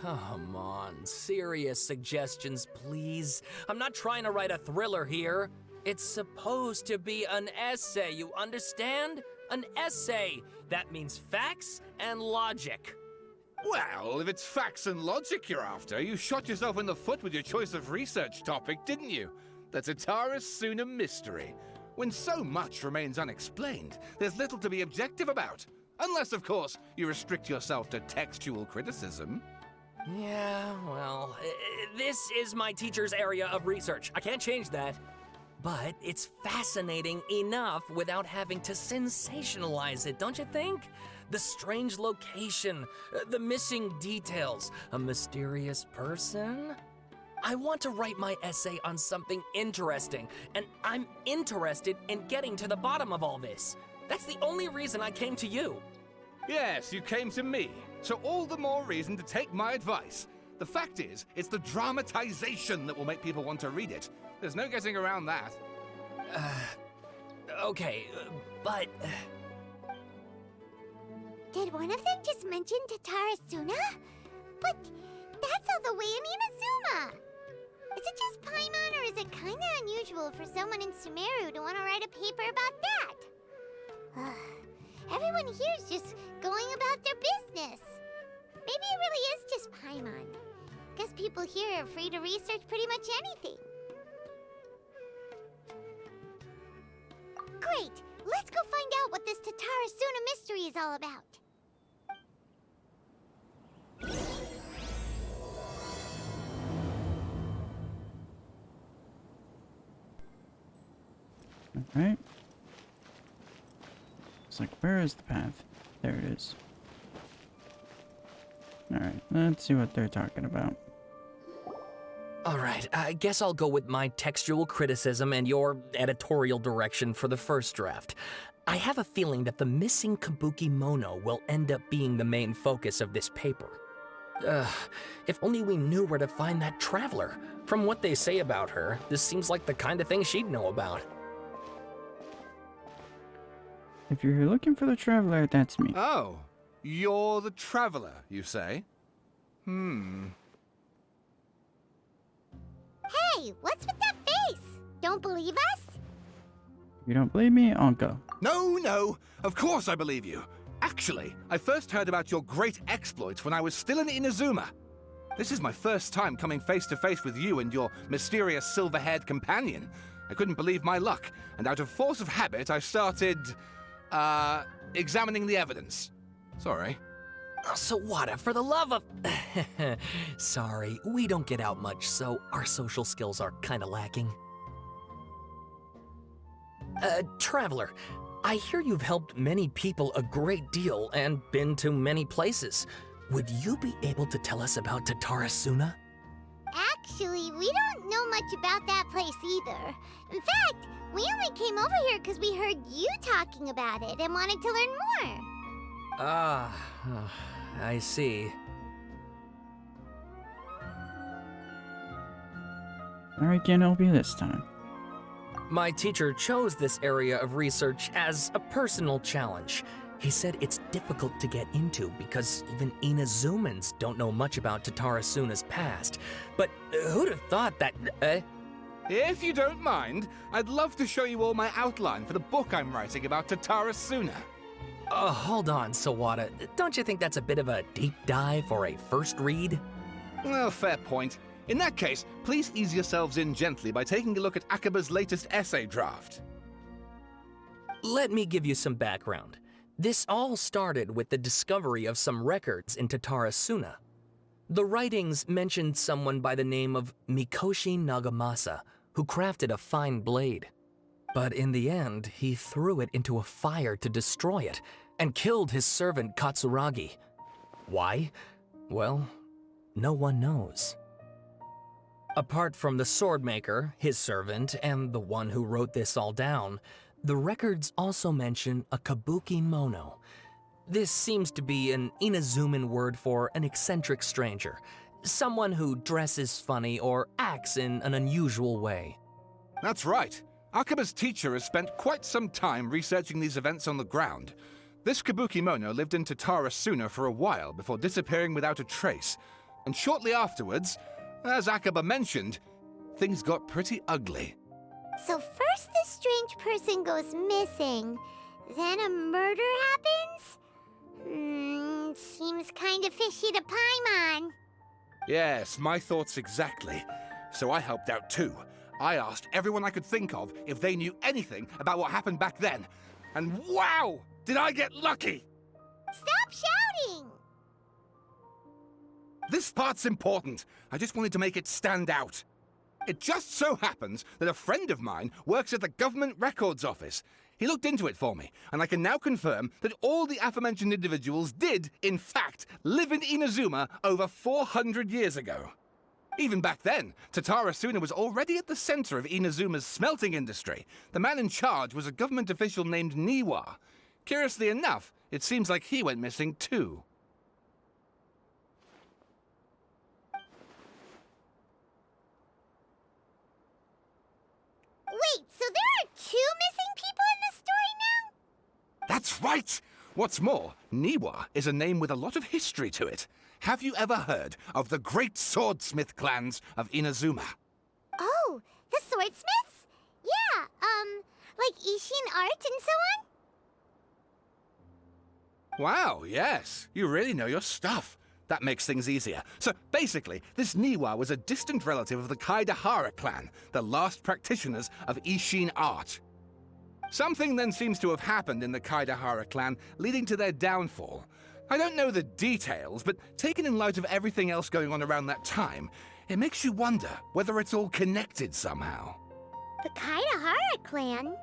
Come on, serious suggestions, please. I'm not trying to write a thriller here. It's supposed to be an essay, you understand? An essay. That means facts and logic. Well, if it's facts and logic you're after, you shot yourself in the foot with your choice of research topic, didn't you? The Tatara Suna mystery. When so much remains unexplained, there's little to be objective about. Unless, of course, you restrict yourself to textual criticism. Yeah, well, this is my teacher's area of research. I can't change that. But it's fascinating enough without having to sensationalize it, don't you think? The strange location, the missing details, a mysterious person. I want to write my essay on something interesting, and I'm interested in getting to the bottom of all this. That's the only reason I came to you. Yes, you came to me, so all the more reason to take my advice. The fact is, it's the dramatization that will make people want to read it. There's no getting around that. Okay, but... Did one of them just mention Tatara Suna? But that's all the way in Inazuma! Is it just Paimon, or is it kinda unusual for someone in Sumeru to want to write a paper about that? Everyone here's just going about their business. Maybe it really is just Paimon. Guess people here are free to research pretty much anything. Great! Let's go find out what this Tatara Suna mystery is all about. Alright. It's like, where is the path? There it is. Alright, let's see what they're talking about. Alright, I guess I'll go with my textual criticism and your editorial direction for the first draft. I have a feeling that the missing Kabuki Mono will end up being the main focus of this paper. If only we knew where to find that traveler. From what they say about her, this seems like the kind of thing she'd know about. If you're looking for the traveler, that's me. Oh, you're the traveler, you say? Hey, what's with that face? Don't believe us? If you don't believe me, I'll go. No, of course I believe you. Actually, I first heard about your great exploits when I was still in Inazuma. This is my first time coming face to face with you and your mysterious silver-haired companion. I couldn't believe my luck, and out of force of habit, I started, examining the evidence. Sorry. Sawada, for the love of... Sorry, we don't get out much, so our social skills are kinda lacking. Traveler, I hear you've helped many people a great deal and been to many places. Would you be able to tell us about Tatara Suna? Actually, we don't know much about that place either. In fact, we only came over here because we heard you talking about it and wanted to learn more. I see. I can't help you this time. My teacher chose this area of research as a personal challenge. He said it's difficult to get into because even Inazumans don't know much about Tatara Suna's past. But who'd have thought that... If you don't mind, I'd love to show you all my outline for the book I'm writing about Tatara Suna. Hold on, Sawada. Don't you think that's a bit of a deep dive for a first read? Well, fair point. In that case, please ease yourselves in gently by taking a look at Akaba's latest essay draft. Let me give you some background. This all started with the discovery of some records in Tatara Suna. The writings mentioned someone by the name of Mikoshi Nagamasa, who crafted a fine blade. But in the end, he threw it into a fire to destroy it, and killed his servant Katsuragi. Why? Well, no one knows. Apart from the swordmaker, his servant, and the one who wrote this all down, the records also mention a Kabuki Mono. This seems to be an Inazuman word for an eccentric stranger, someone who dresses funny or acts in an unusual way. That's right. Akaba's teacher has spent quite some time researching these events on the ground. This Kabuki Mono lived in Tatara Suna for a while before disappearing without a trace. And shortly afterwards, as Akaba mentioned, things got pretty ugly. So first this strange person goes missing, then a murder happens? Seems kinda fishy to Paimon. Yes, my thoughts exactly. So I helped out too. I asked everyone I could think of if they knew anything about what happened back then. And wow! Did I get lucky! Stop shouting! This part's important. I just wanted to make it stand out. It just so happens that a friend of mine works at the Government Records Office. He looked into it for me, and I can now confirm that all the aforementioned individuals did, in fact, live in Inazuma over 400 years ago. Even back then, Tatara Suna was already at the center of Inazuma's smelting industry. The man in charge was a government official named Niwa. Curiously enough, it seems like he went missing too. Wait, so there are 2 missing people in this story now? That's right! What's more, Niwa is a name with a lot of history to it. Have you ever heard of the great swordsmith clans of Inazuma? Oh, the swordsmiths? Yeah, like Ishin art and so on? Wow, yes. You really know your stuff. That makes things easier. So basically, this Niwa was a distant relative of the Kaidahara clan, the last practitioners of Ishin art. Something then seems to have happened in the Kaidahara clan, leading to their downfall. I don't know the details, but taken in light of everything else going on around that time, it makes you wonder whether it's all connected somehow. The Kaidahara clan?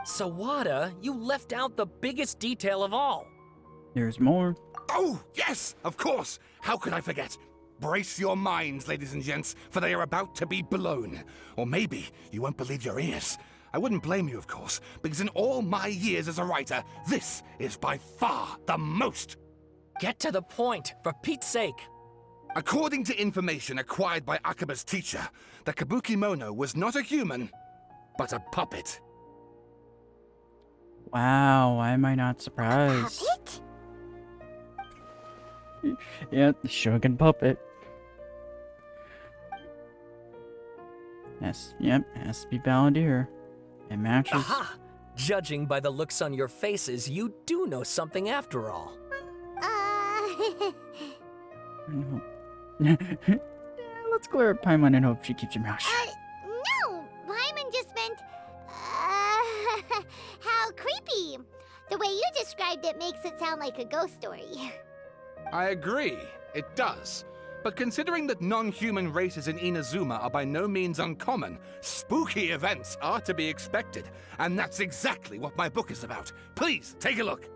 Sawada, you left out the biggest detail of all. There's more. Oh, yes, of course. How could I forget? Brace your minds, ladies and gents, for they are about to be blown. Or maybe you won't believe your ears. I wouldn't blame you, of course, because in all my years as a writer, this is by far the most. Get to the point, for Pete's sake. According to information acquired by Akaba's teacher, the Kabukimono was not a human, but a puppet. Wow, why am I not surprised? Puppet? Yeah, the Shogun puppet. Yes, yep, has to be Balladeer. It matches. Aha! Judging by the looks on your faces, you do know something after all. Yeah, let's clear up Paimon and hope she keeps her mouth shut. No! Paimon just meant, how creepy. The way you described it makes it sound like a ghost story. I agree, it does. But considering that non-human races in Inazuma are by no means uncommon, spooky events are to be expected. And that's exactly what my book is about. Please, take a look.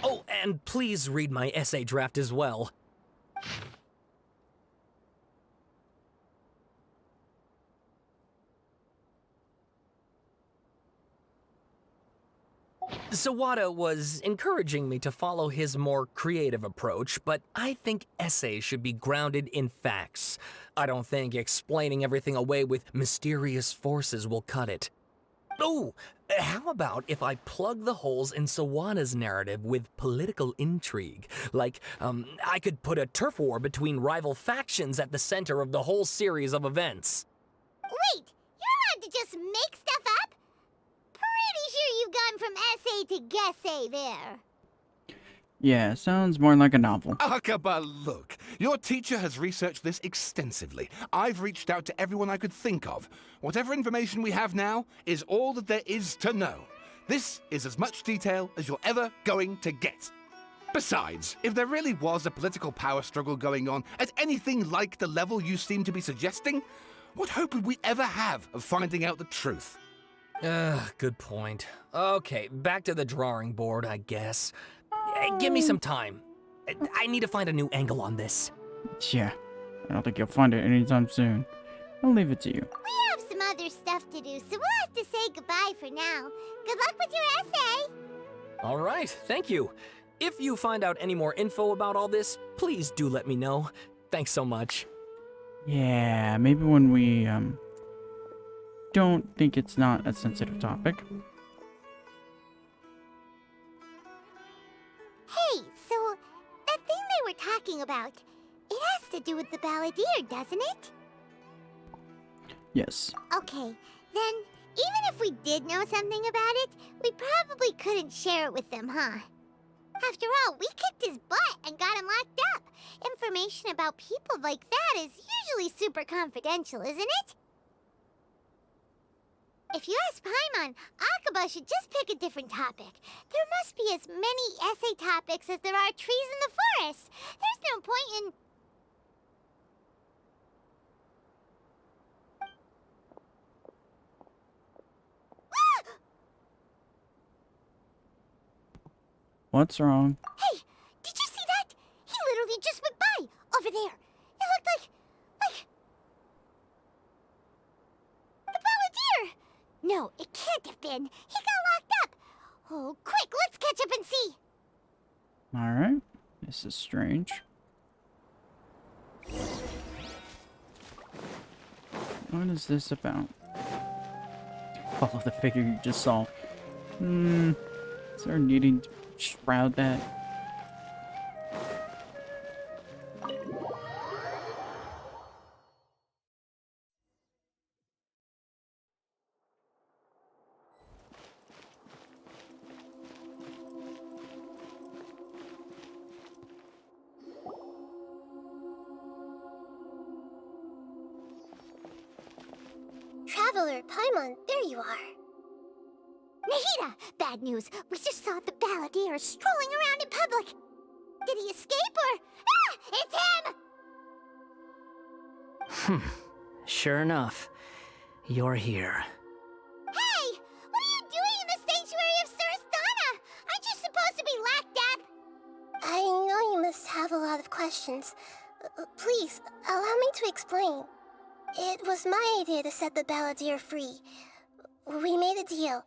Oh, and please read my essay draft as well. Sawada was encouraging me to follow his more creative approach, but I think essays should be grounded in facts. I don't think explaining everything away with mysterious forces will cut it. Oh, how about if I plug the holes in Sawada's narrative with political intrigue? Like, I could put a turf war between rival factions at the center of the whole series of events. Wait, you're allowed to just make stuff up? Pretty sure you've gone from essay to guessay there. Yeah, sounds more like a novel. Akaba, look. Your teacher has researched this extensively. I've reached out to everyone I could think of. Whatever information we have now is all that there is to know. This is as much detail as you're ever going to get. Besides, if there really was a political power struggle going on at anything like the level you seem to be suggesting, what hope would we ever have of finding out the truth? Good point. Okay, back to the drawing board, I guess. Give me some time. I need to find a new angle on this. Yeah, I don't think you'll find it anytime soon. I'll leave it to you. We have some other stuff to do, so we'll have to say goodbye for now. Good luck with your essay. All right, thank you. If you find out any more info about all this, please do let me know. Thanks so much. Yeah, maybe when we, don't think it's not a sensitive topic. Hey, so that thing they were talking about, it has to do with the Balladeer, doesn't it? Yes. Okay, then even if we did know something about it, we probably couldn't share it with them, huh? After all, we kicked his butt and got him locked up. Information about people like that is usually super confidential, isn't it? If you ask Paimon, Akaba should just pick a different topic. There must be as many essay topics as there are trees in the forest. There's no point in... What's wrong? Hey, did you see that? He literally just went by, over there. It looked like... the Balladeer! No, it can't have been. He got locked up. Oh, quick, let's catch up and see. Alright. This is strange. What is this about? Follow the figure you just saw. Is there needing to shroud that? Traveler, Paimon, there you are. Nahida! Bad news. We just saw the Balladeer strolling around in public. Did he escape or... Ah! It's him! Sure enough, you're here. Hey! What are you doing in the sanctuary of Surasthana? Aren't you supposed to be locked up? I know you must have a lot of questions. Please, allow me to explain. It was my idea to set the Balladeer free. We made a deal,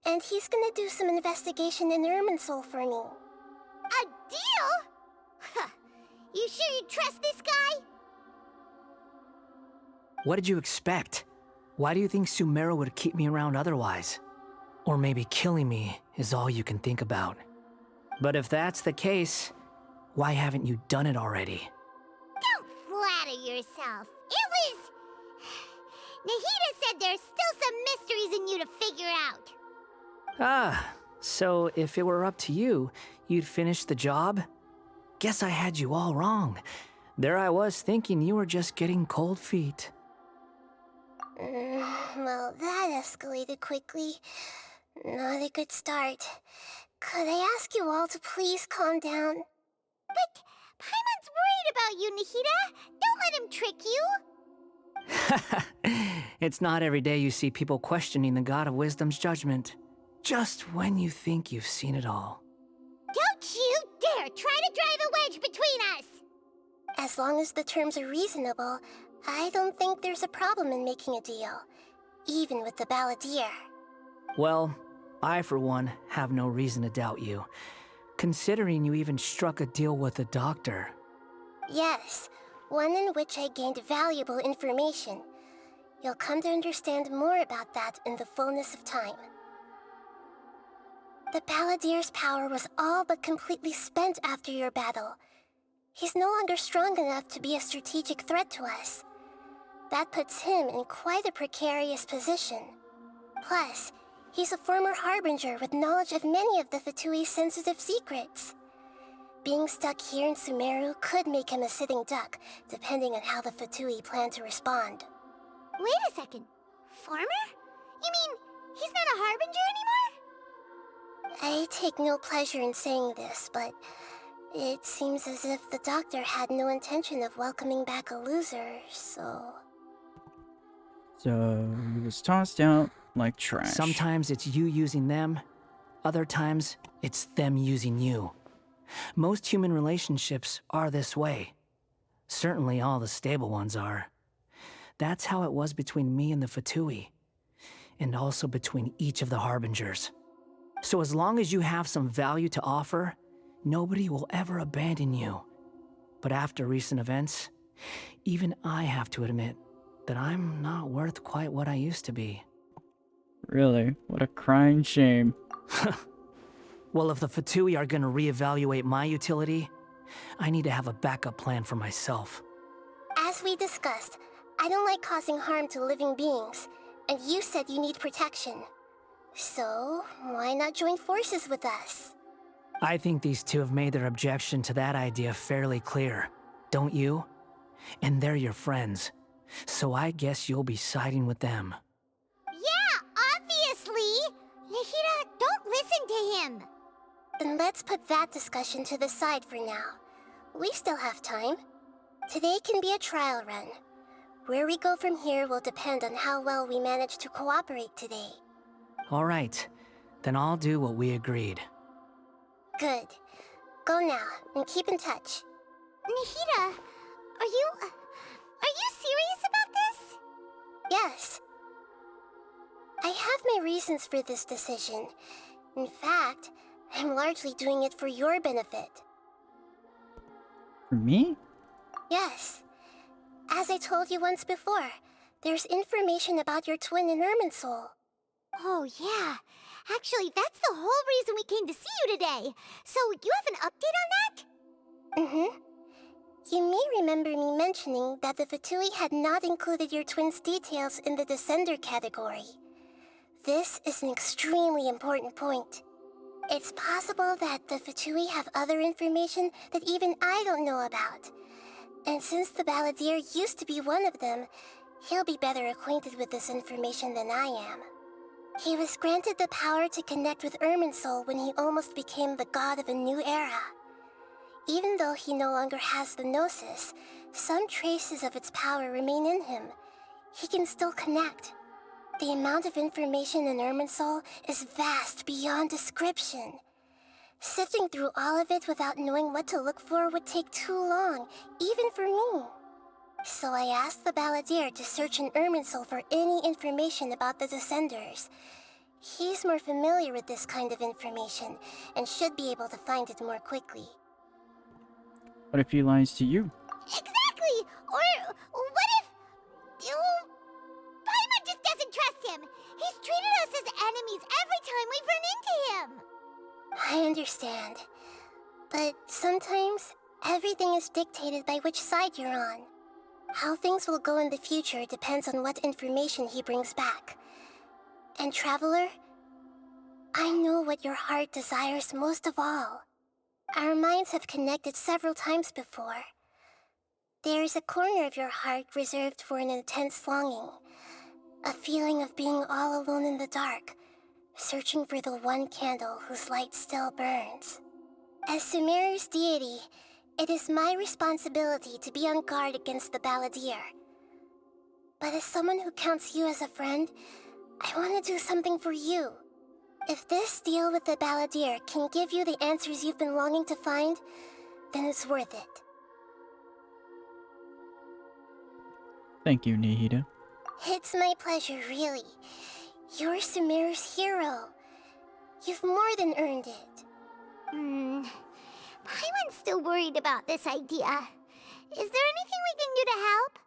and he's gonna do some investigation in Irminsul for me. A deal? Huh. You sure you trust this guy? What did you expect? Why do you think Sumeru would keep me around otherwise? Or maybe killing me is all you can think about. But if that's the case, why haven't you done it already? Don't flatter yourself. It was... Nahida said there's still some mysteries in you to figure out. Ah, so if it were up to you, you'd finish the job? Guess I had you all wrong. There I was thinking you were just getting cold feet. Well, that escalated quickly. Not a good start. Could I ask you all to please calm down? But Paimon's worried about you, Nahida. Don't let him trick you. It's not every day you see people questioning the God of Wisdom's judgment. Just when you think you've seen it all. Don't you dare try to drive a wedge between us! As long as the terms are reasonable, I don't think there's a problem in making a deal. Even with the Balladeer. Well, I for one have no reason to doubt you. Considering you even struck a deal with the doctor. Yes, one in which I gained valuable information. You'll come to understand more about that in the fullness of time. The Balladeer's power was all but completely spent after your battle. He's no longer strong enough to be a strategic threat to us. That puts him in quite a precarious position. Plus, he's a former Harbinger with knowledge of many of the Fatui's sensitive secrets. Being stuck here in Sumeru could make him a sitting duck, depending on how the Fatui plan to respond. Wait a second. Former? You mean, he's not a Harbinger anymore? I take no pleasure in saying this, but it seems as if the doctor had no intention of welcoming back a loser, so... So, he was tossed out like trash. Sometimes it's you using them, other times it's them using you. Most human relationships are this way. Certainly all the stable ones are. That's how it was between me and the Fatui, and also between each of the Harbingers. So as long as you have some value to offer, Nobody will ever abandon you. But after recent events, even I have to admit that I'm not worth quite what I used to be. Really? What a crying shame. Well, if the Fatui are gonna reevaluate my utility, I need to have a backup plan for myself. As we discussed, I don't like causing harm to living beings, and you said you need protection. So, why not join forces with us? I think these two have made their objection to that idea fairly clear, don't you? And they're your friends, so I guess you'll be siding with them. Yeah, obviously! Nahida, don't listen to him! Then let's put that discussion to the side for now. We still have time. Today can be a trial run. Where we go from here will depend on how well we manage to cooperate today. All right, then I'll do what we agreed. Good. Go now, and keep in touch. Nahida, are you serious about this? Yes. I have my reasons for this decision. In fact, I'm largely doing it for your benefit. For me? Yes. As I told you once before, there's information about your twin in Irminsul. Oh, yeah. Actually, that's the whole reason we came to see you today. So, you have an update on that? Mm-hmm. You may remember me mentioning that the Fatui had not included your twin's details in the Descender category. This is an extremely important point. It's possible that the Fatui have other information that even I don't know about. And since the Balladeer used to be one of them, he'll be better acquainted with this information than I am. He was granted the power to connect with Irminsul when he almost became the god of a new era. Even though he no longer has the Gnosis, some traces of its power remain in him. He can still connect. The amount of information in Irminsul is vast beyond description. Sifting through all of it without knowing what to look for would take too long, even for me. So I asked the Balladeer to search in Irminsul for any information about the Descenders. He's more familiar with this kind of information, and should be able to find it more quickly. What if he lies to you? Exactly! Or what if... Paimon just doesn't trust him! He's treated us as enemies every time we've run into him! I understand. But sometimes, everything is dictated by which side you're on. How things will go in the future depends on what information he brings back. And Traveler, I know what your heart desires most of all. Our minds have connected several times before. There's a corner of your heart reserved for an intense longing. A feeling of being all alone in the dark, searching for the one candle whose light still burns. As Sumeru's deity, it is my responsibility to be on guard against the Balladeer. But as someone who counts you as a friend, I want to do something for you. If this deal with the Balladeer can give you the answers you've been longing to find, then it's worth it. Thank you, Nahida. It's my pleasure, really. You're Sumeru's hero. You've more than earned it. Paimon's still worried about this idea. Is there anything we can do to help?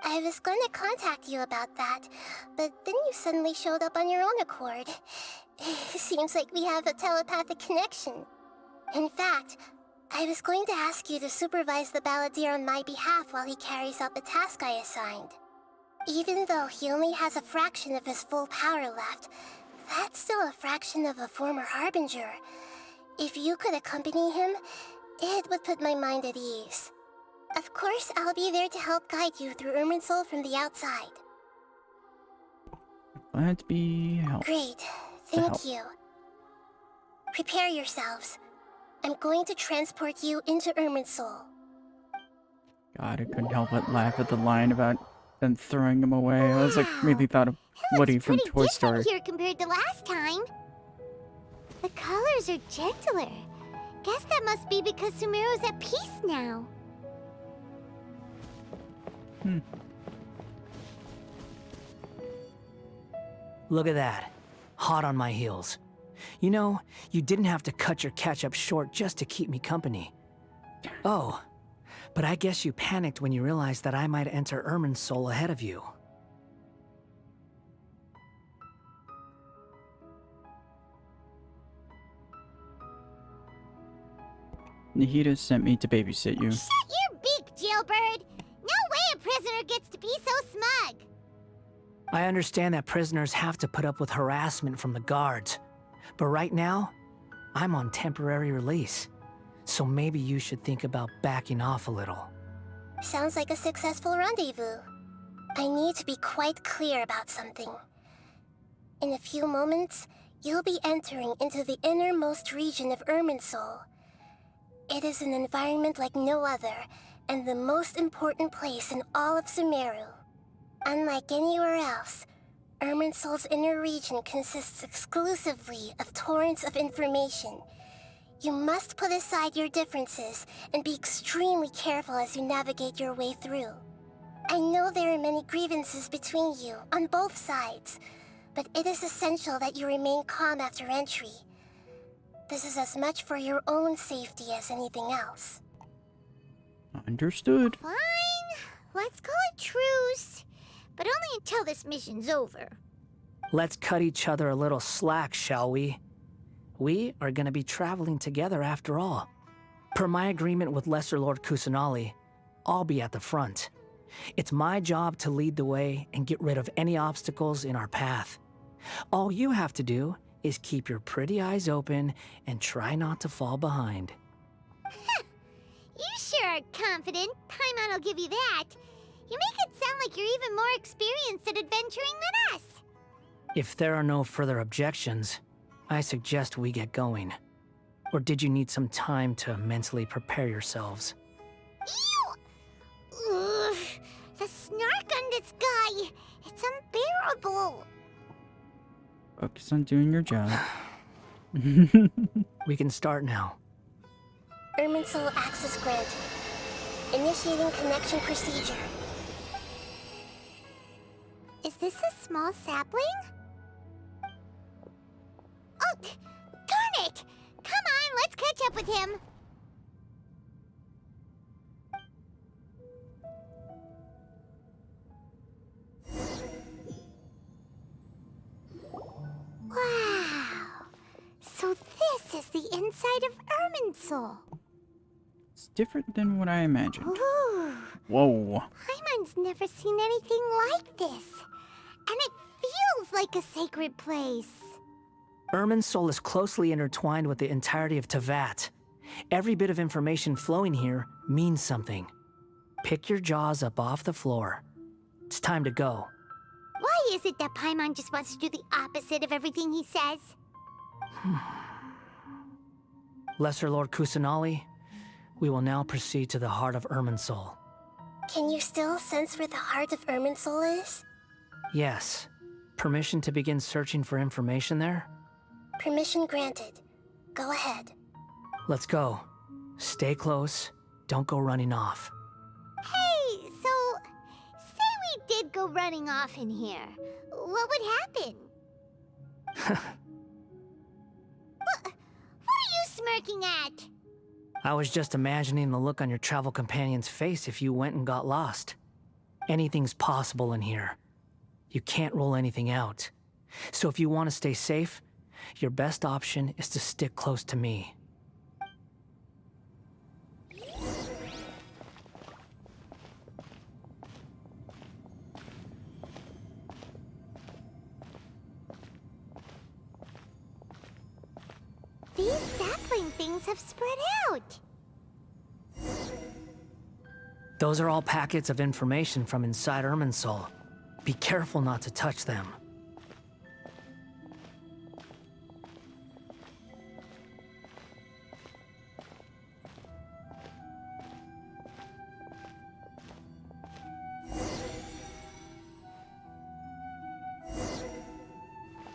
I was going to contact you about that, but then you suddenly showed up on your own accord. Seems like we have a telepathic connection. In fact, I was going to ask you to supervise the Balladeer on my behalf while he carries out the task I assigned. Even though he only has a fraction of his full power left, that's still a fraction of a former Harbinger. If you could accompany him, it would put my mind at ease. Of course, I'll be there to help guide you through Irminsul from the outside. Glad to be helped. Great. Thank you. Prepare yourselves. I'm going to transport you into Irminsul. God, I couldn't help but laugh at the line about them throwing him away. I was like, Wow. really thought of Woody Looks from pretty Toy different Story. here compared to last time. The colors are gentler. Guess that must be because Sumeru's at peace now. Look at that. Hot on my heels. You know, you didn't have to cut your catch-up short just to keep me company. Oh, but I guess you panicked when you realized that I might enter Irminsul ahead of you. Nahida sent me to babysit you. Shut your beak, jailbird! No way a prisoner gets to be so smug! I understand that prisoners have to put up with harassment from the guards, but right now, I'm on temporary release. So maybe you should think about backing off a little. Sounds like a successful rendezvous. I need to be quite clear about something. In a few moments, you'll be entering into the innermost region of Irminsul. It is an environment like no other, and the most important place in all of Sumeru. Unlike anywhere else, Irminsul's inner region consists exclusively of torrents of information. You must put aside your differences and be extremely careful as you navigate your way through. I know there are many grievances between you, on both sides, but it is essential that you remain calm after entry. This is as much for your own safety as anything else. Understood. Fine, let's call it truce. But only until this mission's over. Let's cut each other a little slack, shall we? We are going to be traveling together after all. Per my agreement with Lesser Lord Kusanali, I'll be at the front. It's my job to lead the way and get rid of any obstacles in our path. All you have to do is keep your pretty eyes open and try not to fall behind. You sure are confident. Paimon will give you that. You make it sound like you're even more experienced at adventuring than us. If there are no further objections, I suggest we get going. Or did you need some time to mentally prepare yourselves? Ew! Ugh, the snark on this guy. It's unbearable. Focus on doing your job. We can start now. Irminsul access granted. Initiating connection procedure. Is this a small sapling? Oh, darn it! Come on, let's catch up with him. Wow. So this is the inside of Irminsul. It's different than what I imagined. Ooh. Whoa. Paimon's never seen anything like this. And it feels like a sacred place. Irminsul is closely intertwined with the entirety of Tevat. Every bit of information flowing here means something. Pick your jaws up off the floor. It's time to go. Why is it that Paimon just wants to do the opposite of everything he says? Lesser Lord Kusanali, we will now proceed to the heart of Irminsul. Can you still sense where the heart of Irminsul is? Yes. Permission to begin searching for information there? Permission granted. Go ahead. Let's go. Stay close. Don't go running off. Hey, so, say we did go running off in here. What would happen? What are you smirking at? I was just imagining the look on your travel companion's face if you went and got lost. Anything's possible in here. You can't rule anything out. So if you want to stay safe, your best option is to stick close to me. These sapling things have spread out. Those are all packets of information from inside Irminsul. Be careful not to touch them.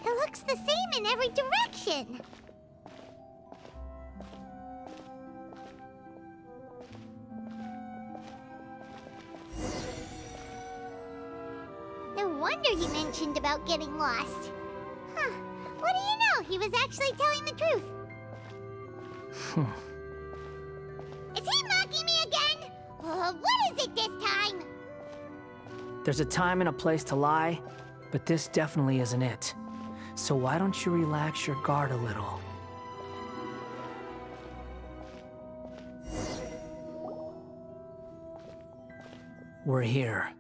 It looks the same in every direction. No wonder he mentioned about getting lost. Huh, what do you know? No, he was actually telling the truth. Is he mocking me again? What is it this time? There's a time and a place to lie, but this definitely isn't it. So why don't you relax your guard a little? We're here.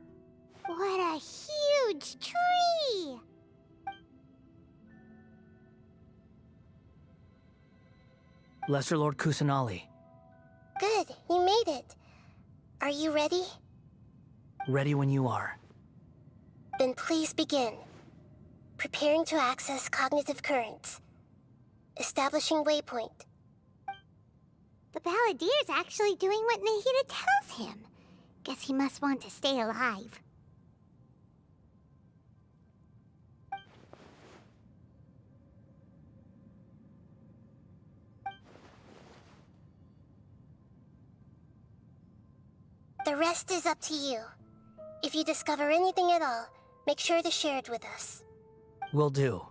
What a huge tree! Lesser Lord Kusanali, Good, you made it. Are you ready? ready when you are. Then please begin. Preparing to access cognitive currents. Establishing waypoint. The Balladier's actually doing what Nahida tells him. Guess he must want to stay alive. The rest is up to you. If you discover anything at all, make sure to share it with us. Will do.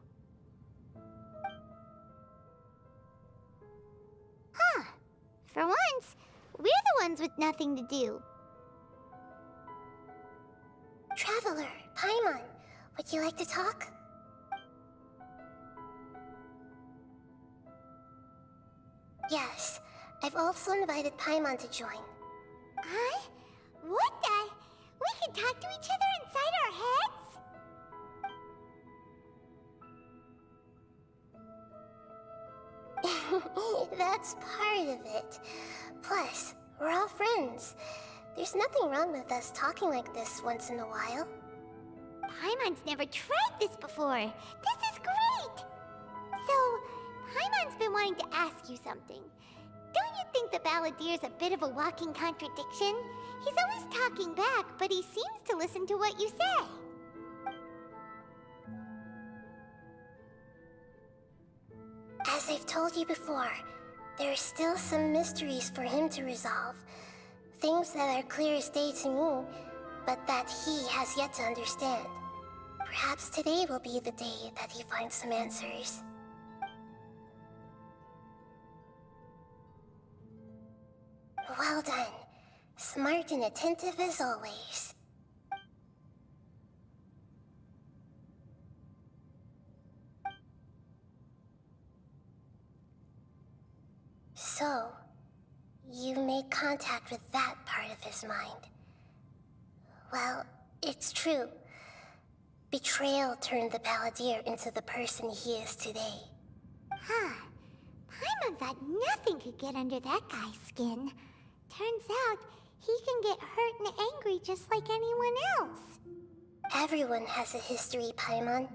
Huh. For once, we're the ones with nothing to do. Traveler, Paimon, would you like to talk? Yes, I've also invited Paimon to join. Huh? What the? We can talk to each other inside our heads? That's part of it. Plus, we're all friends. There's nothing wrong with us talking like this once in a while. Paimon's never tried this before. This is great! So, Paimon's been wanting to ask you something. Don't you think the Balladier's a bit of a walking contradiction? He's always talking back, but he seems to listen to what you say. As I've told you before, there are still some mysteries for him to resolve. Things that are clear as day to me, but that he has yet to understand. Perhaps today will be the day that he finds some answers. Well done. Smart and attentive as always. So, you made contact with that part of his mind. Well, it's true. Betrayal turned the Balladeer into the person he is today. Huh. Paimon thought nothing could get under that guy's skin. Turns out, he can get hurt and angry just like anyone else. Everyone has a history, Paimon.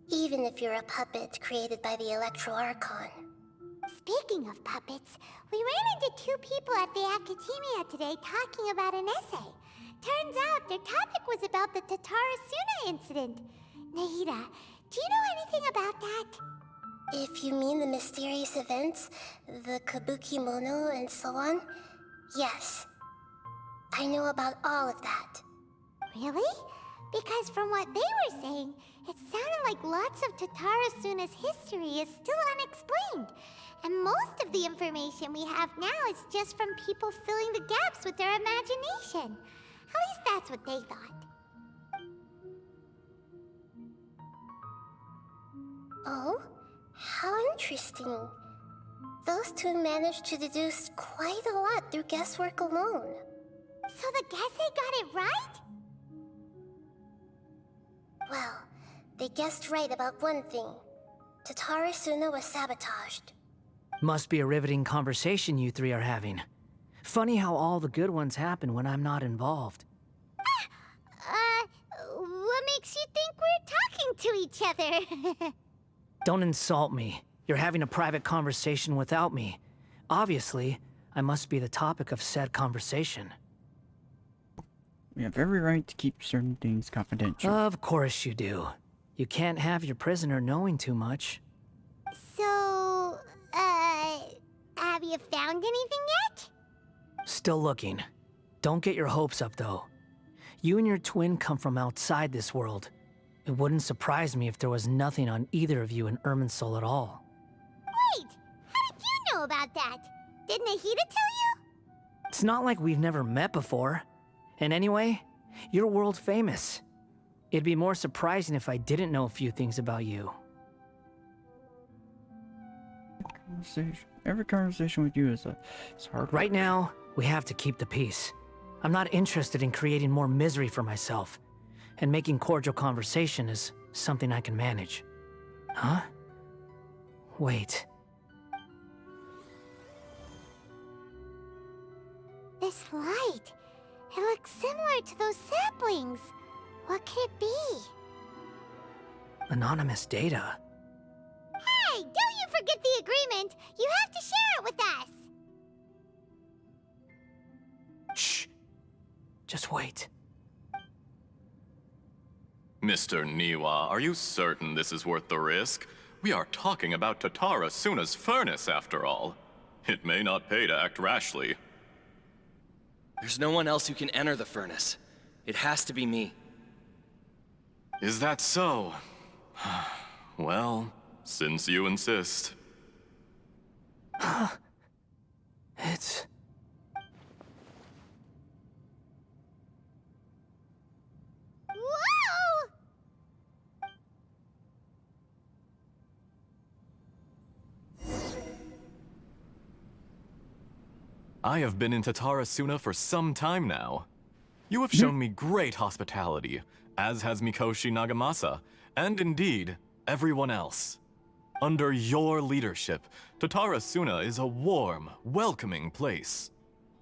Even if you're a puppet created by the Electro Archon. Speaking of puppets, we ran into two people at the Academia today talking about an essay. Turns out their topic was about the Tatarasuna incident. Nahida, do you know anything about that? If you mean the mysterious events, the Kabuki Mono and so on, yes. I know about all of that. Really? Because from what they were saying, it sounded like lots of Tatarasuna's history is still unexplained. And most of the information we have now is just from people filling the gaps with their imagination. At least that's what they thought. Oh? How interesting. Those two managed to deduce quite a lot through guesswork alone. So the Gese got it right? Well, they guessed right about one thing. Tatarasuna was sabotaged. Must be a riveting conversation you three are having. Funny how all the good ones happen when I'm not involved. What makes you think we're talking to each other? Don't insult me. You're having a private conversation without me. Obviously, I must be the topic of said conversation. We have every right to keep certain things confidential. Of course you do. You can't have your prisoner knowing too much. So, have you found anything yet? Still looking. Don't get your hopes up, though. You and your twin come from outside this world. It wouldn't surprise me if there was nothing on either of you in Irminsul at all. Wait, how did you know about that? Did Nahida tell you? It's not like we've never met before. And anyway, you're world famous. It'd be more surprising if I didn't know a few things about you. Every conversation with you is hard. Right now, we have to keep the peace. I'm not interested in creating more misery for myself. And making cordial conversation is something I can manage. Huh? Wait. This light. It looks similar to those saplings. What could it be? Anonymous data. Hey, don't you forget the agreement! You have to share it with us! Shh. Just wait. Mr. Niwa, are you certain this is worth the risk? We are talking about Tatara Suna's furnace, after all. It may not pay to act rashly. There's no one else who can enter the furnace. It has to be me. Is that so? Well, since you insist. It's... Whoa! I have been in Tatara Suna for some time now. You have shown me great hospitality, as has Mikoshi Nagamasa, and indeed, everyone else. Under your leadership, Tatara Suna is a warm, welcoming place,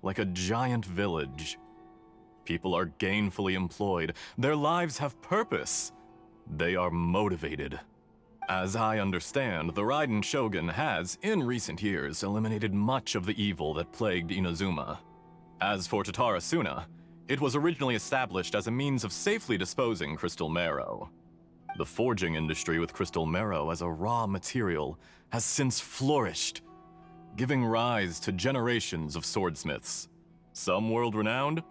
like a giant village. People are gainfully employed, their lives have purpose. They are motivated. As I understand, the Raiden Shogun has, in recent years, eliminated much of the evil that plagued Inazuma. As for Tatara Suna, it was originally established as a means of safely disposing crystal marrow. The forging industry with crystal marrow as a raw material has since flourished, giving rise to generations of swordsmiths. Some world-renowned,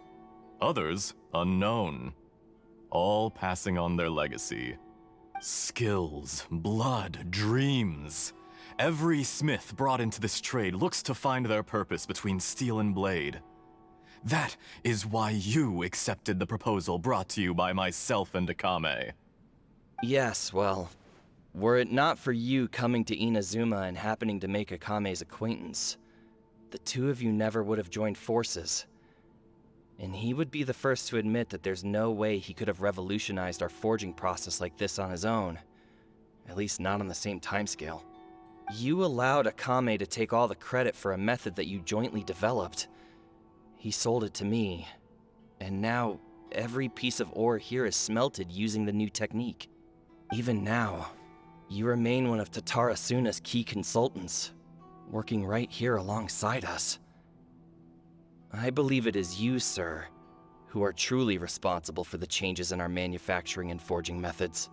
others unknown, all passing on their legacy. Skills, blood, dreams. Every smith brought into this trade looks to find their purpose between steel and blade. That is why you accepted the proposal brought to you by myself and Akame. Yes, well, were it not for you coming to Inazuma and happening to make Akame's acquaintance, the two of you never would have joined forces. And he would be the first to admit that there's no way he could have revolutionized our forging process like this on his own. At least not on the same timescale. You allowed Akame to take all the credit for a method that you jointly developed. He sold it to me, and now every piece of ore here is smelted using the new technique. Even now, you remain one of Tatara Suna's key consultants, working right here alongside us. I believe it is you, sir, who are truly responsible for the changes in our manufacturing and forging methods.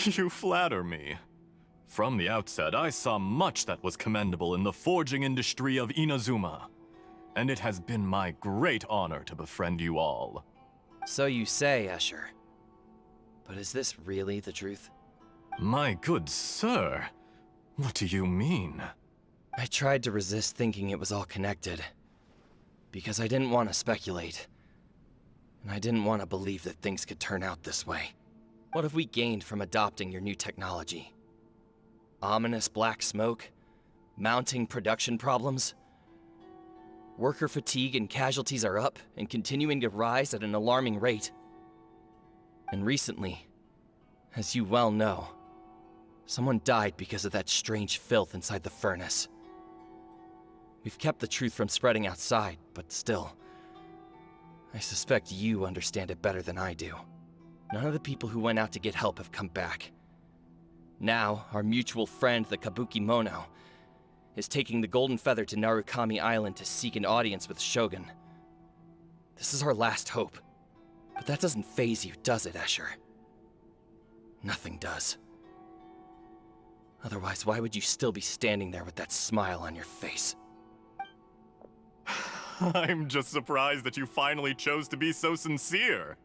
You flatter me. From the outset, I saw much that was commendable in the forging industry of Inazuma, and it has been my great honor to befriend you all. So you say, Escher. But is this really the truth? My good sir, what do you mean? I tried to resist thinking it was all connected. Because I didn't want to speculate. And I didn't want to believe that things could turn out this way. What have we gained from adopting your new technology? Ominous black smoke? Mounting production problems? Worker fatigue and casualties are up and continuing to rise at an alarming rate. And recently, as you well know, someone died because of that strange filth inside the furnace. We've kept the truth from spreading outside, but still, I suspect you understand it better than I do. None of the people who went out to get help have come back. Now, our mutual friend, the Kabuki Mono, is taking the Golden Feather to Narukami Island to seek an audience with Shogun. This is our last hope. But that doesn't faze you, does it, Escher? Nothing does. Otherwise, why would you still be standing there with that smile on your face? I'm just surprised that you finally chose to be so sincere.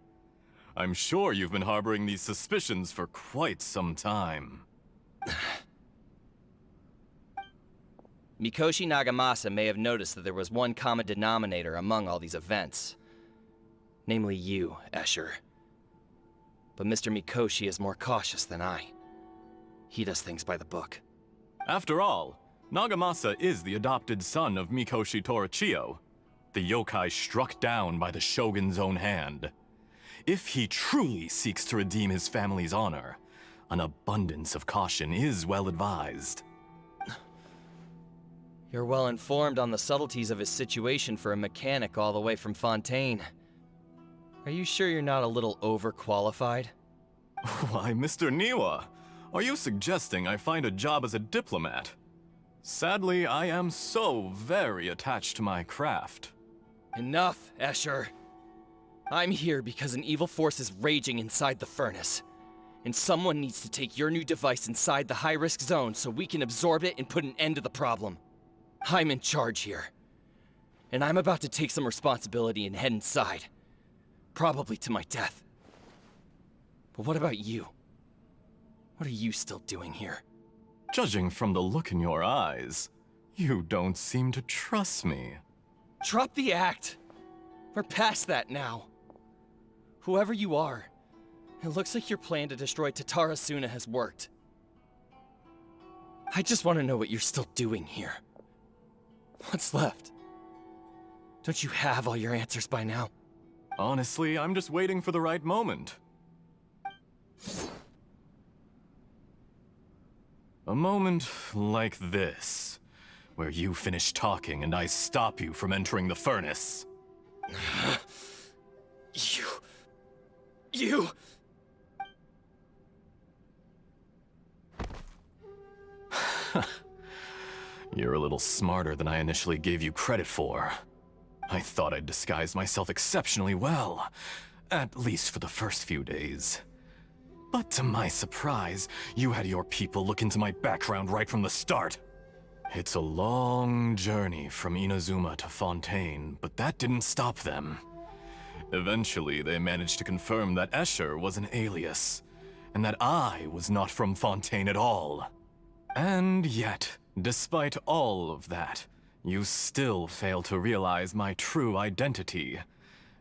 I'm sure you've been harboring these suspicions for quite some time. Mikoshi Nagamasa may have noticed that there was one common denominator among all these events. Namely you, Escher. But Mr. Mikoshi is more cautious than I. He does things by the book. After all, Nagamasa is the adopted son of Mikoshi Torichio, the yokai struck down by the Shogun's own hand. If he truly seeks to redeem his family's honor, an abundance of caution is well advised. You're well informed on the subtleties of his situation for a mechanic all the way from Fontaine. Are you sure you're not a little overqualified? Why, Mr. Niwa, are you suggesting I find a job as a diplomat? Sadly, I am so very attached to my craft. Enough, Escher. I'm here because an evil force is raging inside the furnace. And someone needs to take your new device inside the high-risk zone so we can absorb it and put an end to the problem. I'm in charge here. And I'm about to take some responsibility and head inside. Probably to my death. But what about you? What are you still doing here? Judging from the look in your eyes, you don't seem to trust me. Drop the act! We're past that now. Whoever you are, it looks like your plan to destroy Tatarasuna has worked. I just want to know what you're still doing here. What's left? Don't you have all your answers by now? Honestly, I'm just waiting for the right moment. A moment like this, where you finish talking and I stop you from entering the furnace. You... You're a little smarter than I initially gave you credit for. I thought I'd disguised myself exceptionally well, at least for the first few days. But to my surprise, you had your people look into my background right from the start. It's a long journey from Inazuma to Fontaine, but that didn't stop them. Eventually, they managed to confirm that Escher was an alias, and that I was not from Fontaine at all. And yet, despite all of that, you still fail to realize my true identity,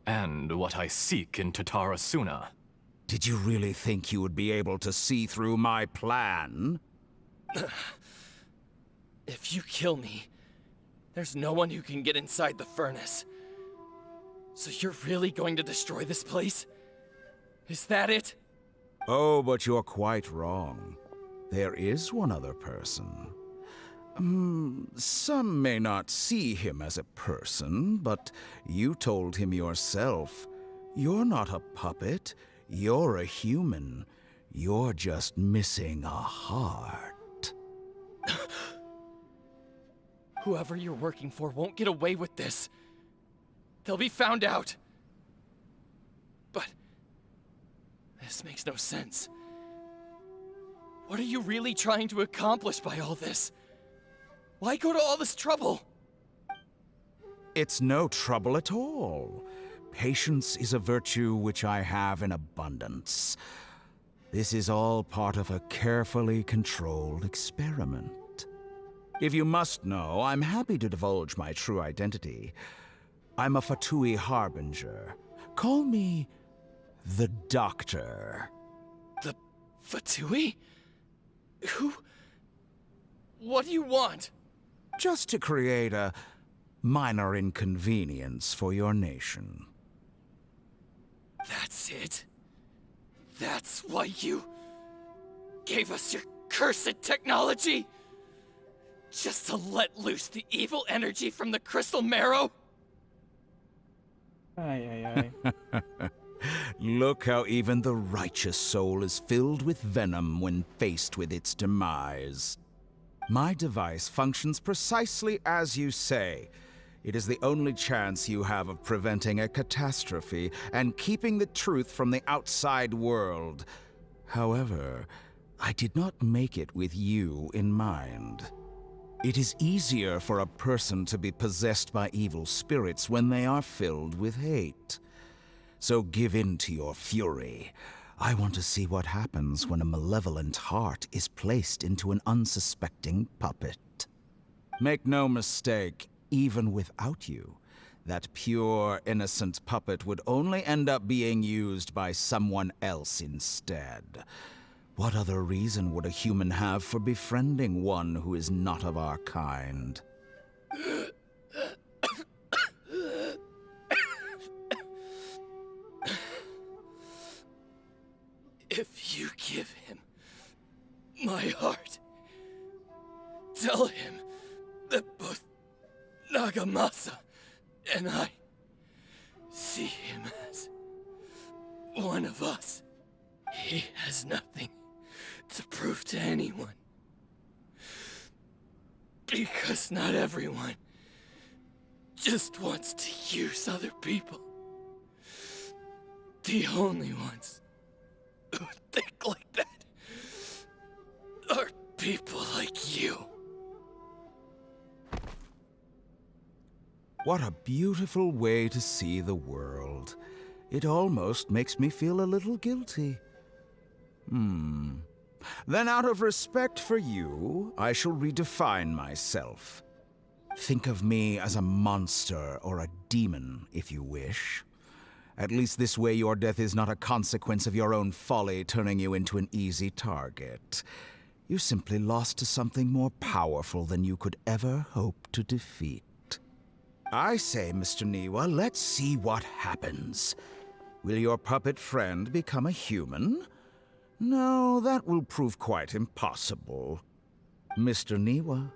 and what I seek in Tatarasuna. Did you really think you would be able to see through my plan? If you kill me, there's no one who can get inside the furnace. So you're really going to destroy this place? Is that it? Oh, but you're quite wrong. There is one other person. Some may not see him as a person, but you told him yourself. You're not a puppet. You're a human. You're just missing a heart. Whoever you're working for won't get away with this. They'll be found out. But this makes no sense. What are you really trying to accomplish by all this? Why go to all this trouble? It's no trouble at all. Patience is a virtue which I have in abundance. This is all part of a carefully controlled experiment. If you must know, I'm happy to divulge my true identity. I'm a Fatui Harbinger. Call me the Doctor. The Fatui? Who? What do you want? Just to create a minor inconvenience for your nation. That's it? That's why you gave us your cursed technology? Just to let loose the evil energy from the crystal marrow? Ay, ay, ay. Look how even the righteous soul is filled with venom when faced with its demise. My device functions precisely as you say. It is the only chance you have of preventing a catastrophe and keeping the truth from the outside world. However, I did not make it with you in mind. It is easier for a person to be possessed by evil spirits when they are filled with hate. So give in to your fury. I want to see what happens when a malevolent heart is placed into an unsuspecting puppet. Make no mistake, even without you, that pure, innocent puppet would only end up being used by someone else instead. What other reason would a human have for befriending one who is not of our kind? If you give him my heart, tell him that both Nagamasa and I see him as one of us. He has nothing to prove to anyone. Because not everyone just wants to use other people. The only ones who think like that are people like you. What a beautiful way to see the world. It almost makes me feel a little guilty. Then out of respect for you, I shall redefine myself. Think of me as a monster or a demon, if you wish. At least this way your death is not a consequence of your own folly turning you into an easy target. You simply lost to something more powerful than you could ever hope to defeat. I say, Mr. Niwa, let's see what happens. Will your puppet friend become a human? No, that will prove quite impossible. Mr. Niwa?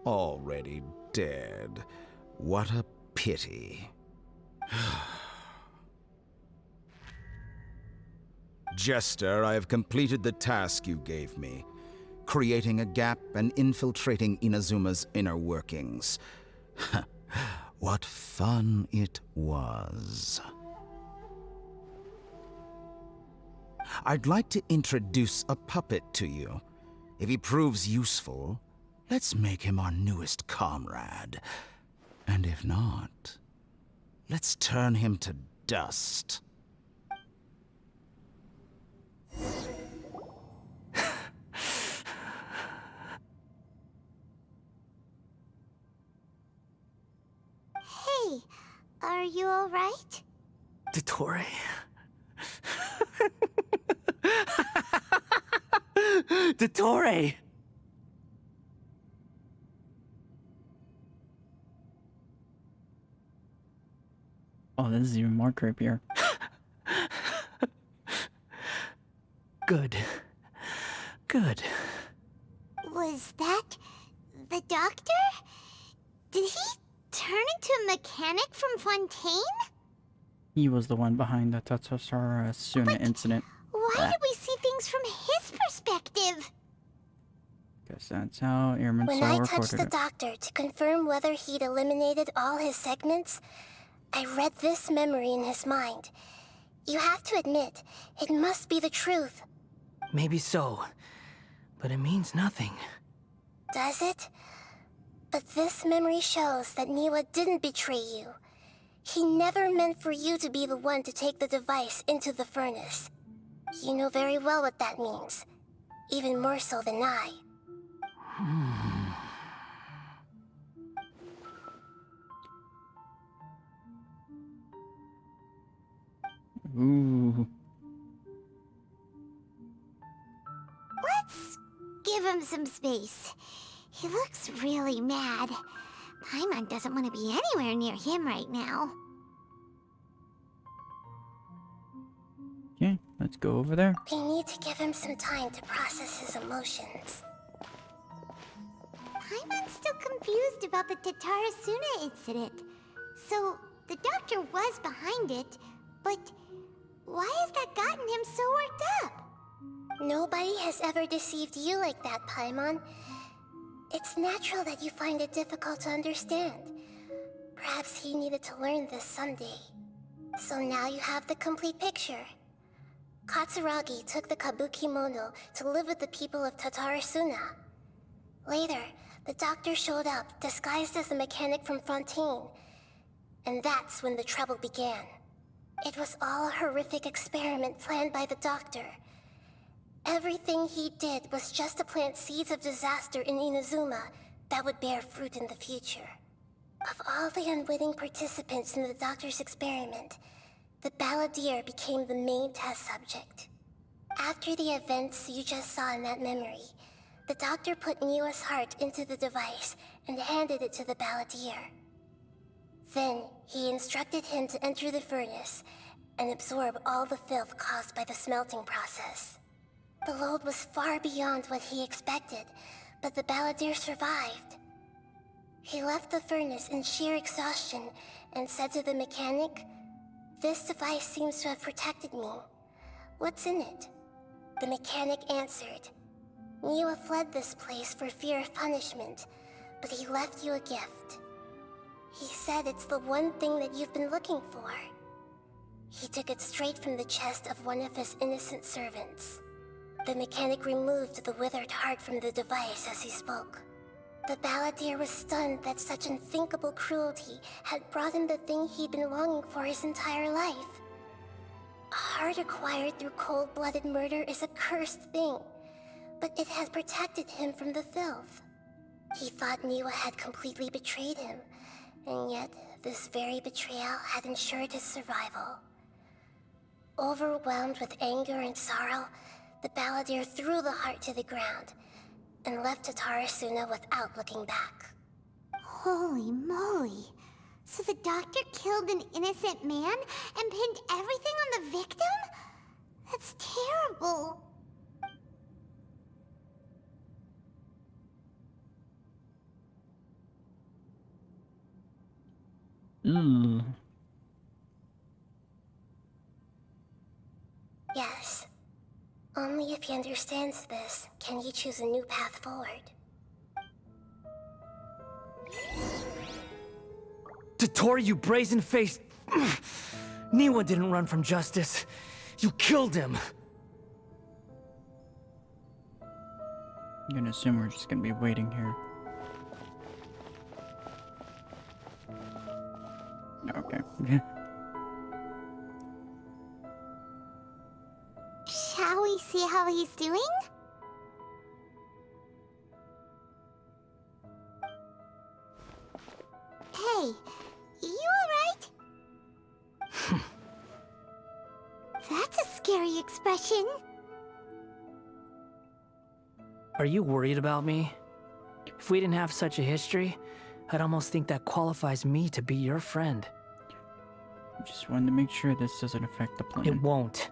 Already dead. What a pity. Jester, I have completed the task you gave me, creating a gap and infiltrating Inazuma's inner workings. What fun it was. I'd like to introduce a puppet to you. If he proves useful, let's make him our newest comrade. And if not, let's turn him to dust. Hey, are you alright? Dottore. Dottore! Oh, this is even more creepier. Good. Good. Was that the doctor? Did he turn into a mechanic from Fontaine? He was the one behind the Tatsasara Suna But incident. Why did we see things from his perspective? Guess that's how Irminsul When I recorded touched the it. doctor to confirm whether he'd eliminated all his segments, I read this memory in his mind. You have to admit, it must be the truth. Maybe so, but it means nothing. Does it? But this memory shows that Niwa didn't betray you. He never meant for you to be the one to take the device into the furnace. You know very well what that means. Even more so than I. Ooh. Let's give him some space. He looks really mad. Paimon doesn't want to be anywhere near him right now. Okay, let's go over there. We need to give him some time to process his emotions. Paimon's still confused about the Tatarasuna incident. So, the doctor was behind it, but why has that gotten him so worked up? Nobody has ever deceived you like that, Paimon. It's natural that you find it difficult to understand. Perhaps he needed to learn this someday. So now you have the complete picture. Katsuragi took the Kabukimono to live with the people of Tatarasuna. Later, the doctor showed up, disguised as a mechanic from Fontaine. And that's when the trouble began. It was all a horrific experiment planned by the doctor. Everything he did was just to plant seeds of disaster in Inazuma that would bear fruit in the future. Of all the unwitting participants in the doctor's experiment, the balladeer became the main test subject. After the events you just saw in that memory, the doctor put Niwa's heart into the device and handed it to the balladeer. Then, he instructed him to enter the furnace and absorb all the filth caused by the smelting process. The load was far beyond what he expected, but the balladeer survived. He left the furnace in sheer exhaustion and said to the mechanic, "This device seems to have protected me. What's in it?" The mechanic answered, "Niwa fled this place for fear of punishment, but he left you a gift. He said it's the one thing that you've been looking for." He took it straight from the chest of one of his innocent servants. The mechanic removed the withered heart from the device as he spoke. The balladeer was stunned that such unthinkable cruelty had brought him the thing he'd been longing for his entire life. A heart acquired through cold-blooded murder is a cursed thing, but it had protected him from the filth. He thought Niwa had completely betrayed him, and yet this very betrayal had ensured his survival. Overwhelmed with anger and sorrow, the balladeer threw the heart to the ground and left Tatarasuna without looking back. Holy moly. So the doctor killed an innocent man and pinned everything on the victim? That's terrible. Yes. Only if he understands this can he choose a new path forward. Tottori, you brazen-faced... Niwa didn't run from justice. You killed him. I'm gonna assume we're just gonna be waiting here. Okay. Shall we see how he's doing? Hey, you alright? That's a scary expression. Are you worried about me? If we didn't have such a history, I'd almost think that qualifies me to be your friend. I just wanted to make sure this doesn't affect the plan. It won't.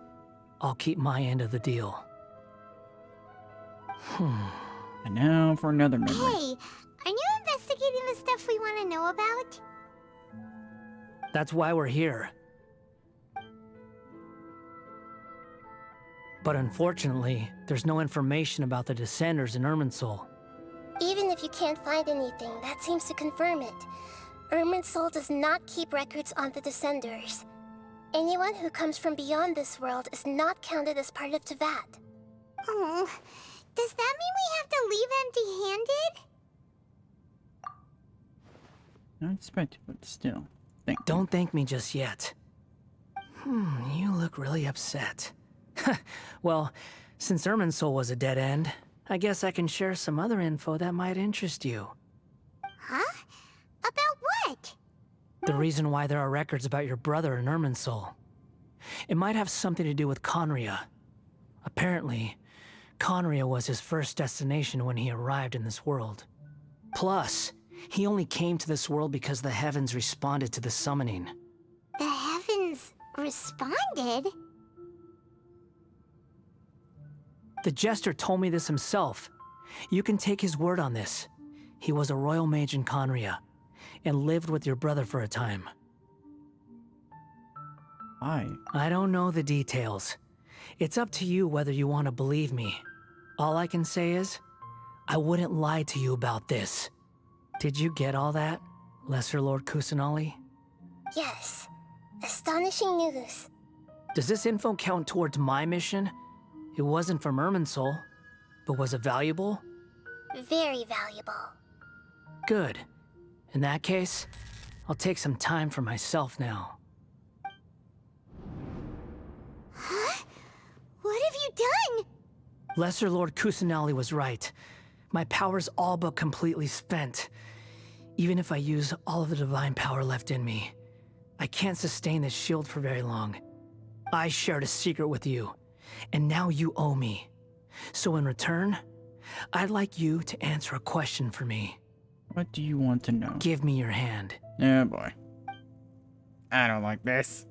I'll keep my end of the deal. And now for another memory. Hey, are you investigating the stuff we want to know about? That's why we're here. But unfortunately, there's no information about the Descenders in Irminsul. Even if you can't find anything, that seems to confirm it. Irminsul does not keep records on the Descenders. Anyone who comes from beyond this world is not counted as part of Tevat. Oh, does that mean we have to leave empty-handed? Not expected, but still. Thank you. Don't thank me just yet. You look really upset. Well, since Irminsul was a dead end, I guess I can share some other info that might interest you. Huh? About what? The reason why there are records about your brother in Irminsul. It might have something to do with Conria. Apparently, Conria was his first destination when he arrived in this world. Plus, he only came to this world because the heavens responded to the summoning. The heavens responded? The Jester told me this himself. You can take his word on this. He was a royal mage in Conria, and lived with your brother for a time. Why? I don't know the details. It's up to you whether you want to believe me. All I can say is, I wouldn't lie to you about this. Did you get all that, Lesser Lord Kusanali? Yes. Astonishing news. Does this info count towards my mission? It wasn't from Irminsul, but was it valuable? Very valuable. Good. In that case, I'll take some time for myself now. What have you done? Lesser Lord Kusanali was right. My power's all but completely spent. Even if I use all of the divine power left in me, I can't sustain this shield for very long. I shared a secret with you, and now you owe me. So in return, I'd like you to answer a question for me. What do you want to know? Give me your hand. Oh boy. I don't like this.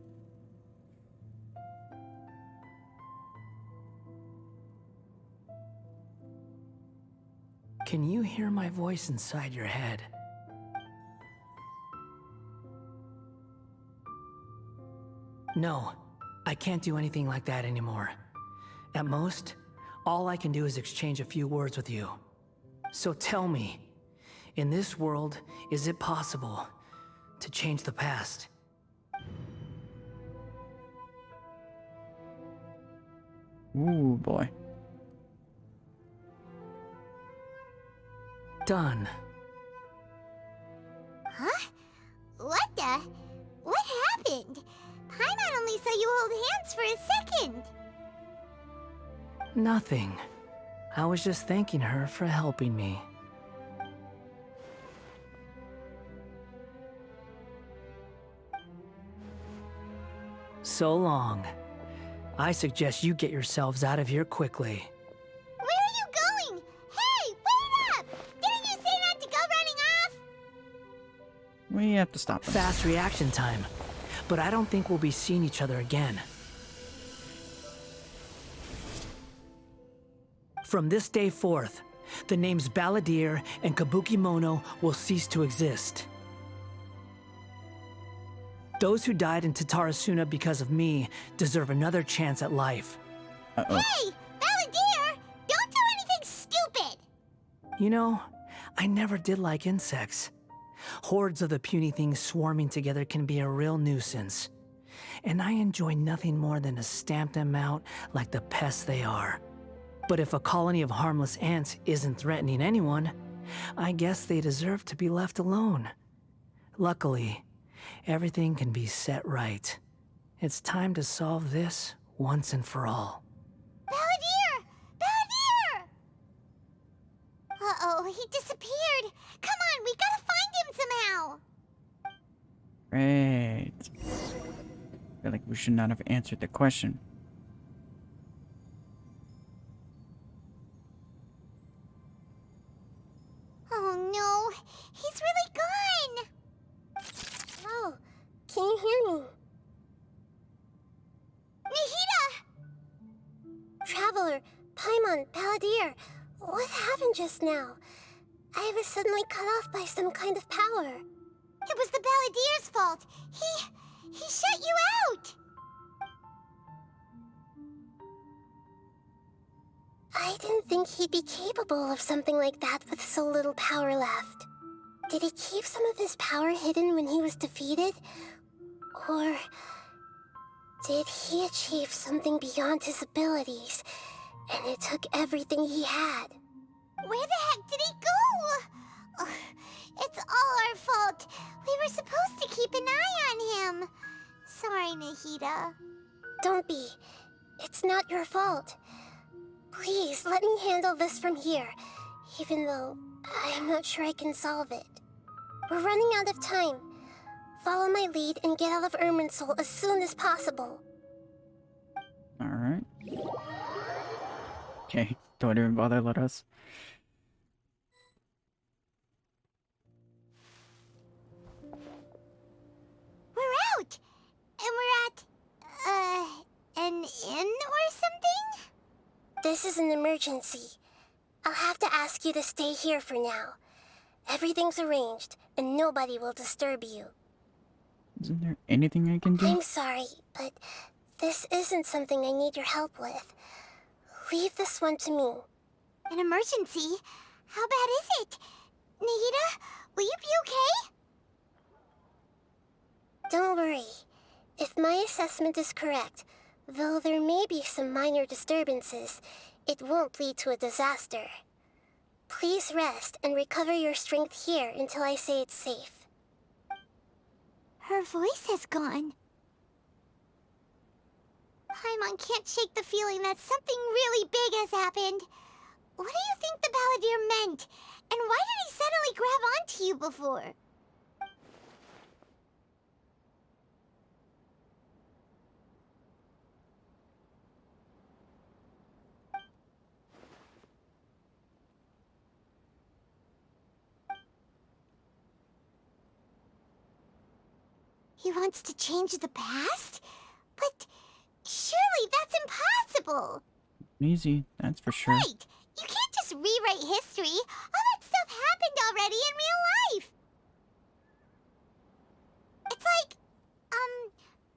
Can you hear my voice inside your head? No, I can't do anything like that anymore. At most, all I can do is exchange a few words with you. So tell me, in this world, is it possible to change the past? Ooh boy. Done. Huh? What the? What happened? Paimon only saw you hold hands for a second. Nothing. I was just thanking her for helping me. So long. I suggest you get yourselves out of here quickly. Where are you going? Hey, wait up! Didn't you say not to go running off? We have to stop them. Fast reaction time. But I don't think we'll be seeing each other again. From this day forth, the names Balladeer and Kabukimono will cease to exist. Those who died in Tatarasuna because of me deserve another chance at life. Uh-oh. Hey, Balladeer! Don't do anything stupid! You know, I never did like insects. Hordes of the puny things swarming together can be a real nuisance. And I enjoy nothing more than to stamp them out like the pests they are. But if a colony of harmless ants isn't threatening anyone, I guess they deserve to be left alone. Luckily, everything can be set right. It's time to solve this once and for all. Balladeer! Balladeer! Uh-oh, he disappeared. Come on, we gotta find him somehow. Great. I feel like we should not have answered the question. Oh no, he's really gone. Oh, can you hear me? Nahida! Traveler, Paimon, Balladeer, what happened just now? I was suddenly cut off by some kind of power. It was the Balladeer's fault. He shut you out. I didn't think he'd be capable of something like that with so little power left. Did he keep some of his power hidden when he was defeated? Or did he achieve something beyond his abilities, and it took everything he had? Where the heck did he go? Ugh, it's all our fault. We were supposed to keep an eye on him. Sorry, Nahida. Don't be. It's not your fault. Please, let me handle this from here, even though I'm not sure I can solve it. We're running out of time. Follow my lead and get out of Irminsul as soon as possible. Alright. Okay, don't even bother, let us. We're out! And we're at, an inn or something? This is an emergency. I'll have to ask you to stay here for now. Everything's arranged, and nobody will disturb you. Isn't there anything I can do? I'm sorry, but this isn't something I need your help with. Leave this one to me. An emergency? How bad is it? Nahida, will you be okay? Don't worry. If my assessment is correct, though there may be some minor disturbances, it won't lead to a disaster. Please rest and recover your strength here until I say it's safe. Her voice has gone. Paimon can't shake the feeling that something really big has happened. What do you think the Balladeer meant? And why did he suddenly grab onto you before? He wants to change the past? But surely that's impossible! Easy, that's for sure. Right! You can't just rewrite history! All that stuff happened already in real life! It's like,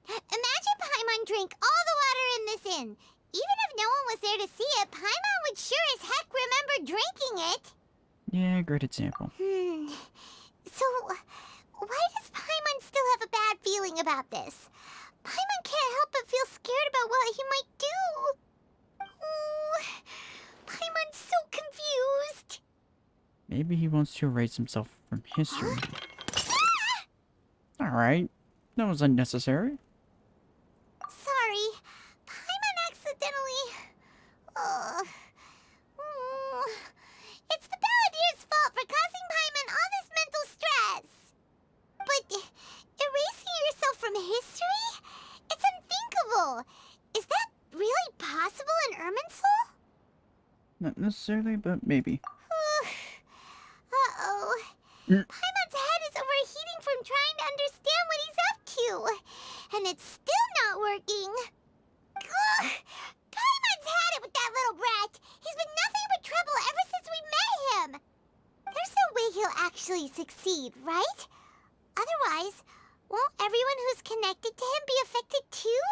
imagine Paimon drank all the water in this inn. Even if no one was there to see it, Paimon would sure as heck remember drinking it! Yeah, great example. So, why does Paimon still have a bad feeling about this? Paimon can't help but feel scared about what he might do. Oh, Paimon's so confused. Maybe he wants to erase himself from history. Alright, that was unnecessary. Sorry, Paimon accidentally... It's the Balladeer's fault for causing Paimon all this mental stress. But erasing yourself from history? It's unthinkable. Is that really possible in Irminsul? Not necessarily, but maybe. Uh-oh. Paimon's head is overheating from trying to understand what he's up to. And it's still not working. Ugh. Paimon's had it with that little brat. He's been nothing but trouble ever since we met him. There's no way he'll actually succeed, right? Otherwise, won't everyone who's connected to him be affected too?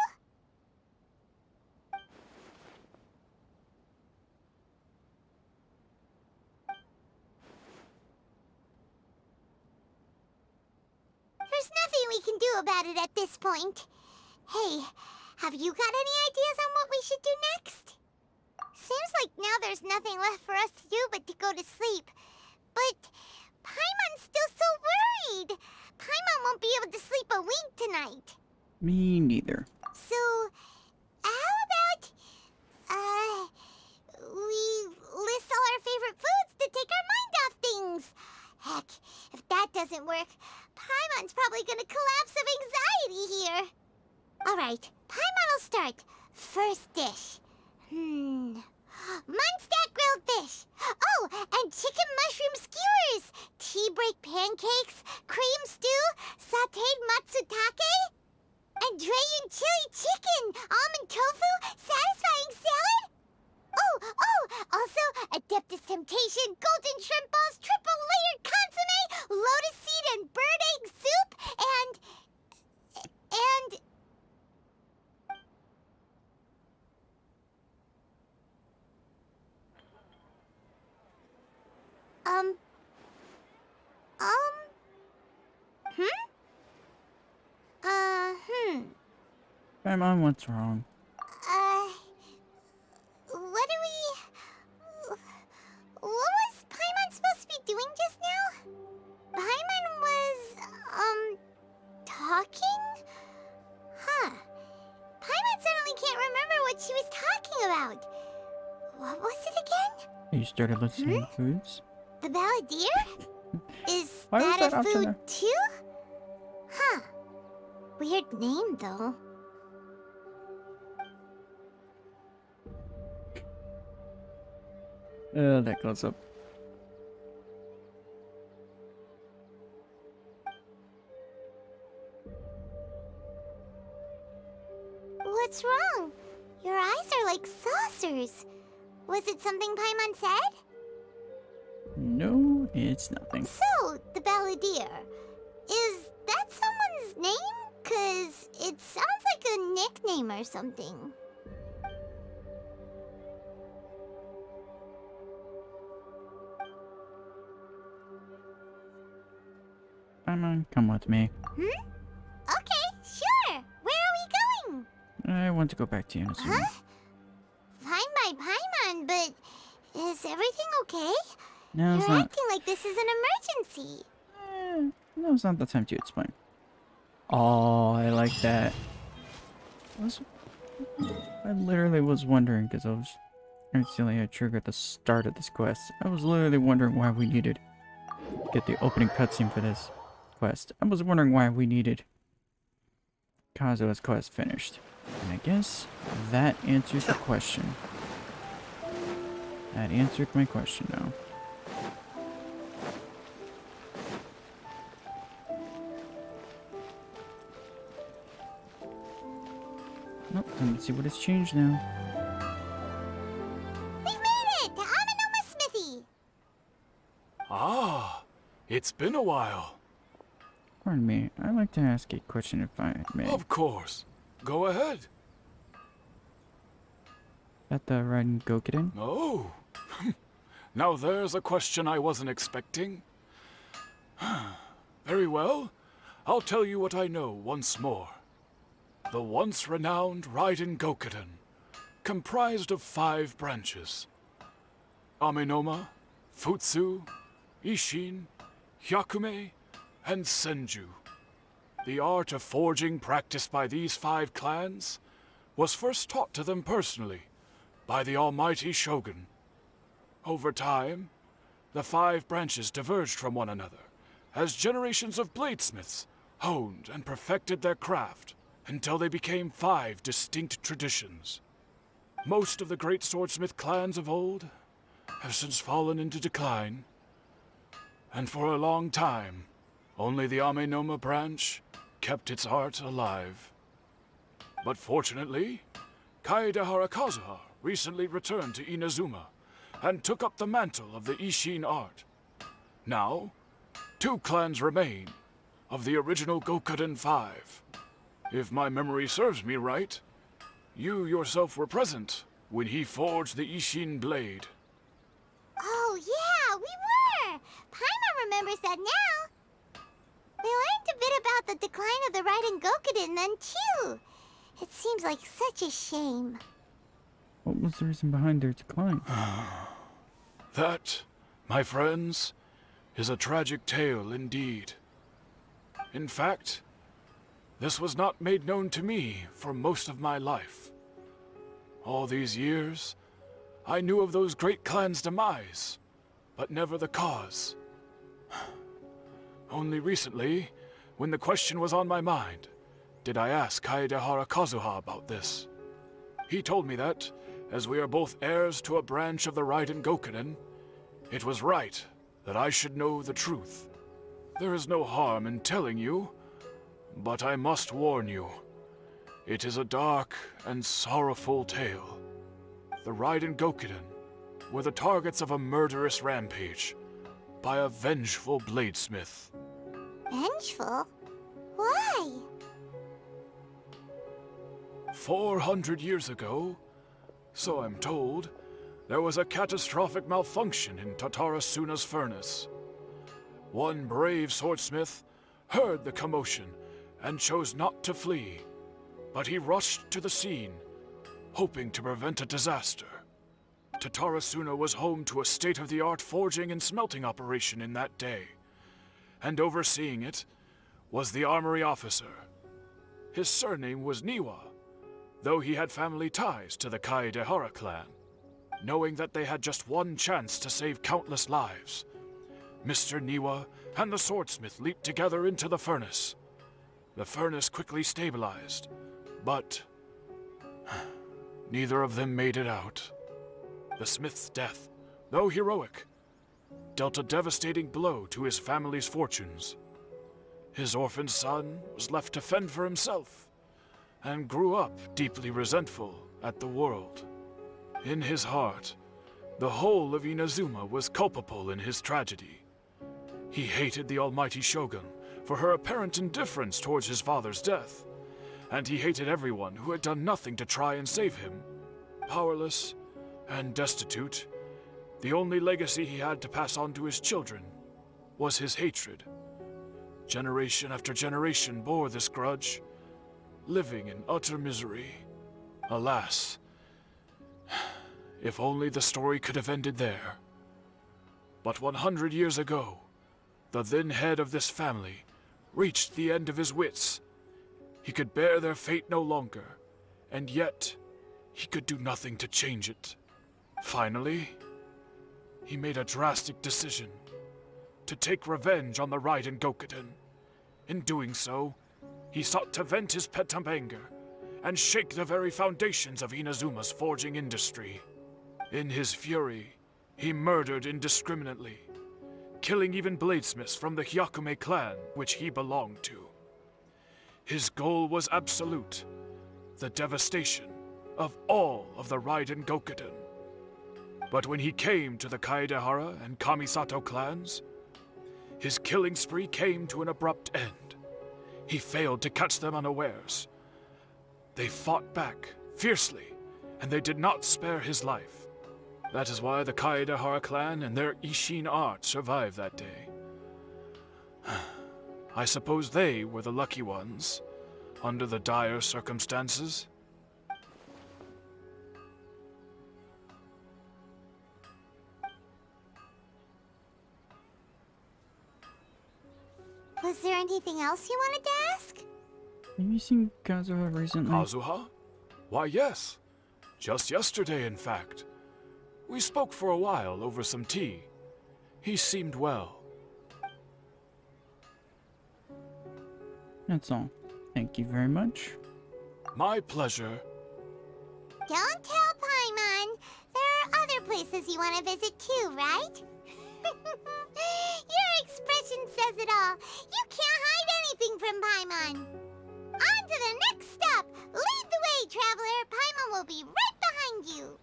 There's nothing we can do about it at this point. Hey, have you got any ideas on what we should do next? Seems like now there's nothing left for us to do but to go to sleep. But Paimon's still so worried. Paimon won't be able to sleep a wink tonight. Me neither. So, how about, we list all our favorite foods to take our mind off things? Heck, if that doesn't work, Paimon's probably gonna collapse of anxiety here. Alright, Paimon will start. First dish. Munstack grilled fish. Oh, and chicken mushroom skewers. Tea break pancakes, cream stew, sauteed matsutake, and Dragon chili chicken, almond tofu, satisfying salad. Oh, also Adeptus Temptation, golden shrimp balls, triple layered consomme, lotus seed and bird egg soup, and... Paimon, what's wrong? What was Paimon supposed to be doing just now? Paimon was, talking? Huh. Paimon suddenly can't remember what she was talking about. What was it again? You started listening to foods? The Balladeer? Is Why was that that a option food there? too? Huh. Weird name, though. That close up. What's wrong? Your eyes are like saucers. Was it something Paimon said? No, it's nothing. So, the Balladeer. Is that someone's name? 'Cause it sounds like a nickname or something. Paimon, come with me. Okay, sure. Where are we going? I want to go back to Inversion. Huh? Fine by Paimon, but is everything okay? No, it's You're not. acting like this is an emergency. No, it's not the time to explain. Oh, I like that. I literally was wondering, because I was instantly had triggered the start of this quest. I was literally wondering why we needed to get the opening cutscene for this quest. I was wondering why we needed Kazuha's quest finished. And I guess that answers the question. That answered my question now. Oh, let's see what has changed now. We've made it to Amenoma Smithy! Ah, it's been a while. Pardon me, I'd like to ask a question if I may. Of course. Go ahead. At the riding Gokiden? Oh. Now there's a question I wasn't expecting. Very well. I'll tell you what I know once more. The once renowned Raiden Gokiden, comprised of 5 branches. Amenoma, Futsu, Ishin, Hyakume, and Senju. The art of forging practiced by these 5 clans was first taught to them personally by the almighty Shogun. Over time, the 5 branches diverged from one another as generations of bladesmiths honed and perfected their craft until they became 5 distinct traditions. Most of the great swordsmith clans of old have since fallen into decline, and for a long time, only the Amenoma branch kept its art alive. But fortunately, Kaedehara Kazuha recently returned to Inazuma and took up the mantle of the Ishin art. Now, 2 clans remain of the original Gokuden 5. If my memory serves me right, you yourself were present when he forged the Ishin blade. Oh, yeah, we were! Paimon remembers that now. We learned a bit about the decline of the Raiden Gokuden then, too. It seems like such a shame. What was the reason behind their decline? That, my friends, is a tragic tale indeed. In fact, this was not made known to me for most of my life. All these years, I knew of those great clans' demise, but never the cause. Only recently, when the question was on my mind, did I ask Kaedehara Kazuha about this. He told me that, as we are both heirs to a branch of the Raiden Gokuden, it was right that I should know the truth. There is no harm in telling you, but I must warn you. It is a dark and sorrowful tale. The Raiden Gokuden were the targets of a murderous rampage by a vengeful bladesmith. Vengeful? Why? 400 years ago, so I'm told, there was a catastrophic malfunction in Tatarasuna's furnace. One brave swordsmith heard the commotion and chose not to flee, but he rushed to the scene, hoping to prevent a disaster. Tatarasuna was home to a state-of-the-art forging and smelting operation in that day, and overseeing it was the armory officer. His surname was Niwa, though he had family ties to the Kaedehara clan. Knowing that they had just one chance to save countless lives, Mr. Niwa and the swordsmith leaped together into the furnace. The furnace quickly stabilized, but neither of them made it out. The smith's death, though heroic, dealt a devastating blow to his family's fortunes. His orphaned son was left to fend for himself, and grew up deeply resentful at the world. In his heart, the whole of Inazuma was culpable in his tragedy. He hated the almighty Shogun for her apparent indifference towards his father's death, and he hated everyone who had done nothing to try and save him. Powerless and destitute, the only legacy he had to pass on to his children was his hatred. Generation after generation bore this grudge, living in utter misery. Alas, if only the story could have ended there. But 100 years ago, the then head of this family reached the end of his wits. He could bear their fate no longer, and yet he could do nothing to change it. Finally, he made a drastic decision to take revenge on the Raiden Gokuden. In doing so, he sought to vent his pent-up anger and shake the very foundations of Inazuma's forging industry. In his fury, he murdered indiscriminately, killing even bladesmiths from the Hyakume clan which he belonged to. His goal was absolute, the devastation of all of the Raiden Gokuden. But when he came to the Kaedehara and Kamisato clans, his killing spree came to an abrupt end. He failed to catch them unawares. They fought back fiercely, and they did not spare his life. That is why the Kaedehara clan and their Ishin art survived that day. I suppose they were the lucky ones, under the dire circumstances. Was there anything else you wanted to ask? Have you seen Kazuha recently? Kazuha? Why, yes. Just yesterday, in fact. We spoke for a while over some tea. He seemed well. That's all. Thank you very much. My pleasure. Don't tell Paimon. There are other places you want to visit too, right? Your expression says it all. You can't hide anything from Paimon. On to the next stop. Lead the way, traveler. Paimon will be right behind you.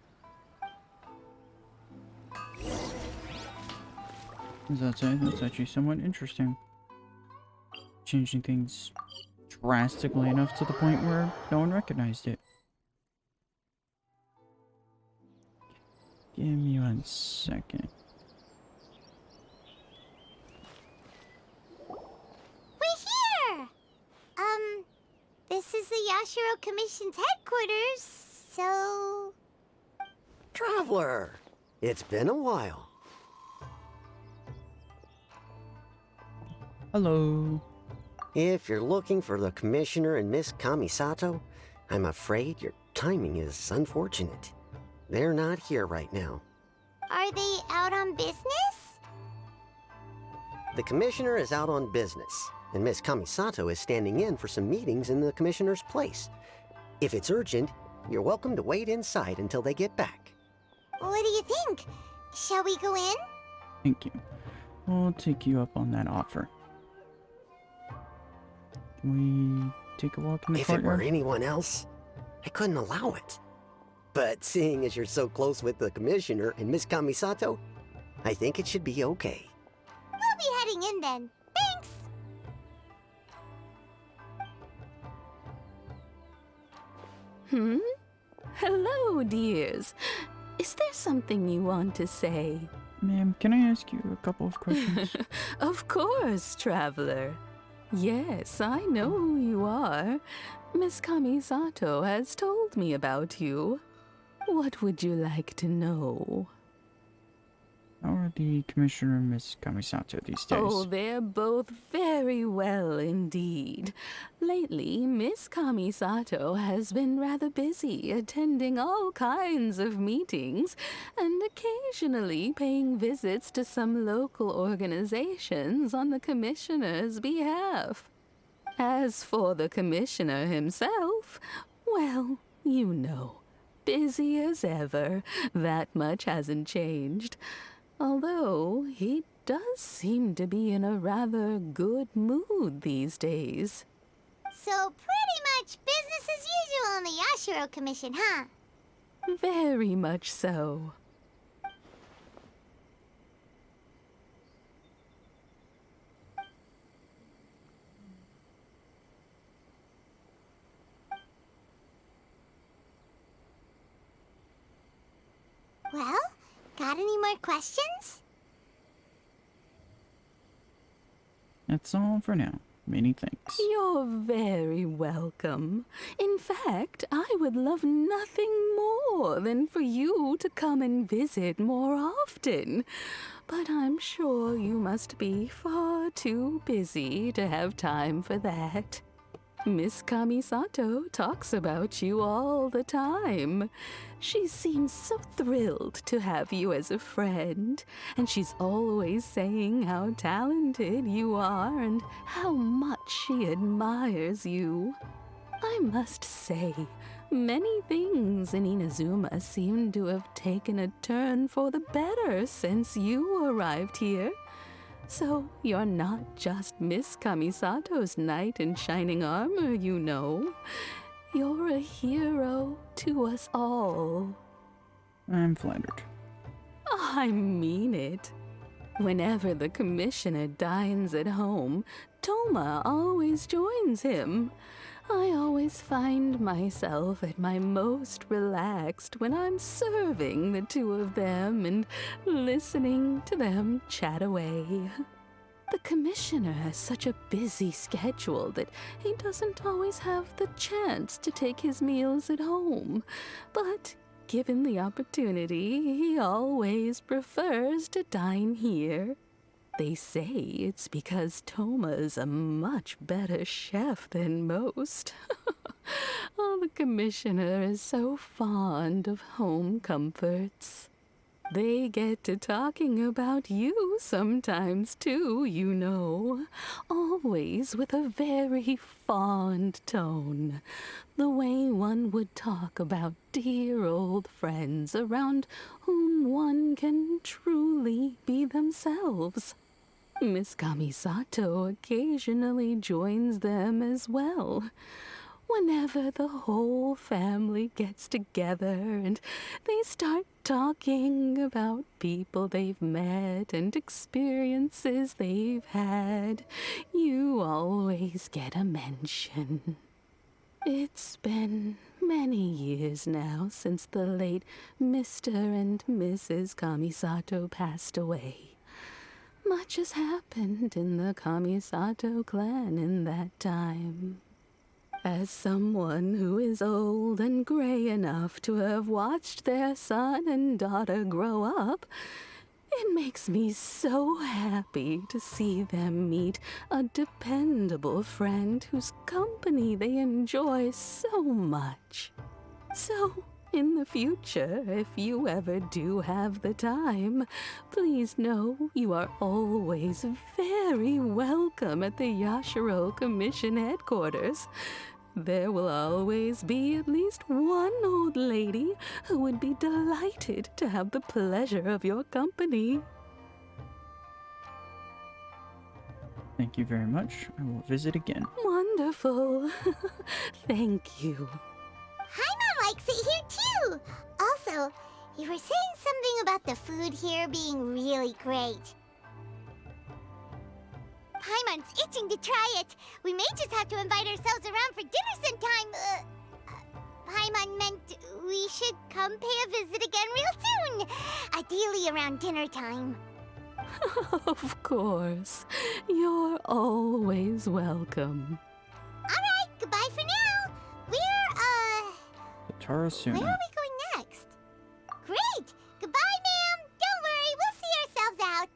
That's actually somewhat interesting. Changing things drastically enough to the point where no one recognized it. Give me 1 second. We're here! This is the Yashiro Commission's headquarters, so... Traveler, it's been a while. Hello. If you're looking for the Commissioner and Miss Kamisato, I'm afraid your timing is unfortunate. They're not here right now. Are they out on business? The Commissioner is out on business, and Miss Kamisato is standing in for some meetings in the Commissioner's place. If it's urgent, you're welcome to wait inside until they get back. What do you think? Shall we go in? Thank you. I'll take you up on that offer. Can we take a walk in the If it were courtyard? anyone else, I couldn't allow it. But seeing as you're so close with the Commissioner and Miss Kamisato, I think it should be okay. We'll be heading in then. Thanks! Hello, dears. Is there something you want to say? Ma'am, can I ask you a couple of questions? Of course, traveler. Yes, I know who you are. Miss Kamisato has told me about you. What would you like to know? How are the Commissioner and Miss Kamisato these days? Oh, they're both very well indeed. Lately, Miss Kamisato has been rather busy attending all kinds of meetings and occasionally paying visits to some local organizations on the Commissioner's behalf. As for the Commissioner himself, well, you know, busy as ever. That much hasn't changed. Although, he does seem to be in a rather good mood these days. So pretty much business as usual on the Yashiro Commission, huh? Very much so. Well, got any more questions? That's all for now. Many thanks. You're very welcome. In fact, I would love nothing more than for you to come and visit more often. But I'm sure you must be far too busy to have time for that. Miss Kamisato talks about you all the time. She seems so thrilled to have you as a friend, and she's always saying how talented you are and how much she admires you. I must say, many things in Inazuma seem to have taken a turn for the better since you arrived here. So you're not just Miss Kamisato's knight in shining armor, you know. You're a hero to us all. I'm flattered. I mean it. Whenever the commissioner dines at home, Toma always joins him. I always find myself at my most relaxed when I'm serving the two of them and listening to them chat away. The commissioner has such a busy schedule that he doesn't always have the chance to take his meals at home, but given the opportunity, he always prefers to dine here. They say it's because Toma's a much better chef than most. Oh, the commissioner is so fond of home comforts. They get to talking about you sometimes too, you know. Always with a very fond tone. The way one would talk about dear old friends around whom one can truly be themselves. Miss Kamisato occasionally joins them as well. Whenever the whole family gets together and they start talking about people they've met and experiences they've had, you always get a mention. It's been many years now since the late Mr. and Mrs. Kamisato passed away. Much has happened in the Kamisato clan in that time. As someone who is old and gray enough to have watched their son and daughter grow up, it makes me so happy to see them meet a dependable friend whose company they enjoy so much. So, in the future, if you ever do have the time, please know you are always very welcome at the Yashiro Commission headquarters. There will always be at least one old lady who would be delighted to have the pleasure of your company. Thank you very much. I will visit again. Wonderful. Thank you. Paimon likes it here too! Also, you were saying something about the food here being really great. Paimon's itching to try it. We may just have to invite ourselves around for dinner sometime. Paimon meant we should come pay a visit again real soon. Ideally around dinner time. Of course. You're always welcome. Alright, goodbye for now. Tarasuna. Where are we going next? Great! Goodbye, ma'am! Don't worry, we'll see ourselves out.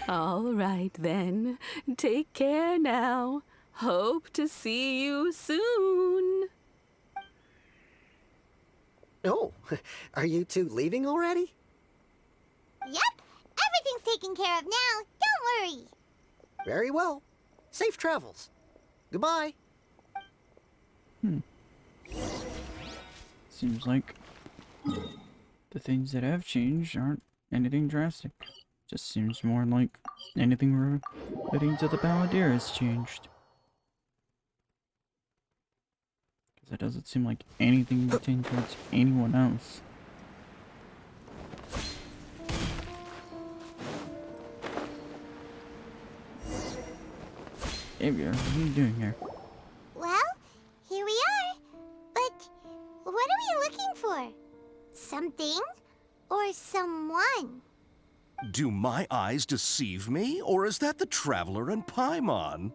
All right, then. Take care now. Hope to see you soon. Oh, are you two leaving already? Yep, everything's taken care of now. Don't worry. Very well. Safe travels. Goodbye. Seems like the things that have changed aren't anything drastic. Just seems more like anything relating to the Balladeer has changed. Because it doesn't seem like anything pertains towards anyone else. Xavier, what are you doing here? Well, here we are. But what are we looking for? Something or someone? Do my eyes deceive me, or is that the Traveler and Paimon?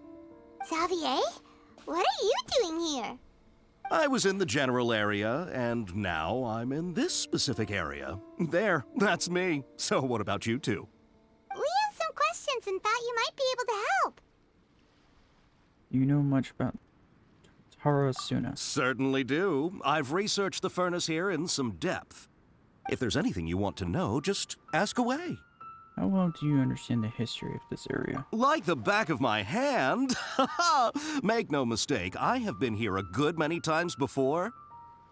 Xavier, what are you doing here? I was in the general area, and now I'm in this specific area. There, that's me. So what about you two? We have some questions and thought you might be able to help. Do you know much about Tarasuna? Certainly do. I've researched the furnace here in some depth. If there's anything you want to know, just ask away. How well do you understand the history of this area? Like the back of my hand. Make no mistake, I have been here a good many times before.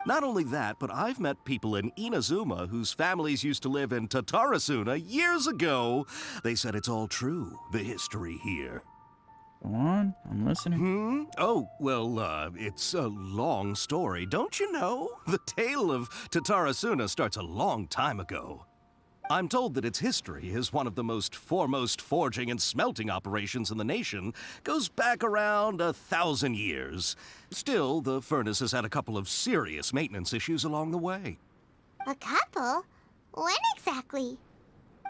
Not only that, but I've met people in Inazuma whose families used to live in Tatarasuna years ago. They said it's all true, the history here. Go on, I'm listening. Oh, well, it's a long story, don't you know? The tale of Tatarasuna starts a long time ago. I'm told that its history as one of the most foremost forging and smelting operations in the nation goes back around 1,000 years. Still, the furnace has had a couple of serious maintenance issues along the way. A couple? When exactly?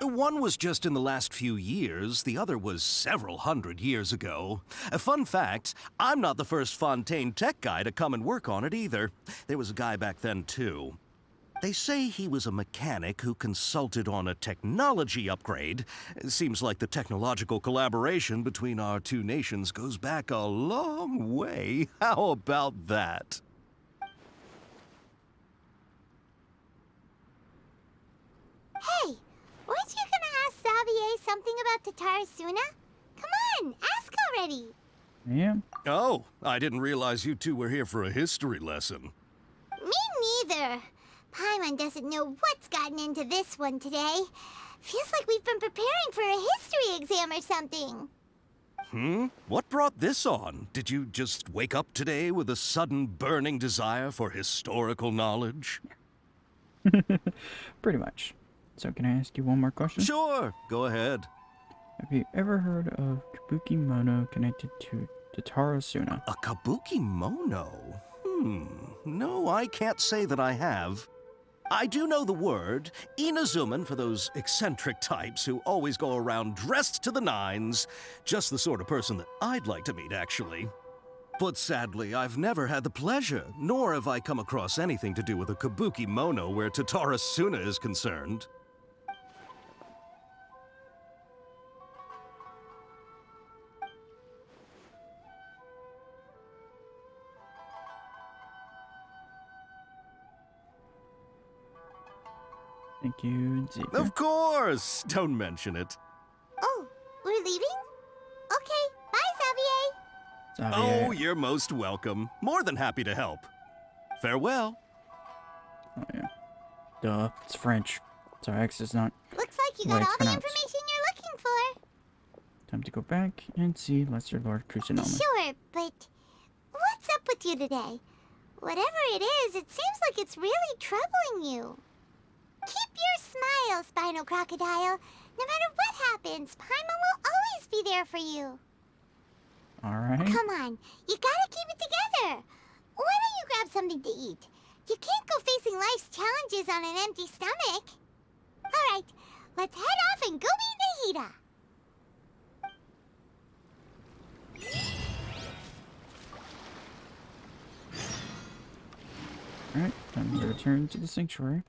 One was just in the last few years, the other was several hundred years ago. A fun fact, I'm not the first Fontaine tech guy to come and work on it either. There was a guy back then too. They say he was a mechanic who consulted on a technology upgrade. It seems like the technological collaboration between our two nations goes back a long way. How about that? Hey, weren't you gonna ask Xavier something about Tatarasuna? Come on, ask already. Yeah. Oh, I didn't realize you two were here for a history lesson. Me neither. Paimon doesn't know what's gotten into this one today. Feels like we've been preparing for a history exam or something. What brought this on? Did you just wake up today with a sudden burning desire for historical knowledge? Pretty much. So can I ask you one more question? Sure, go ahead. Have you ever heard of Kabuki Mono connected to Tatarasuna? A kabuki mono? No, I can't say that I have. I do know the word, Inazuman for those eccentric types who always go around dressed to the nines. Just the sort of person that I'd like to meet, actually. But sadly, I've never had the pleasure, nor have I come across anything to do with a kabuki mono where Tatarasuna is concerned. Thank you, Zebra. Of course! Don't mention it. Oh, we're leaving? Okay, bye, Xavier. Xavier. Oh, you're most welcome. More than happy to help. Farewell. Oh, yeah. Duh, it's French. So X is not. Looks like you Way got it's all the pronounced. information you're looking for. Time to go back and see Lesser Lord Kusanoma. Sure, but what's up with you today? Whatever it is, it seems like it's really troubling you. Keep your smile, Spinal Crocodile. No matter what happens, Paimon will always be there for you. Alright. Come on, you gotta keep it together. Why don't you grab something to eat? You can't go facing life's challenges on an empty stomach. Alright, let's head off and go meet Nahida. Alright, time to return to the sanctuary.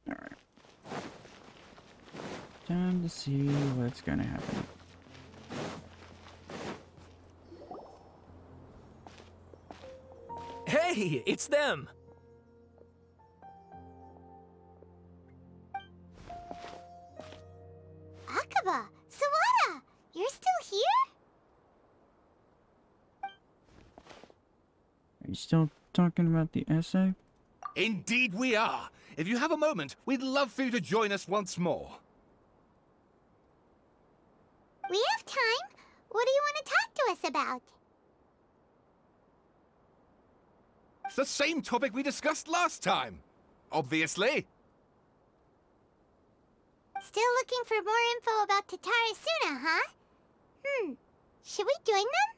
Alright. Time to see what's gonna happen. Hey, it's them! Akaba, Sawada, you're still here? Are you still talking about the essay? Indeed we are. If you have a moment, we'd love for you to join us once more. We have time. What do you want to talk to us about? It's the same topic we discussed last time. Obviously. Still looking for more info about Tatarasuna, huh? Should we join them?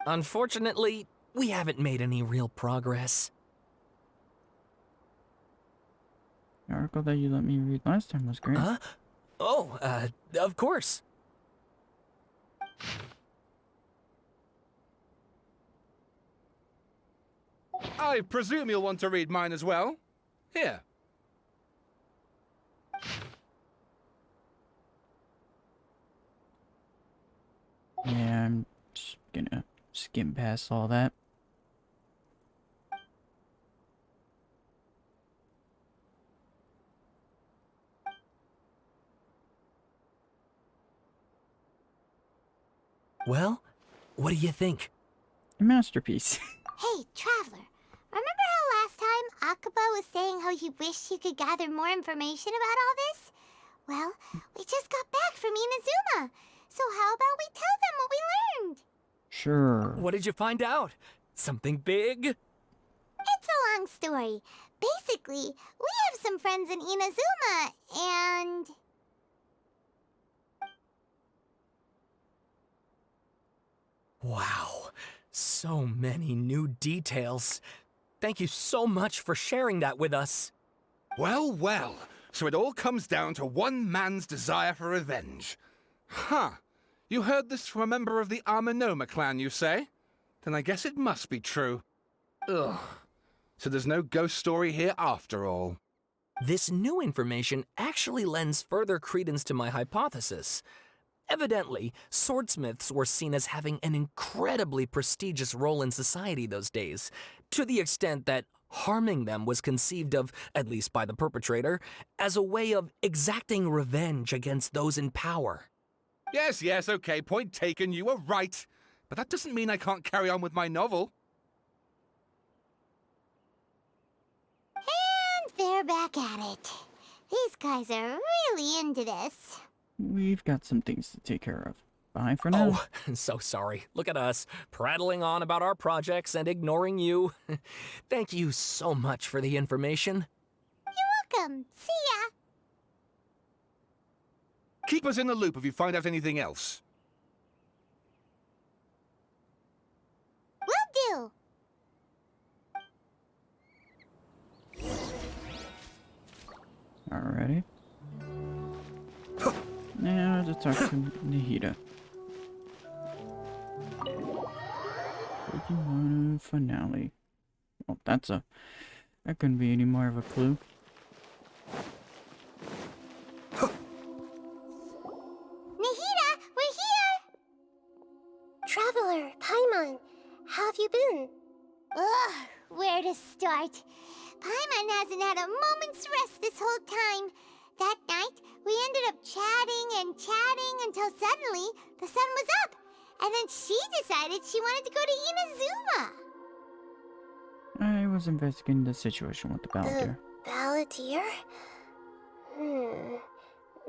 Unfortunately, we haven't made any real progress. The article that you let me read last time was great. Huh? Oh, of course. I presume you'll want to read mine as well. Here. Yeah, I'm just gonna skim past all that. Well, what do you think? A masterpiece. Hey, Traveler. Remember how last time Akaba was saying how he wished he could gather more information about all this? Well, we just got back from Inazuma. So how about we tell them what we learned? Sure. What did you find out? Something big? It's a long story. Basically, we have some friends in Inazuma, and... Wow, so many new details. Thank you so much for sharing that with us. Well, well. So it all comes down to one man's desire for revenge. Huh. You heard this from a member of the Arminoma clan, you say? Then I guess it must be true. Ugh. So there's no ghost story here after all. This new information actually lends further credence to my hypothesis. Evidently, swordsmiths were seen as having an incredibly prestigious role in society those days, to the extent that harming them was conceived of, at least by the perpetrator, as a way of exacting revenge against those in power. Yes, okay, point taken, you were right. But that doesn't mean I can't carry on with my novel. And they're back at it. These guys are really into this. We've got some things to take care of. Bye for now. Oh, so sorry. Look at us, prattling on about our projects and ignoring you. Thank you so much for the information. You're welcome. See ya. Keep us in the loop if you find out anything else. Will do. Alrighty. Now to talk to Nahida. Pokemon finale. Well, that couldn't be any more of a clue. Nahida, we're here! Traveler, Paimon, how have you been? Ugh, where to start? Paimon hasn't had a moment's rest this whole time. That night, we ended up chatting and chatting until suddenly the sun was up. And then she decided she wanted to go to Inazuma. I was investigating the situation with the Balladeer. The Balladeer?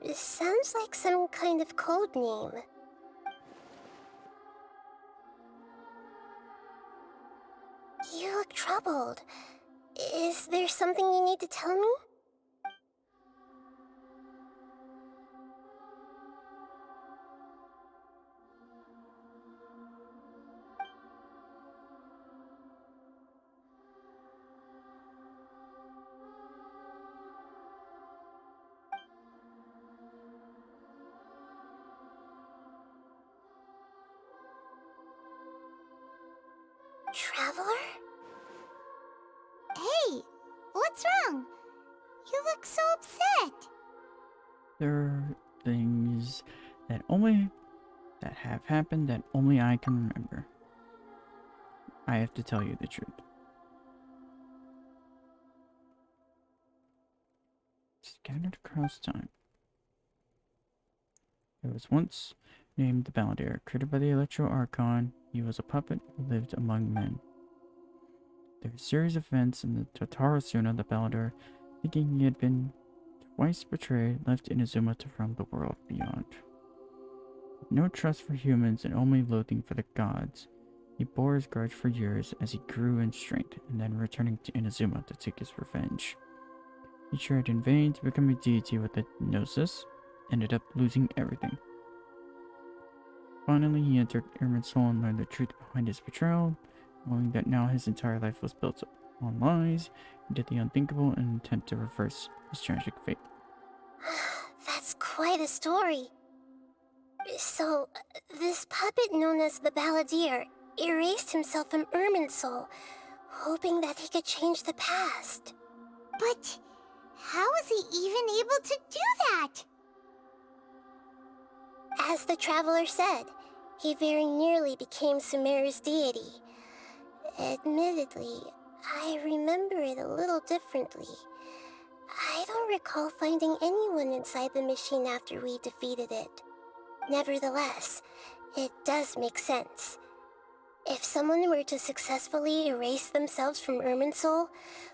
It sounds like some kind of code name. You look troubled. Is there something you need to tell me? Traveler? Hey, what's wrong? You look so upset. There are things that have happened that only I can remember. I have to tell you the truth. Scattered across time. There was once named the Balladeer, created by the Electro Archon. He was a puppet who lived among men. There were a series of events in the Tatarasuna, the Balladeer, thinking he had been twice betrayed, left Inazuma to roam the world beyond. With no trust for humans and only loathing for the gods, he bore his grudge for years as he grew in strength, and then returning to Inazuma to take his revenge. He tried in vain to become a deity with the Gnosis, ended up losing everything. Finally, he entered Irminsul and learned the truth behind his betrayal, knowing that now his entire life was built on lies. He did the unthinkable in an attempt to reverse his tragic fate. That's quite a story. So, this puppet known as the Balladeer erased himself from Irminsul. hoping that he could change the past. But how was he even able to do that? As the traveler said, he very nearly became Sumeru's deity. Admittedly, I remember it a little differently. I don't recall finding anyone inside the machine after we defeated it. Nevertheless, it does make sense. If someone were to successfully erase themselves from Irminsul,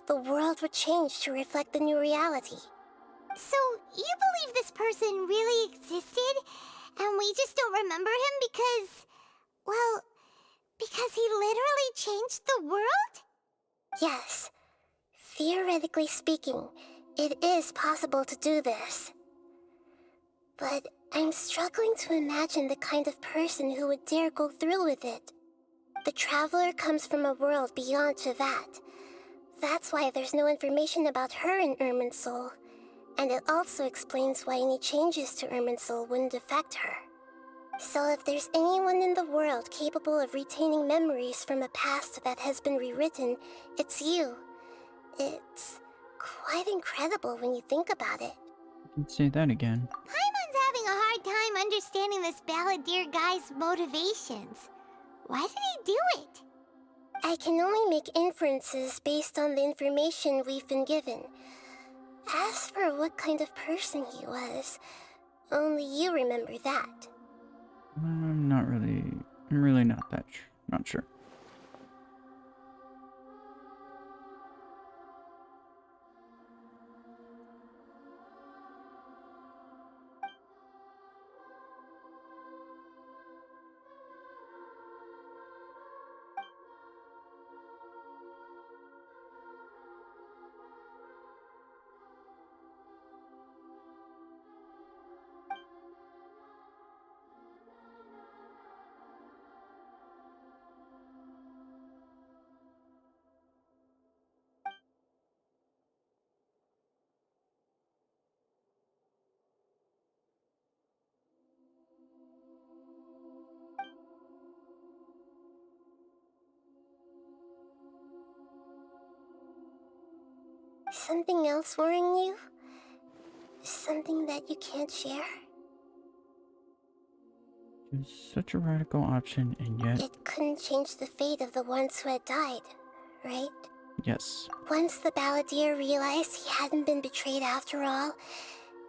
the world would change to reflect the new reality. So, you believe this person really existed, and we just don't remember him because... well, because he literally changed the world? Yes. Theoretically speaking, it is possible to do this. But I'm struggling to imagine the kind of person who would dare go through with it. The Traveler comes from a world beyond Tevat. That's why there's no information about her in Irminsul. And it also explains why any changes to Irminsul wouldn't affect her. So if there's anyone in the world capable of retaining memories from a past that has been rewritten, it's you. It's quite incredible when you think about it. Let's say that again. Paimon's having a hard time understanding this balladeer guy's motivations. Why did he do it? I can only make inferences based on the information we've been given. As for what kind of person he was, only you remember that. I'm really not not sure. Something else worrying you? Something that you can't share? It's such a radical option, and yet... It couldn't change the fate of the ones who had died, right? Yes. Once the balladeer realized he hadn't been betrayed after all,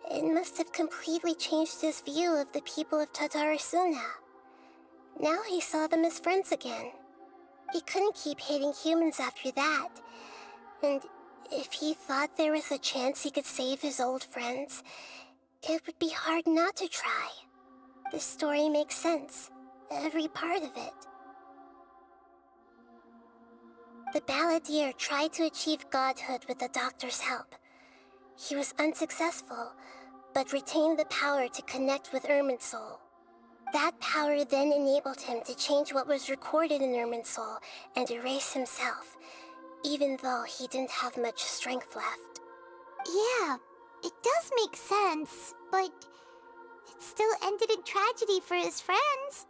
it must have completely changed his view of the people of Tatarasuna. Now he saw them as friends again. He couldn't keep hating humans after that. And if he thought there was a chance he could save his old friends, it would be hard not to try. The story makes sense, every part of it. The balladeer tried to achieve godhood with the doctor's help. He was unsuccessful, but retained the power to connect with Irminsul. That power then enabled him to change what was recorded in Irminsul and erase himself, even though he didn't have much strength left. Yeah, it does make sense, but it still ended in tragedy for his friends.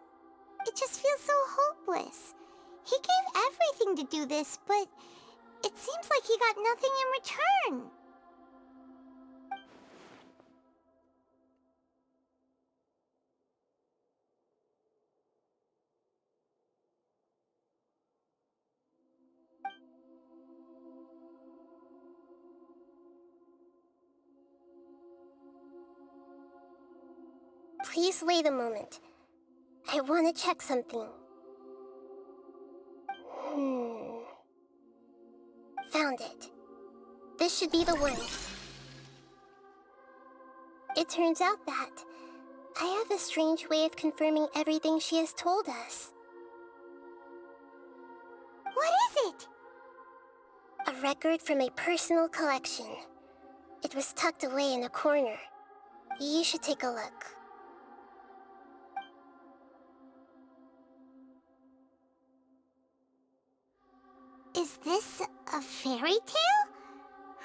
It just feels so hopeless. He gave everything to do this, but it seems like he got nothing in return. Please wait a moment. I want to check something. Found it. This should be the one. It turns out that I have a strange way of confirming everything she has told us. What is it? A record from a personal collection. It was tucked away in a corner. You should take a look. Is this a fairy tale?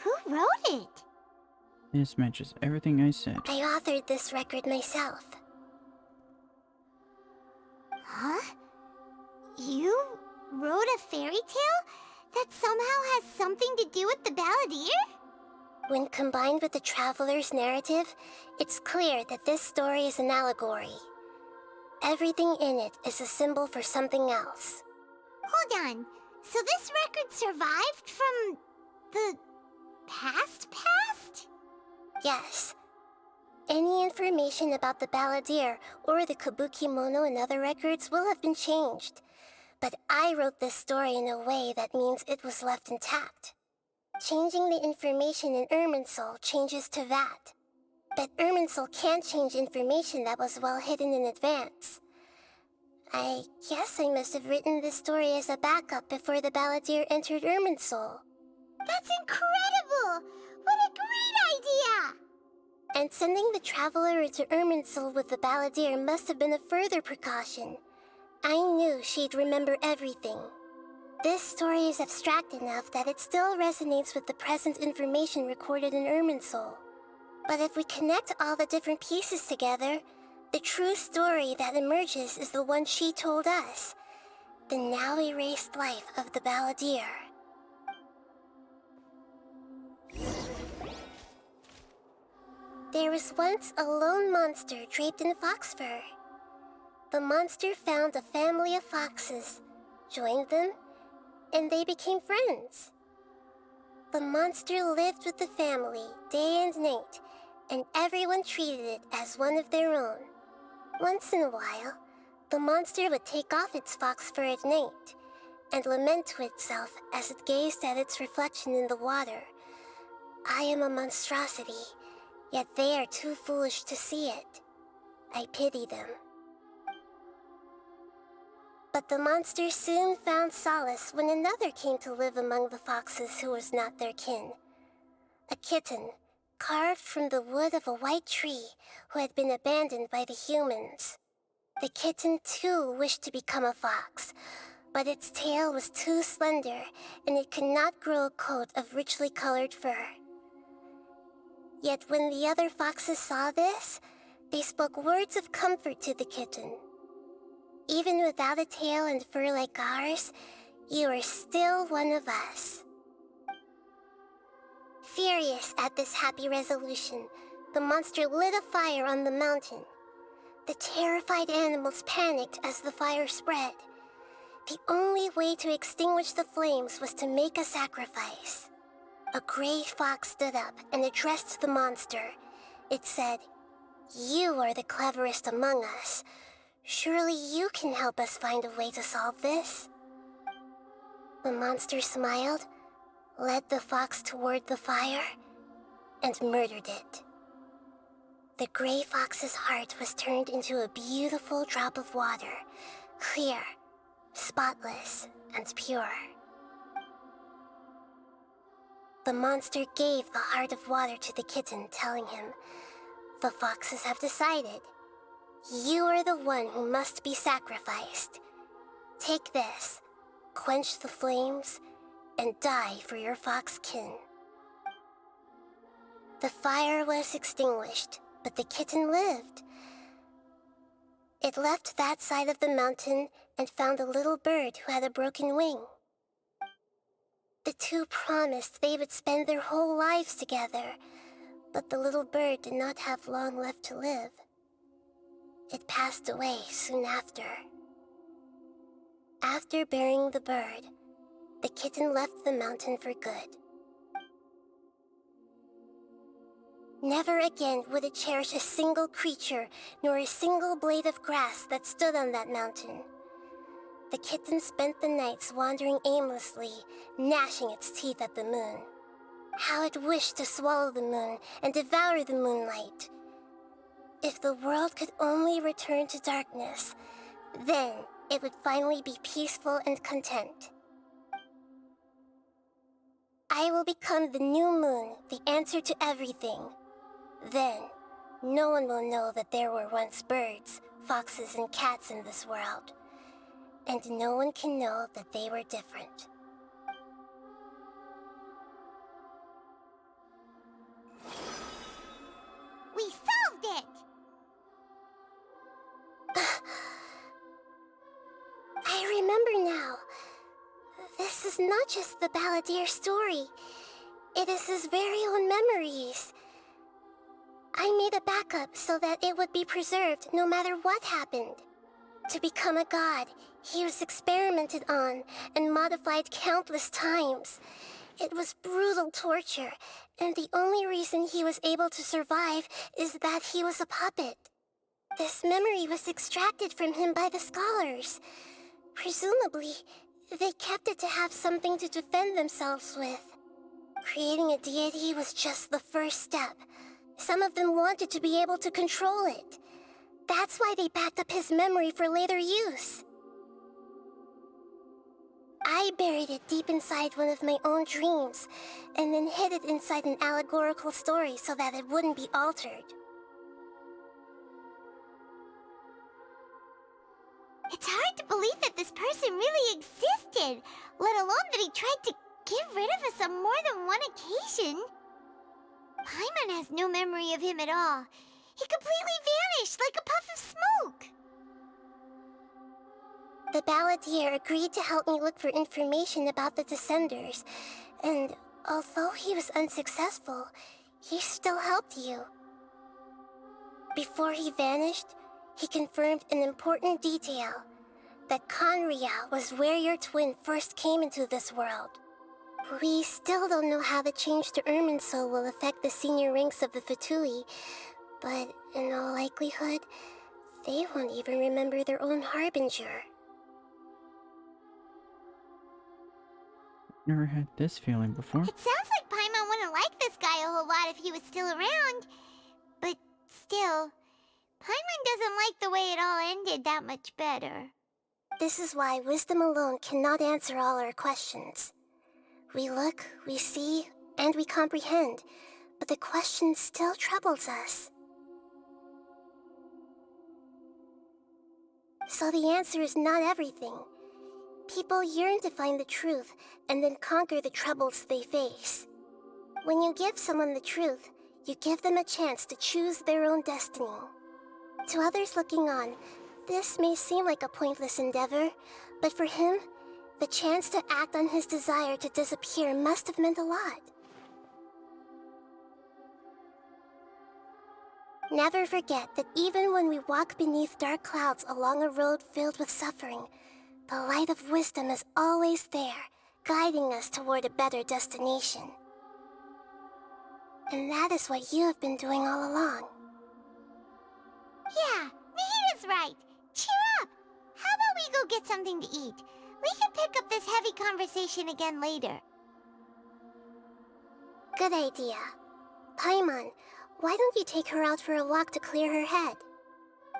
Who wrote it? This matches everything I said. I authored this record myself. Huh? You wrote a fairy tale? That somehow has something to do with the Balladeer? When combined with the Traveler's narrative, it's clear that this story is an allegory. Everything in it is a symbol for something else. Hold on. So this record survived from the past? Yes. Any information about the Balladeer or the Kabukimono and other records will have been changed. But I wrote this story in a way that means it was left intact. Changing the information in Irminsul changes to that. But Irminsul can't change information that was well hidden in advance. I guess I must have written this story as a backup before the Balladeer entered Irminsul. That's incredible! What a great idea! And sending the Traveler into Irminsul with the Balladeer must have been a further precaution. I knew she'd remember everything. This story is abstract enough that it still resonates with the present information recorded in Irminsul. But if we connect all the different pieces together, the true story that emerges is the one she told us. The now erased life of the Balladeer. There was once a lone monster draped in fox fur. The monster found a family of foxes, joined them, and they became friends. The monster lived with the family day and night, and everyone treated it as one of their own. Once in a while, the monster would take off its fox fur at night and lament to itself as it gazed at its reflection in the water. I am a monstrosity, yet they are too foolish to see it. I pity them. But the monster soon found solace when another came to live among the foxes who was not their kin. A kitten, carved from the wood of a white tree who had been abandoned by the humans. The kitten too wished to become a fox, but its tail was too slender and it could not grow a coat of richly colored fur. Yet when the other foxes saw this, they spoke words of comfort to the kitten. Even without a tail and fur like ours, you are still one of us. Furious at this happy resolution, the monster lit a fire on the mountain. The terrified animals panicked as the fire spread. The only way to extinguish the flames was to make a sacrifice. A gray fox stood up and addressed the monster. It said, "You are the cleverest among us. Surely you can help us find a way to solve this." The monster smiled, led the fox toward the fire, and murdered it. The gray fox's heart was turned into a beautiful drop of water, clear, spotless, and pure. The monster gave the heart of water to the kitten, telling him, "The foxes have decided. You are the one who must be sacrificed. Take this, quench the flames, and die for your fox kin." The fire was extinguished, but the kitten lived. It left that side of the mountain and found a little bird who had a broken wing. The two promised they would spend their whole lives together, but the little bird did not have long left to live. It passed away soon after. After burying the bird, the kitten left the mountain for good. Never again would it cherish a single creature, nor a single blade of grass that stood on that mountain. The kitten spent the nights wandering aimlessly, gnashing its teeth at the moon. How it wished to swallow the moon and devour the moonlight. If the world could only return to darkness, then it would finally be peaceful and content. I will become the new moon, the answer to everything. Then, no one will know that there were once birds, foxes, and cats in this world. And no one can know that they were different. We solved it! I remember now. This is not just the Balladeer's story. It is his very own memories. I made a backup so that it would be preserved no matter what happened. To become a god, he was experimented on and modified countless times. It was brutal torture, and the only reason he was able to survive is that he was a puppet. This memory was extracted from him by the scholars. Presumably, they kept it to have something to defend themselves with. Creating a deity was just the first step. Some of them wanted to be able to control it. That's why they backed up his memory for later use. I buried it deep inside one of my own dreams, and then hid it inside an allegorical story so that it wouldn't be altered. It's hard to believe that this person really existed, let alone that he tried to get rid of us on more than one occasion. Paimon has no memory of him at all. He completely vanished like a puff of smoke. The Balladeer agreed to help me look for information about the Descenders, and although he was unsuccessful, he still helped you. Before he vanished, he confirmed an important detail, that Conria was where your twin first came into this world. We still don't know how the change to Irminsul will affect the senior ranks of the Fatui, but in all likelihood, they won't even remember their own Harbinger. Never had this feeling before. It sounds like Paimon wouldn't like this guy a whole lot if he was still around. But still, Paimon doesn't like the way it all ended that much better. This is why wisdom alone cannot answer all our questions. We look, we see, and we comprehend, but the question still troubles us. So the answer is not everything. People yearn to find the truth and then conquer the troubles they face. When you give someone the truth, you give them a chance to choose their own destiny. To others looking on, this may seem like a pointless endeavor, but for him, the chance to act on his desire to disappear must have meant a lot. Never forget that even when we walk beneath dark clouds along a road filled with suffering, the light of wisdom is always there, guiding us toward a better destination. And that is what you have been doing all along. Yeah, Nahita's right. Cheer up! How about we go get something to eat? We can pick up this heavy conversation again later. Good idea. Paimon, why don't you take her out for a walk to clear her head?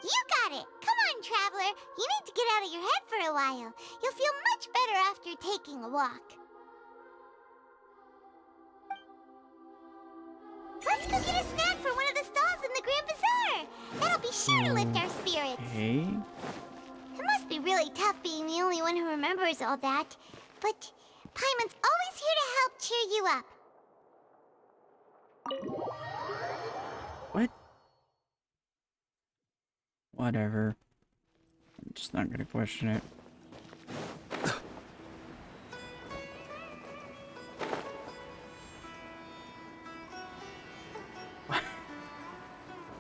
You got it! Come on, Traveler! You need to get out of your head for a while. You'll feel much better after taking a walk. Let's go get a snack from one of the stalls in the Grand Bazaar! That'll be sure to lift our spirits. Hey? It must be really tough being the only one who remembers all that. But Paimon's always here to help cheer you up. What? Whatever. I'm just not gonna question it.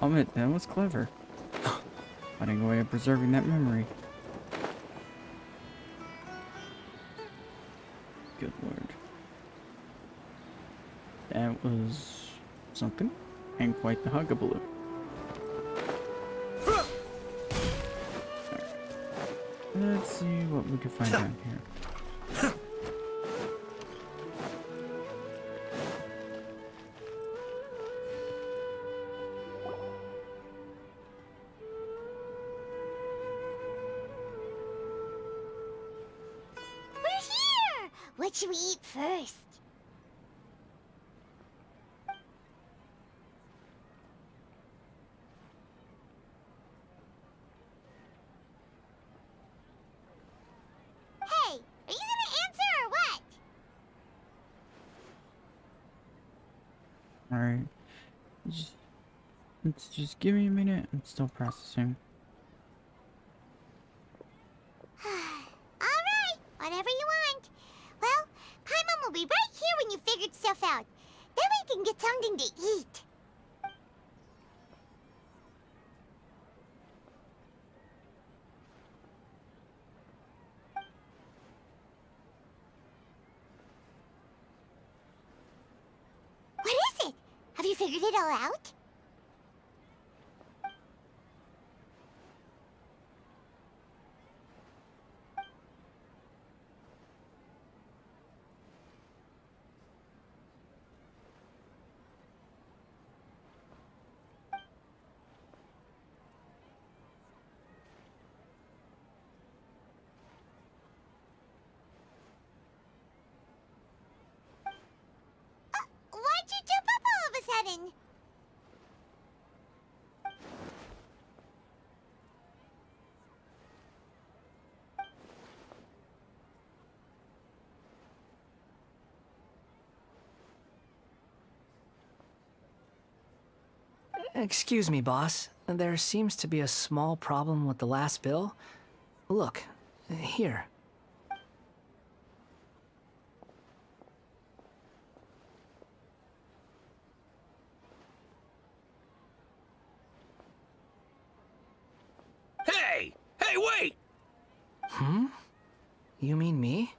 I'll admit, that was clever. Finding a way of preserving that memory. Good lord. That was something. And quite the hugabaloo. Let's see what we can find down here. We're here! What should we eat first? Hey, are you gonna answer or what? Alright. Let's just give me a minute. I'm still processing. Alright, whatever you want. Well, figured stuff out. Then we can get something to eat. What is it? Have you figured it all out? Why'd you jump up all of a sudden? Excuse me, boss. There seems to be a small problem with the last bill. Look, here. Hey! Hey, wait! You mean me?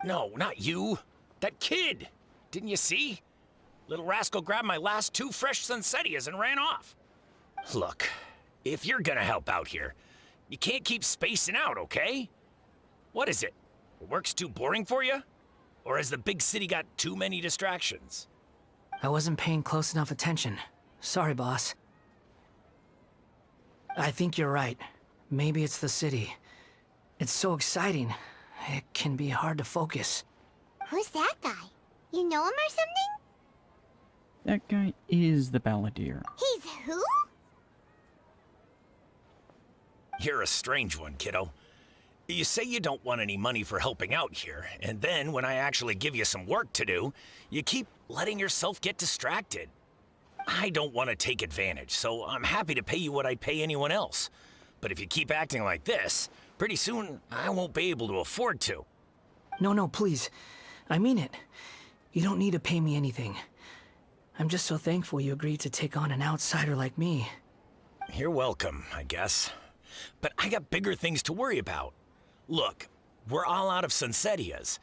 No, not you. That kid! Didn't you see? Little rascal grabbed my last 2 fresh Sunsettias and ran off. Look, if you're gonna help out here, you can't keep spacing out, okay? What is it? Work's too boring for you? Or has the big city got too many distractions? I wasn't paying close enough attention. Sorry, boss. I think you're right. Maybe it's the city. It's so exciting. It can be hard to focus. Who's that guy? You know him or something? That guy is the balladeer. He's who? You're a strange one, kiddo. You say you don't want any money for helping out here, and then when I actually give you some work to do, you keep letting yourself get distracted. I don't want to take advantage, so I'm happy to pay you what I'd pay anyone else. But if you keep acting like this, pretty soon I won't be able to afford to. No, please. I mean it. You don't need to pay me anything. I'm just so thankful you agreed to take on an outsider like me. You're welcome, I guess. But I got bigger things to worry about. Look, we're all out of Sunsettias,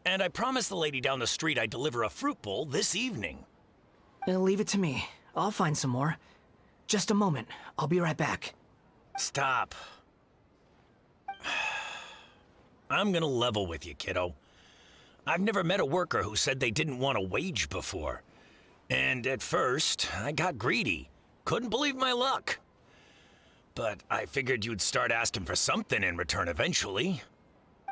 and I promised the lady down the street I'd deliver a fruit bowl this evening. Leave it to me. I'll find some more. Just a moment. I'll be right back. Stop. I'm gonna level with you, kiddo. I've never met a worker who said they didn't want a wage before. And at first, I got greedy. Couldn't believe my luck. But I figured you'd start asking for something in return eventually.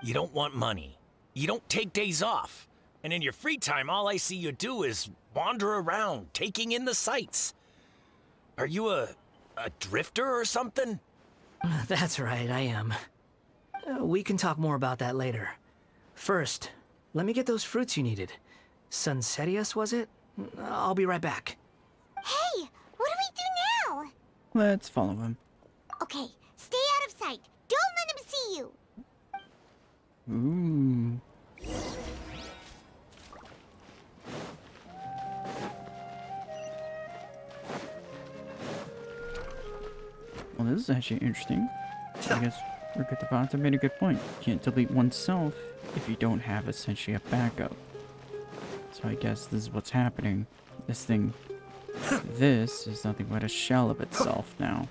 You don't want money. You don't take days off. And in your free time, all I see you do is wander around, taking in the sights. Are you a drifter or something? That's right, I am. We can talk more about that later. First, let me get those fruits you needed. Sunsettias, was it? I'll be right back. Hey, what do we do now? Let's follow him. Okay, stay out of sight. Don't let him see you. Ooh. Well, this is actually interesting. I guess Rukatavata made a good point. Can't delete oneself if you don't have essentially a backup. So I guess this is what's happening. This thing, this is nothing but a shell of itself now.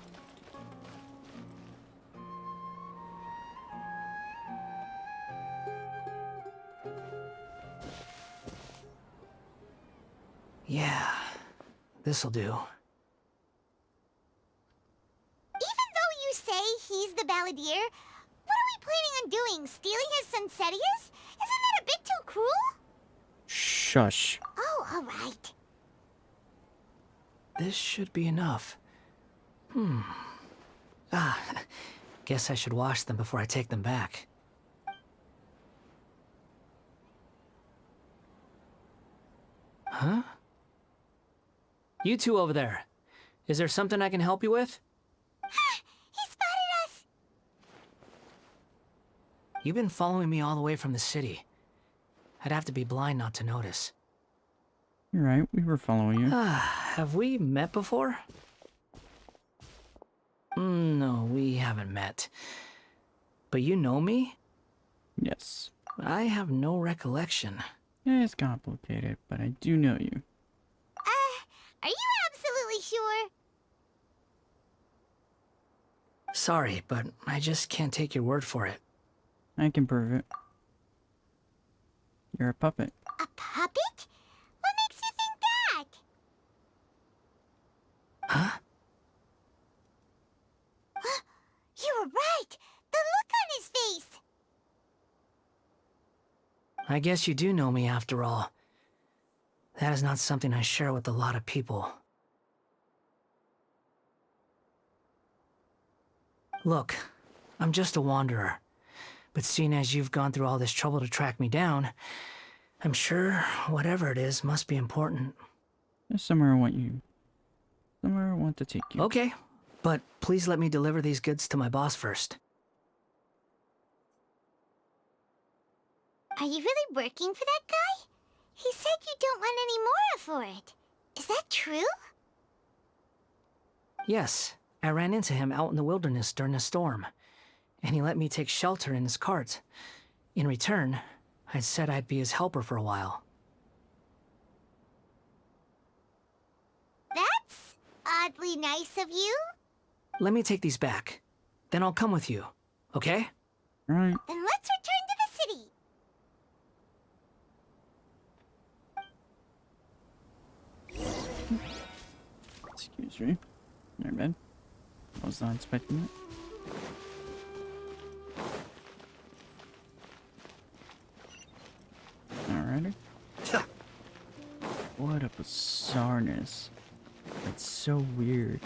Yeah, this'll do. Even though you say he's the balladeer, what are we planning on doing? Stealing his Sunsettias? Isn't that a bit too cruel? Shush. Oh, all right. This should be enough. Guess I should wash them before I take them back. Huh? You two over there. Is there something I can help you with? He spotted us! You've been following me all the way from the city. I'd have to be blind not to notice. You're right, we were following you. Have we met before? No, we haven't met. But you know me? Yes. I have no recollection. It's complicated, but I do know you. Are you absolutely sure? Sorry, but I just can't take your word for it. I can prove it. You're a puppet. A puppet? What makes you think that? Huh? You were right! The look on his face! I guess you do know me after all. That is not something I share with a lot of people. Look, I'm just a wanderer. But seeing as you've gone through all this trouble to track me down, I'm sure whatever it is must be important. There's somewhere I want you. Somewhere I want to take you. Okay, but please let me deliver these goods to my boss first. Are you really working for that guy? He said you don't want any more for it. Is that true? Yes, I ran into him out in the wilderness during a storm, and he let me take shelter in his cart. In return, I said I'd be his helper for a while. That's oddly nice of you. Let me take these back. Then I'll come with you, okay? Alright. Then let's return to the city. Excuse me. Never mind. I was not expecting it. Alrighty. What a bizarreness. It's so weird.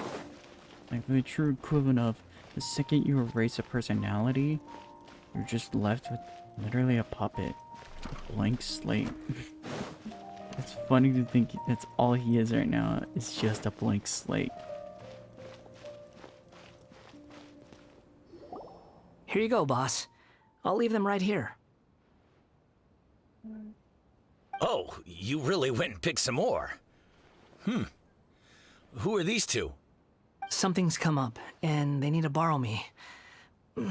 Like the true equivalent of the second you erase a personality, you're just left with literally a puppet. A blank slate. It's funny to think that's all he is right now. It's just a blank slate. Here you go, boss. I'll leave them right here. Oh, you really went and picked some more. Who are these two? Something's come up, and they need to borrow me.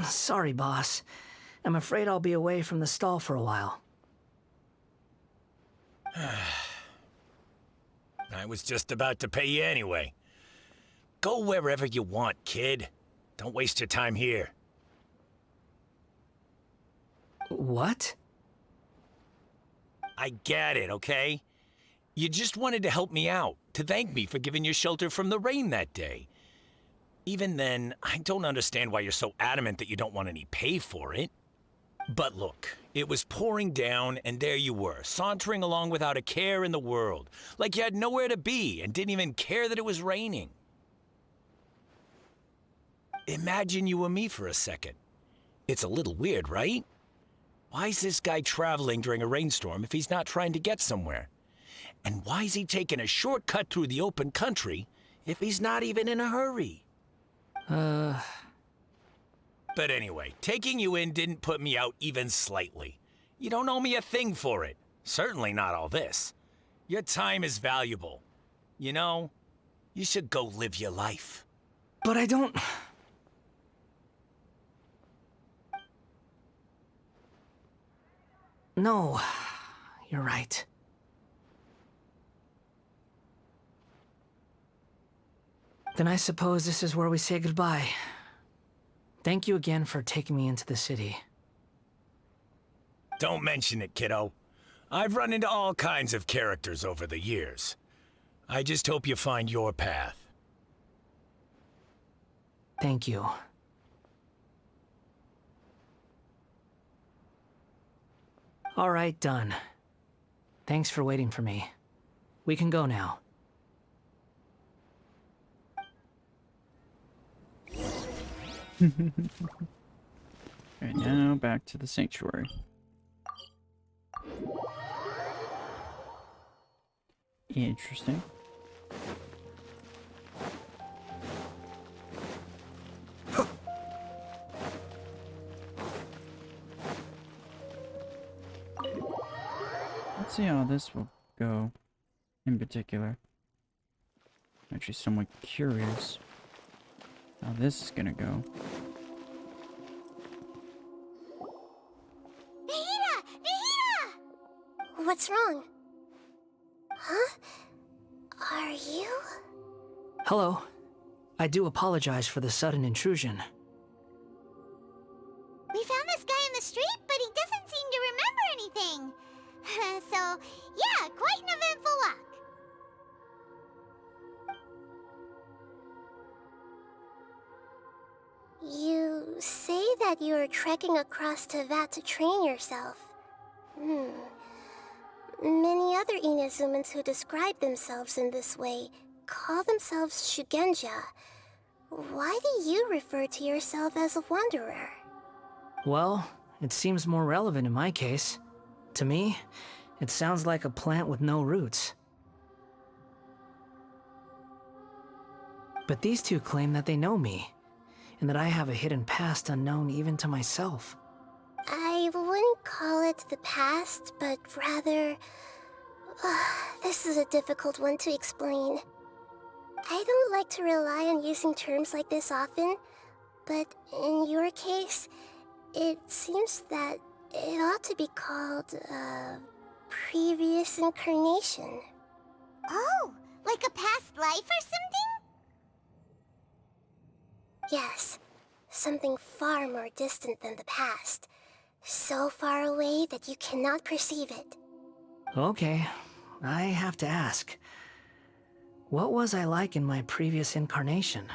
Sorry, boss. I'm afraid I'll be away from the stall for a while. I was just about to pay you anyway. Go wherever you want, kid. Don't waste your time here. What? I get it, okay? You just wanted to help me out, to thank me for giving you shelter from the rain that day. Even then, I don't understand why you're so adamant that you don't want any pay for it. But look, it was pouring down, and there you were, sauntering along without a care in the world, like you had nowhere to be and didn't even care that it was raining. Imagine you were me for a second. It's a little weird, right? Why is this guy traveling during a rainstorm if he's not trying to get somewhere? And why is he taking a shortcut through the open country if he's not even in a hurry? But anyway, taking you in didn't put me out even slightly. You don't owe me a thing for it. Certainly not all this. Your time is valuable. You know, you should go live your life. But I don't... No, you're right. Then I suppose this is where we say goodbye. Thank you again for taking me into the city. Don't mention it, kiddo. I've run into all kinds of characters over the years. I just hope you find your path. Thank you. All right, done. Thanks for waiting for me. We can go now. Right now, back to the sanctuary. Interesting. Let's see how this will go. in particular. I'm actually somewhat curious how this is gonna go. Nahida! Nahida! What's wrong? Huh? Are you? Hello. I do apologize for the sudden intrusion. We found this guy in the street, but he doesn't seem to remember anything. So, yeah, quite an eventful walk. You say that you are trekking across Teyvat to train yourself. Many other Inazumans who describe themselves in this way call themselves Shugenja. Why do you refer to yourself as a wanderer? Well, it seems more relevant in my case. To me, it sounds like a plant with no roots. But these two claim that they know me, and that I have a hidden past unknown even to myself. I wouldn't call it the past, but rather... this is a difficult one to explain. I don't like to rely on using terms like this often, but in your case, it seems that it ought to be called a previous incarnation. Oh, like a past life or something? Yes, something far more distant than the past. So far away that you cannot perceive it. Okay, I have to ask. What was I like in my previous incarnation?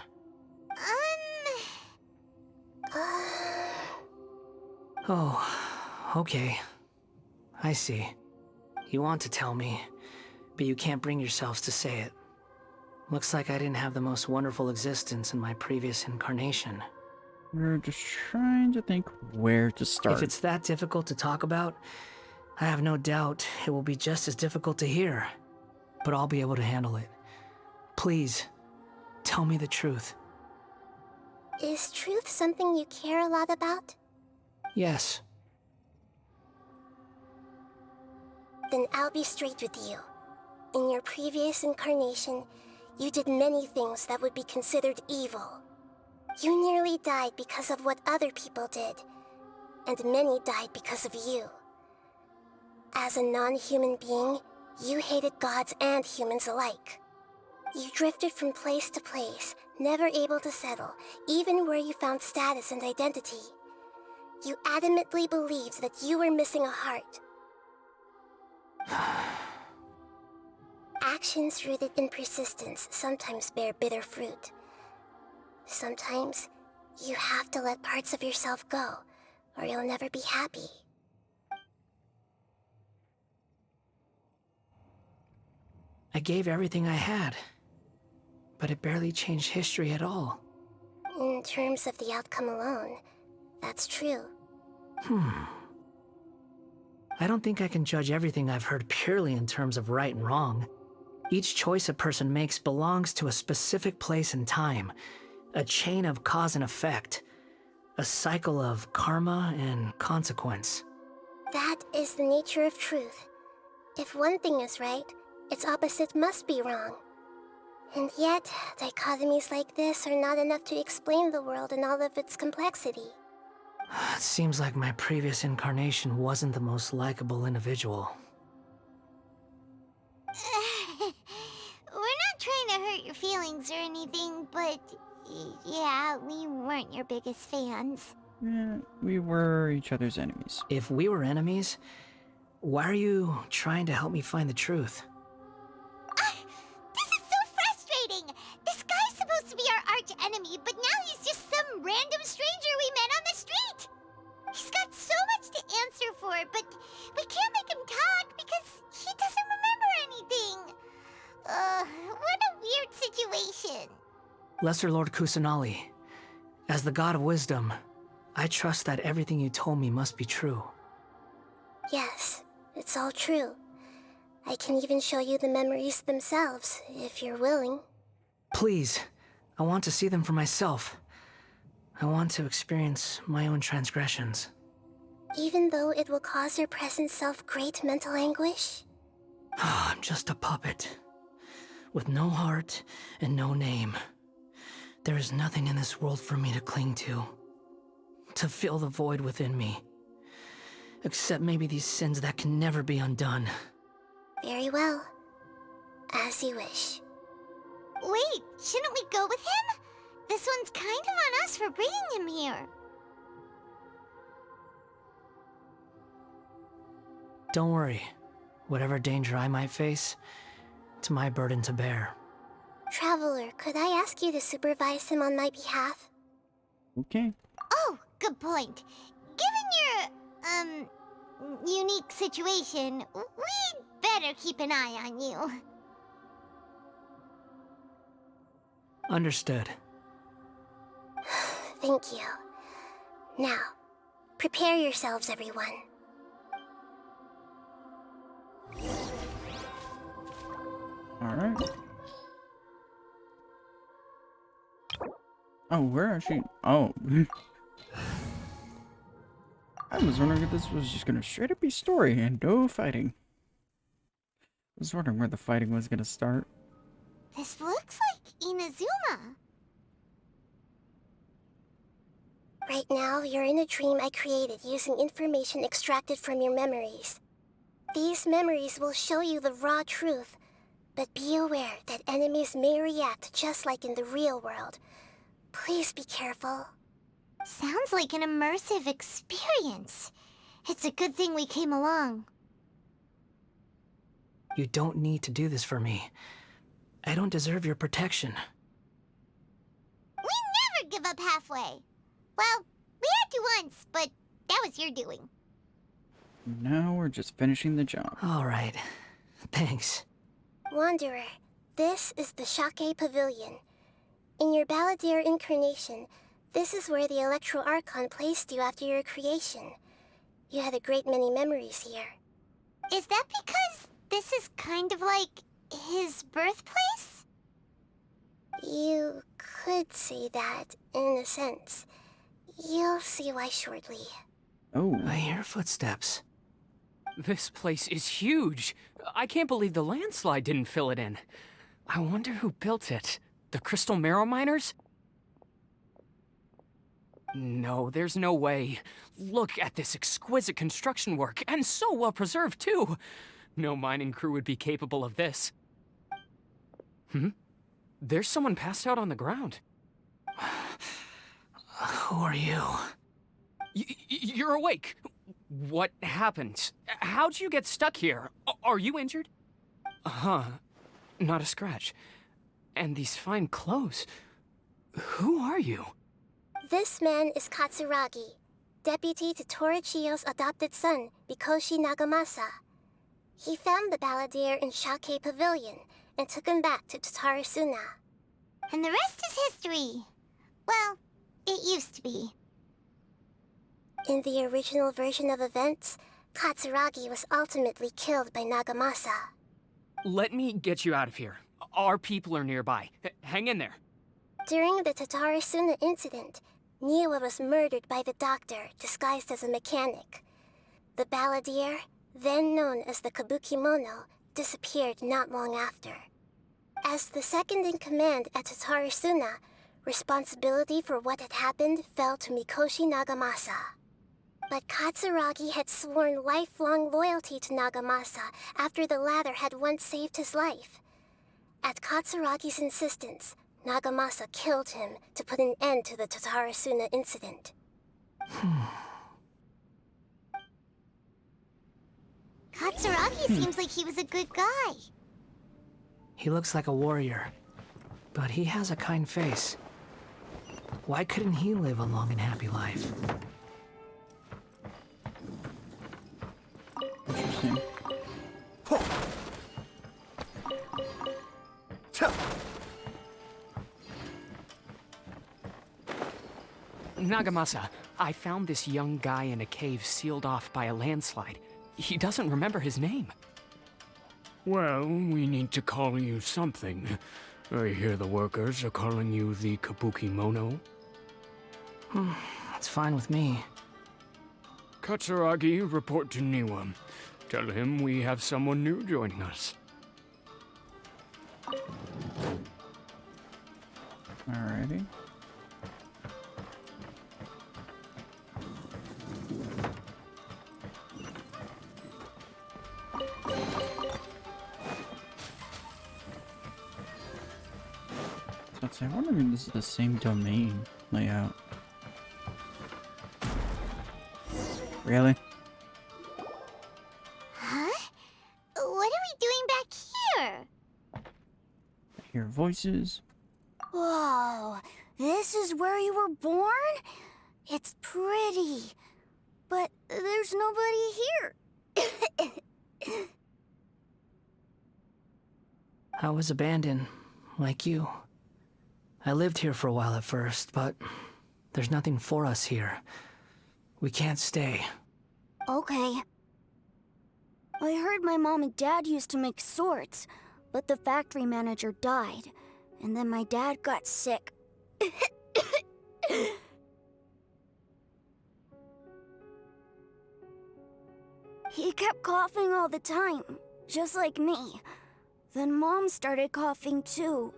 Oh, okay. I see. You want to tell me, but you can't bring yourselves to say it. Looks like I didn't have the most wonderful existence in my previous incarnation. We're just trying to think where to start. If it's that difficult to talk about, I have no doubt it will be just as difficult to hear. But I'll be able to handle it. Please, tell me the truth. Is truth something you care a lot about? Yes. Then I'll be straight with you. In your previous incarnation, you did many things that would be considered evil. You nearly died because of what other people did, and many died because of you. As a non-human being, you hated gods and humans alike. You drifted from place to place, never able to settle, even where you found status and identity. You adamantly believed that you were missing a heart. Actions rooted in persistence sometimes bear bitter fruit. Sometimes, you have to let parts of yourself go, or you'll never be happy. I gave everything I had, but it barely changed history at all. In terms of the outcome alone, that's true. I don't think I can judge everything I've heard purely in terms of right and wrong. Each choice a person makes belongs to a specific place and time, a chain of cause and effect, a cycle of karma and consequence. That is the nature of truth. If one thing is right, its opposite must be wrong. And yet, dichotomies like this are not enough to explain the world in all of its complexity. It seems like my previous incarnation wasn't the most likable individual. We're not trying to hurt your feelings or anything, but yeah, we weren't your biggest fans. Yeah, we were each other's enemies. If we were enemies, why are you trying to help me find the truth? This is so frustrating! This guy's supposed to be our arch enemy, but now he's just some random stranger we met on the street! He's got so much to answer for, but we can't make him talk because he doesn't remember anything. What a weird situation. Lesser Lord Kusanali, as the god of wisdom, I trust that everything you told me must be true. Yes, it's all true. I can even show you the memories themselves, if you're willing. Please, I want to see them for myself. I want to experience my own transgressions. Even though it will cause your present self great mental anguish? I'm just a puppet. With no heart and no name. There is nothing in this world for me to cling to fill the void within me. Except maybe these sins that can never be undone. Very well. As you wish. Wait, shouldn't we go with him? This one's kind of on us for bringing him here. Don't worry. Whatever danger I might face, it's my burden to bear. Traveler, could I ask you to supervise him on my behalf? Okay. Oh, good point. Given your, unique situation, we'd better keep an eye on you. Understood. Thank you. Now, prepare yourselves, everyone. Alright. Oh, where is she? Oh. I was wondering if this was just gonna straight up be story and no fighting. I was wondering where the fighting was gonna start. This looks like Inazuma. Right now, you're in a dream I created using information extracted from your memories. These memories will show you the raw truth, but be aware that enemies may react just like in the real world. Please be careful. Sounds like an immersive experience. It's a good thing we came along. You don't need to do this for me. I don't deserve your protection. We never give up halfway. Well, we had to once, but that was your doing. Now we're just finishing the job. Alright. Thanks. Wanderer, this is the Shake Pavilion. In your Balladeer incarnation, this is where the Electro Archon placed you after your creation. You had a great many memories here. Is that because this is kind of like his birthplace? You could say that, in a sense. You'll see why shortly. Oh. I hear footsteps. This place is huge. I can't believe the landslide didn't fill it in. I wonder who built it. The Crystal Marrow Miners? No, there's no way. Look at this exquisite construction work, and so well preserved, too. No mining crew would be capable of this. There's someone passed out on the ground. Who are you? You're awake. What happened? How'd you get stuck here? Are you injured? Huh. Not a scratch. And these fine clothes. Who are you? This man is Katsuragi, deputy to Torichiyo's adopted son, Mikoshi Nagamasa. He found the Balladeer in Shake Pavilion and took him back to Tatarasuna. And the rest is history. Well, it used to be. In the original version of events, Katsuragi was ultimately killed by Nagamasa. Let me get you out of here. Our people are nearby. Hang in there. During the Tatarasuna incident, Niwa was murdered by the doctor disguised as a mechanic. The Balladeer, then known as the Kabukimono, disappeared not long after. As the second in command at Tatarasuna, responsibility for what had happened fell to Mikoshi Nagamasa. But Katsuragi had sworn lifelong loyalty to Nagamasa after the latter had once saved his life. At Katsuragi's insistence, Nagamasa killed him to put an end to the Tatarasuna incident. Katsuragi seems like he was a good guy. He looks like a warrior, but he has a kind face. Why couldn't he live a long and happy life? Interesting. Nagamasa, I found this young guy in a cave sealed off by a landslide. He doesn't remember his name. Well, we need to call you something. I hear the workers are calling you the Kabukimono. That's fine with me. Katsuragi, report to Niwa. Tell him we have someone new joining us. Alrighty. I wonder if this is the same domain layout. Really? Huh? What are we doing back here? I hear voices. Whoa, this is where you were born? It's pretty, but there's nobody here. I was abandoned, like you. I lived here for a while at first, but there's nothing for us here. We can't stay. Okay. I heard my mom and dad used to make swords, but the factory manager died, and then my dad got sick. He kept coughing all the time, just like me. Then Mom started coughing too.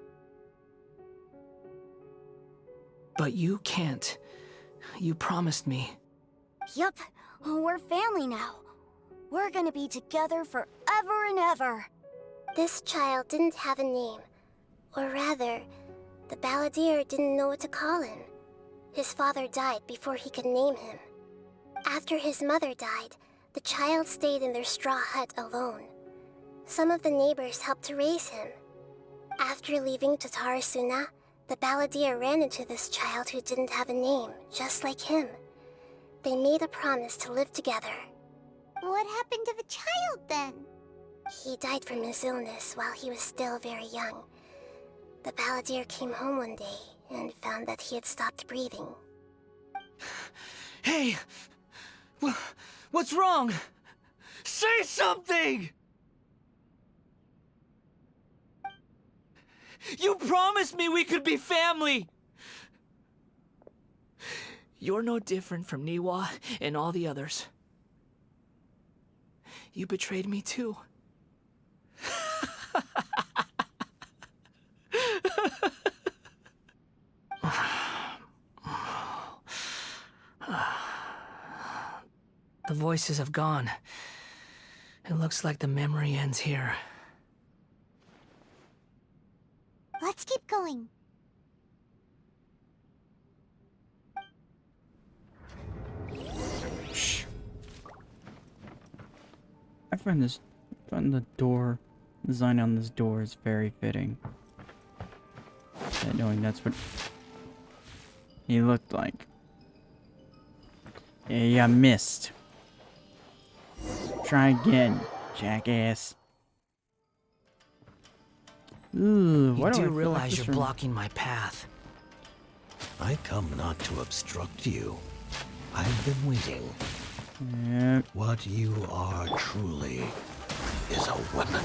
But you can't. You promised me. Yup, we're family now. We're gonna be together forever and ever. This child didn't have a name. Or rather, the balladeer didn't know what to call him. His father died before he could name him. After his mother died, the child stayed in their straw hut alone. Some of the neighbors helped to raise him. After leaving Tatarasuna, the balladeer ran into this child who didn't have a name, just like him. They made a promise to live together. What happened to the child then? He died from his illness while he was still very young. The balladeer came home one day and found that he had stopped breathing. Hey! What's wrong? Say something! You promised me we could be family! You're no different from Niwa and all the others. You betrayed me too. The voices have gone. It looks like the memory ends here. Let's keep going. Shh. I find the door design on this door is very fitting. Knowing that's what he looked like. Yeah, you missed. Try again, jackass. Ooh, You do realize you're blocking my path. I come not to obstruct you. I've been waiting. Yep. What you are truly is a weapon.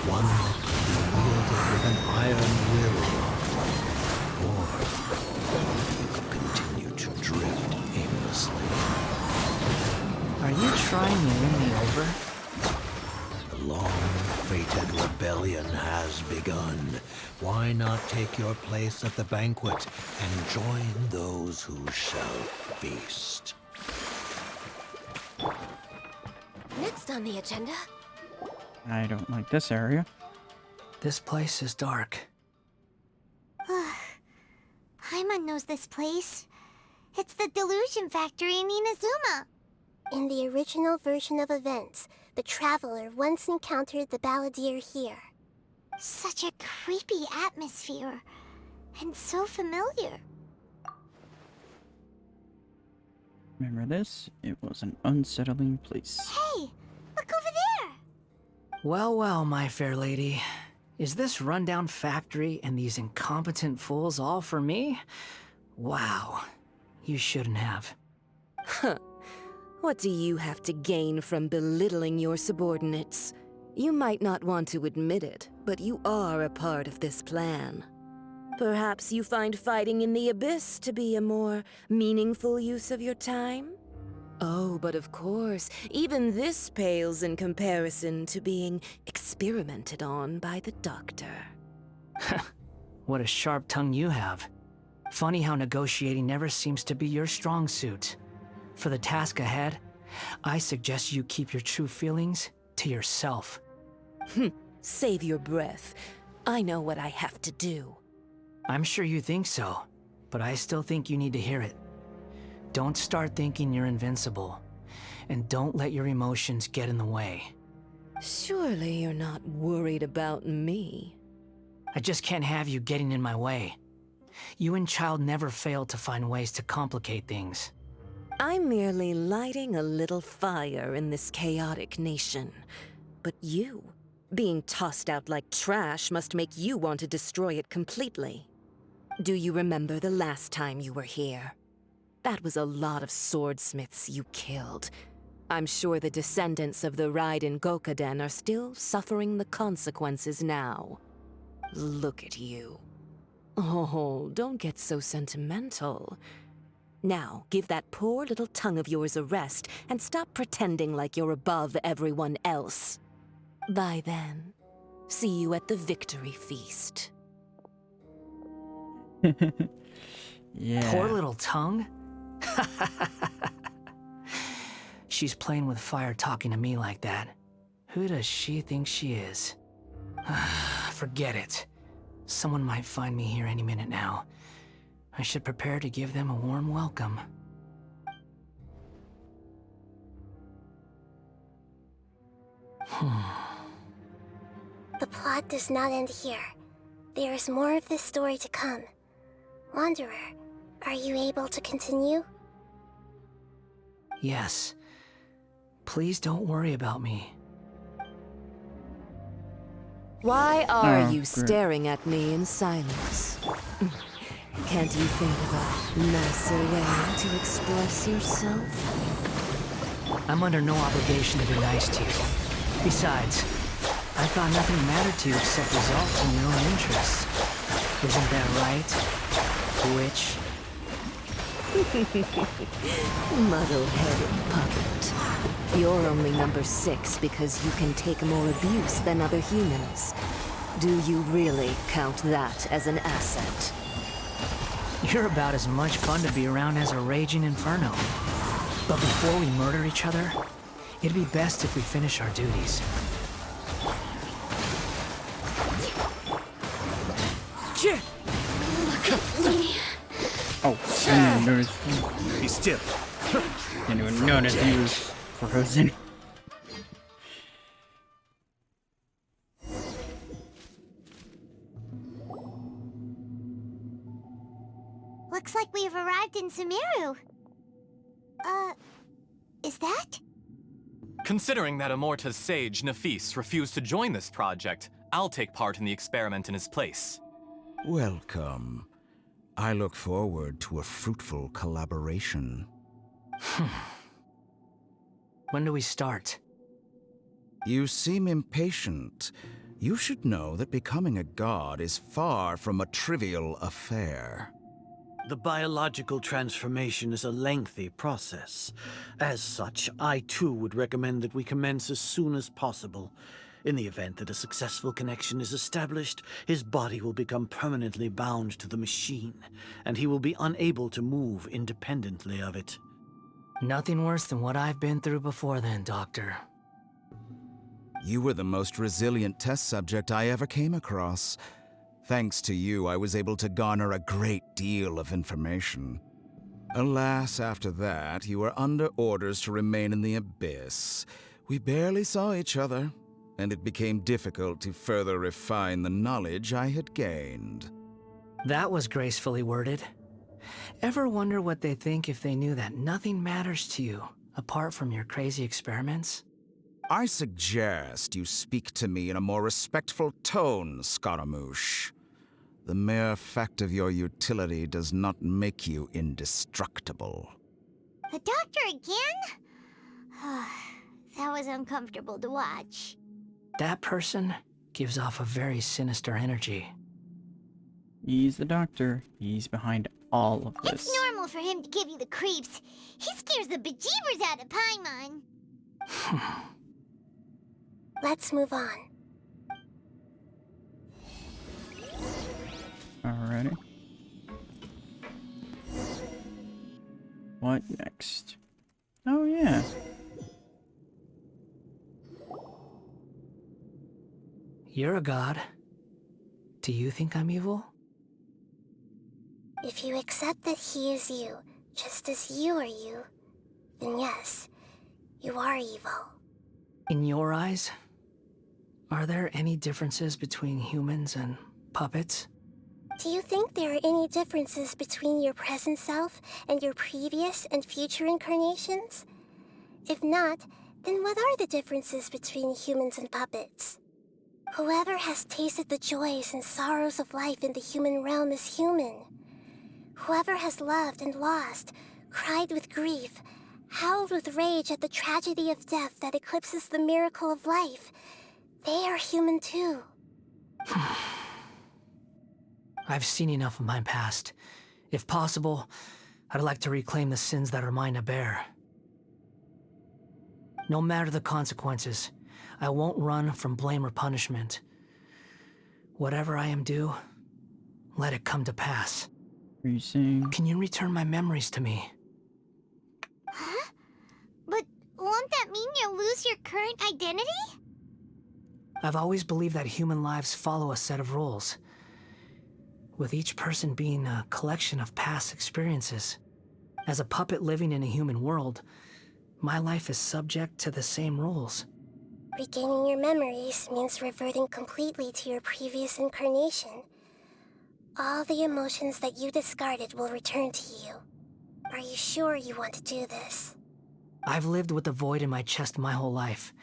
One that can be wielded with an iron will. Or you could continue to drift aimlessly. Are you trying to win me over? The long-fated rebellion has begun. Why not take your place at the banquet and join those who shall feast? Next on the agenda. I don't like this area. This place is dark. Paimon knows this place. It's the Delusion Factory in Inazuma. In the original version of events, the Traveler once encountered the balladeer here. Such a creepy atmosphere. And so familiar. Remember this? It was an unsettling place. Hey! Look over there! Well, well, my fair lady. Is this rundown factory and these incompetent fools all for me? Wow. You shouldn't have. Huh. What do you have to gain from belittling your subordinates? You might not want to admit it, but you are a part of this plan. Perhaps you find fighting in the Abyss to be a more meaningful use of your time? Oh, but of course, even this pales in comparison to being experimented on by the doctor. What a sharp tongue you have. Funny how negotiating never seems to be your strong suit. For the task ahead, I suggest you keep your true feelings to yourself. Save your breath. I know what I have to do. I'm sure you think so, but I still think you need to hear it. Don't start thinking you're invincible, and don't let your emotions get in the way. Surely you're not worried about me. I just can't have you getting in my way. You and Child never fail to find ways to complicate things. I'm merely lighting a little fire in this chaotic nation. But you, being tossed out like trash, must make you want to destroy it completely. Do you remember the last time you were here? That was a lot of swordsmiths you killed. I'm sure the descendants of the Raiden Gokaden are still suffering the consequences now. Look at you. Oh, don't get so sentimental. Now, give that poor little tongue of yours a rest and stop pretending like you're above everyone else. Bye then. See you at the victory feast. Yeah. Poor little tongue? She's playing with fire talking to me like that. Who does she think she is? Forget it. Someone might find me here any minute now. I should prepare to give them a warm welcome. The plot does not end here. There is more of this story to come. Wanderer, are you able to continue? Yes. Please don't worry about me. Why are you great. staring at me in silence? Can't you think of a nicer way to express yourself? I'm under no obligation to be nice to you. Besides, I thought nothing mattered to you except results in your own interests. Isn't that right, witch? Muddle-headed puppet. You're only number 6 because you can take more abuse than other humans. Do you really count that as an asset? You're about as much fun to be around as a raging inferno. But before we murder each other, it'd be best if we finish our duties. Oh, I didn't even notice. Be still. Didn't even notice he was frozen. Looks like we've arrived in Sumeru. Is that? Considering that Amorta's sage, Nafis, refused to join this project, I'll take part in the experiment in his place. Welcome. I look forward to a fruitful collaboration. When do we start? You seem impatient. You should know that becoming a god is far from a trivial affair. The biological transformation is a lengthy process. As such, I too would recommend that we commence as soon as possible. In the event that a successful connection is established, his body will become permanently bound to the machine, and he will be unable to move independently of it. Nothing worse than what I've been through before then, Doctor. You were the most resilient test subject I ever came across. Thanks to you, I was able to garner a great deal of information. Alas, after that, you were under orders to remain in the abyss. We barely saw each other, and it became difficult to further refine the knowledge I had gained. That was gracefully worded. Ever wonder what they think if they knew that nothing matters to you, apart from your crazy experiments? I suggest you speak to me in a more respectful tone, Scaramouche. The mere fact of your utility does not make you indestructible. The doctor again? That was uncomfortable to watch. That person gives off a very sinister energy. He's the doctor. He's behind all of this. It's normal normal for him to give you the creeps. He scares the bejeebers out of Paimon. Let's move on. Alrighty. What next? Oh, yeah. You're a god. Do you think I'm evil? If you accept that he is you, just as you are you, then yes, you are evil. In your eyes, are there any differences between humans and puppets? Do you think there are any differences between your present self and your previous and future incarnations? If not, then what are the differences between humans and puppets? Whoever has tasted the joys and sorrows of life in the human realm is human. Whoever has loved and lost, cried with grief, howled with rage at the tragedy of death that eclipses the miracle of life, they are human too. I've seen enough of my past. If possible, I'd like to reclaim the sins that are mine to bear. No matter the consequences, I won't run from blame or punishment. Whatever I am due, let it come to pass. Are you saying? Can you return my memories to me? Huh? But won't that mean you'll lose your current identity? I've always believed that human lives follow a set of rules, with each person being a collection of past experiences. As a puppet living in a human world, my life is subject to the same rules. Regaining your memories means reverting completely to your previous incarnation. All the emotions that you discarded will return to you. Are you sure you want to do this? I've lived with the void in my chest my whole life.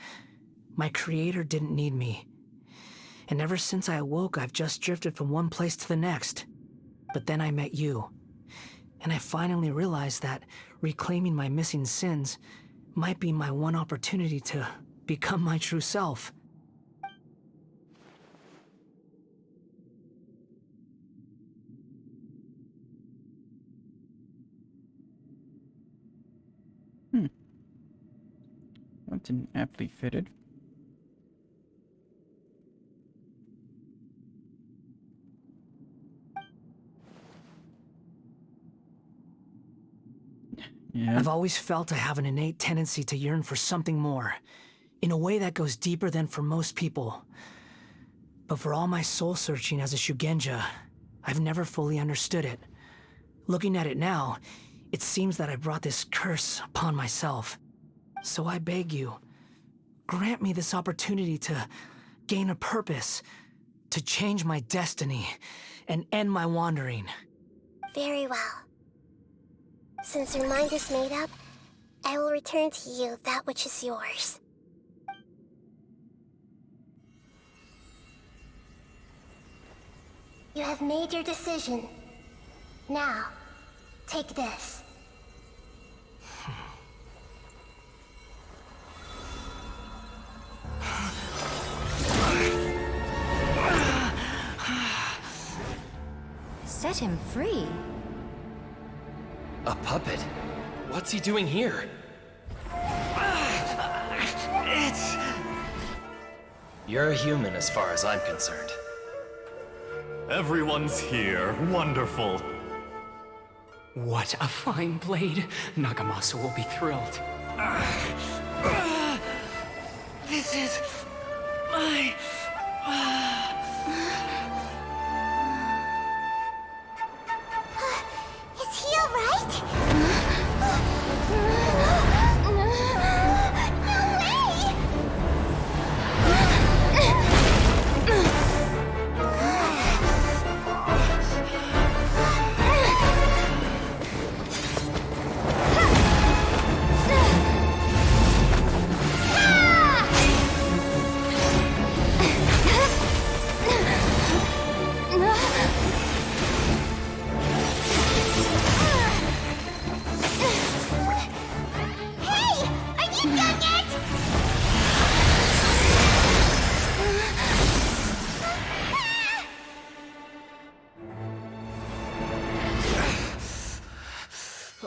My creator didn't need me. And ever since I awoke, I've just drifted from one place to the next. But then I met you. And I finally realized that reclaiming my missing sins might be my one opportunity to become my true self. That's aptly fitted. Yeah. I've always felt I have an innate tendency to yearn for something more, in a way that goes deeper than for most people. But for all my soul-searching as a Shugenja, I've never fully understood it. Looking at it now, it seems that I brought this curse upon myself. So I beg you, grant me this opportunity to gain a purpose, to change my destiny, and end my wandering. Very well. Since your mind is made up, I will return to you that which is yours. You have made your decision. Now, take this. Set him free? A puppet? What's he doing here? You're a human as far as I'm concerned. Everyone's here. Wonderful. What a fine blade. Nagamasa will be thrilled. This is my... Is he alright?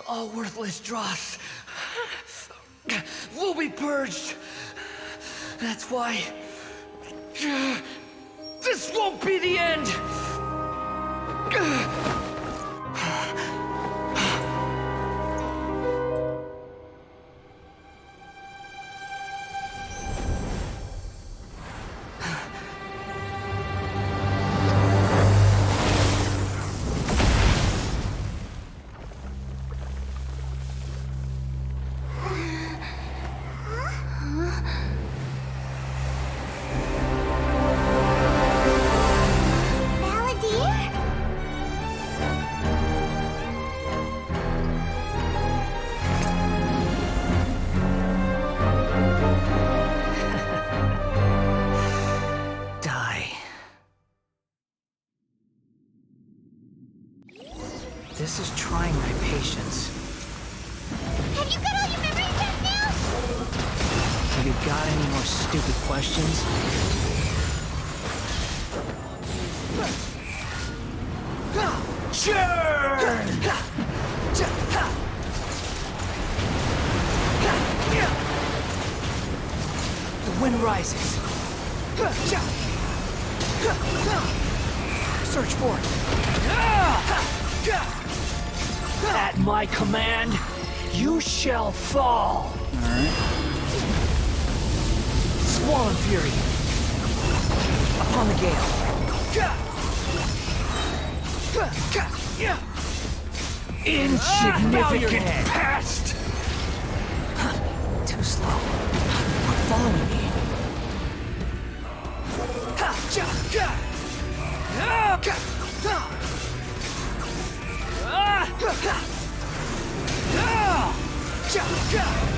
All worthless dross will be purged. That's why this won't be the end. This is trying my patience. Have you got all your memories back now? Have you got any more stupid questions? Churn! The wind rises. Search for it. At my command, you shall fall. Alright. Swollen fury. Upon the gale. Insignificant past. Too slow. Quit following me.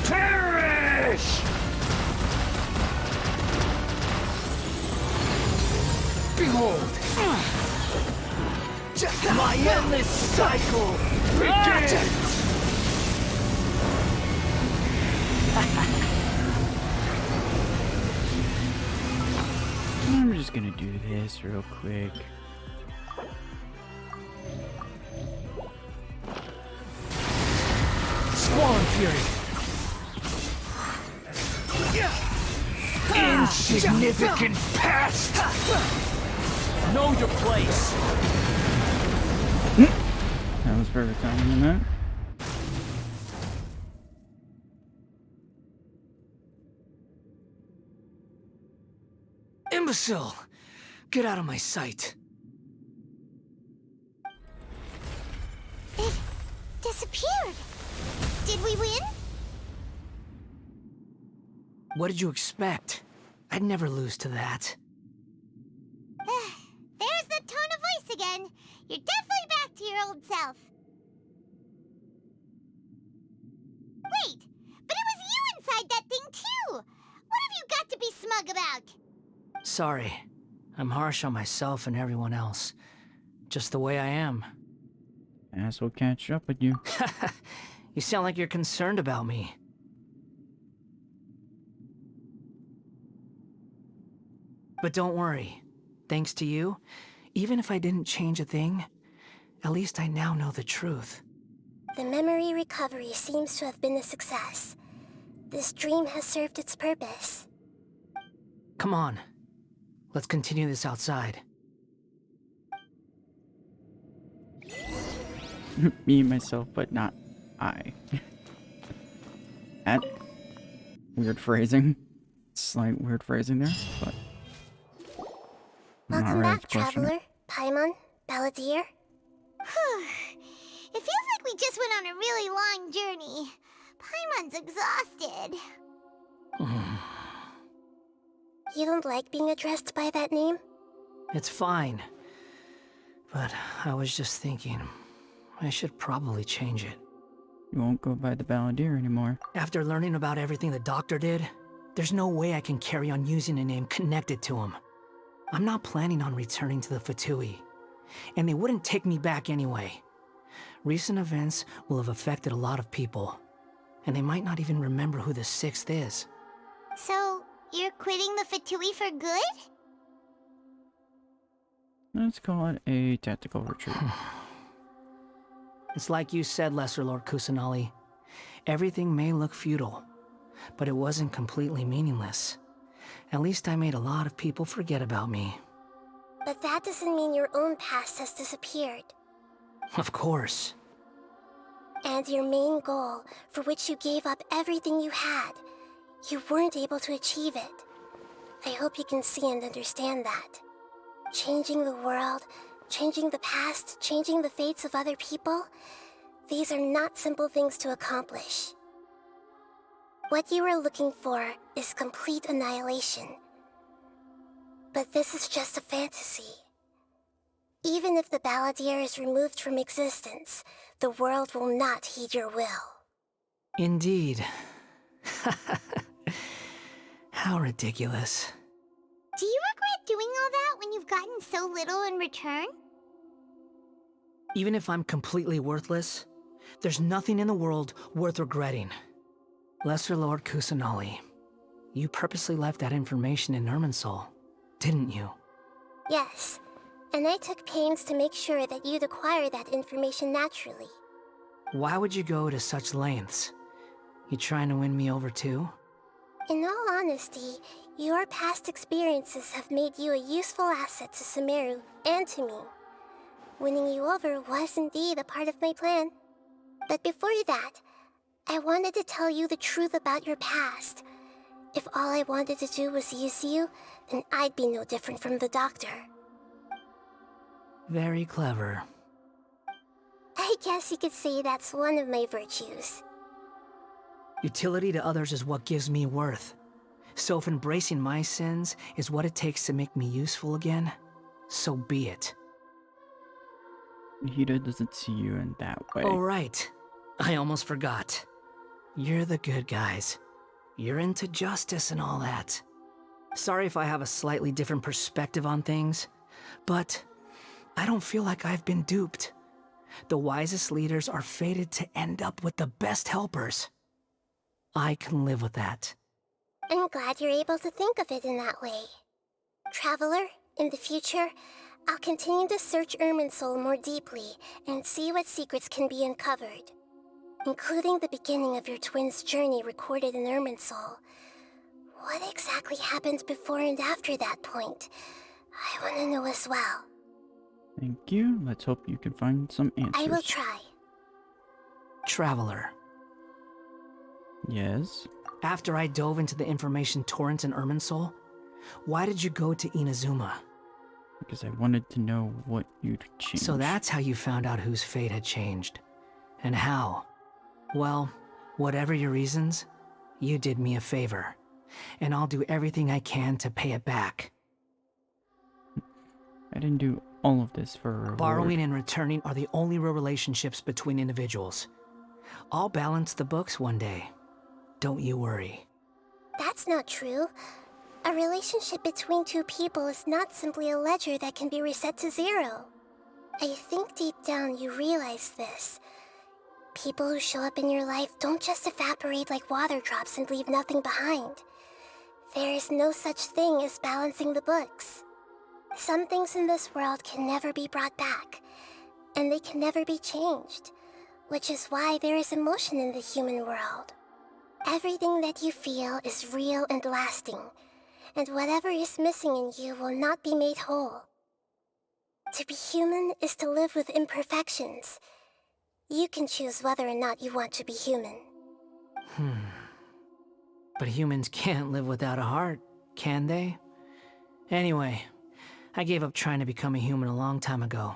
Perish! Behold! My endless cycle begins! I'm just gonna do this real quick. Swollen fury. Insignificant past. Know your place. That was perfect timing in that. Imbecile! Get out of my sight. It disappeared. Did we win? What did you expect? I'd never lose to that. There's the tone of voice again. You're definitely back to your old self. Wait, but it was you inside that thing too! What have you got to be smug about? Sorry. I'm harsh on myself and everyone else. Just the way I am. Asshole catch up with you. You sound like you're concerned about me. But don't worry. Thanks to you, even if I didn't change a thing, at least I now know the truth. The memory recovery seems to have been a success. This dream has served its purpose. Come on. Let's continue this outside. Me, myself, but not I. At weird phrasing. Slight weird phrasing there, but... Welcome back, Traveler, Paimon, Balladeer. It feels like we just went on a really long journey. Paimon's exhausted. You don't like being addressed by that name? It's fine. But I was just thinking, I should probably change it. You won't go by the Balladeer anymore. After learning about everything the doctor did, there's no way I can carry on using a name connected to him. I'm not planning on returning to the Fatui, and they wouldn't take me back anyway. Recent events will have affected a lot of people, and they might not even remember who the 6th is. So, you're quitting the Fatui for good? Let's call it a tactical retreat. It's like you said, Lesser Lord Kusanali. Everything may look futile, but it wasn't completely meaningless. At least I made a lot of people forget about me. But that doesn't mean your own past has disappeared. Of course. And your main goal, for which you gave up everything you had, you weren't able to achieve it. I hope you can see and understand that. Changing the world, changing the past, changing the fates of other people, these are not simple things to accomplish. What you are looking for is complete annihilation. But this is just a fantasy. Even if the Balladeer is removed from existence, the world will not heed your will. Indeed. How ridiculous. Do you regret doing all that when you've gotten so little in return? Even if I'm completely worthless, there's nothing in the world worth regretting. Lesser Lord Kusanali, you purposely left that information in Irminsul, didn't you? Yes, and I took pains to make sure that you'd acquire that information naturally. Why would you go to such lengths? You trying to win me over too? In all honesty, your past experiences have made you a useful asset to Sumeru and to me. Winning you over was indeed a part of my plan. But before that, I wanted to tell you the truth about your past. If all I wanted to do was use you, then I'd be no different from the doctor. Very clever. I guess you could say that's one of my virtues. Utility to others is what gives me worth. So if embracing my sins is what it takes to make me useful again, so be it. Nahida doesn't see you in that way. Oh, right. I almost forgot. You're the good guys. You're into justice and all that. Sorry if I have a slightly different perspective on things, but I don't feel like I've been duped. The wisest leaders are fated to end up with the best helpers. I can live with that. I'm glad you're able to think of it in that way. Traveler, in the future, I'll continue to search Irminsul more deeply and see what secrets can be uncovered, including the beginning of your twins' journey recorded in Irminsul. What exactly happened before and after that point? I want to know as well. Thank you. Let's hope you can find some answers. I will try. Traveler. Yes? After I dove into the information torrent in Irminsul, why did you go to Inazuma? Because I wanted to know what you'd changed. So that's how you found out whose fate had changed. And how? Well, whatever your reasons, you did me a favor. And I'll do everything I can to pay it back. I didn't do all of this for a reward. Borrowing and returning are the only real relationships between individuals. I'll balance the books one day. Don't you worry. That's not true. A relationship between two people is not simply a ledger that can be reset to zero. I think deep down you realize this. People who show up in your life don't just evaporate like water drops and leave nothing behind. There is no such thing as balancing the books. Some things in this world can never be brought back, and they can never be changed, which is why there is emotion in the human world. Everything that you feel is real and lasting, and whatever is missing in you will not be made whole. To be human is to live with imperfections. You can choose whether or not you want to be human. But humans can't live without a heart, can they? Anyway, I gave up trying to become a human a long time ago.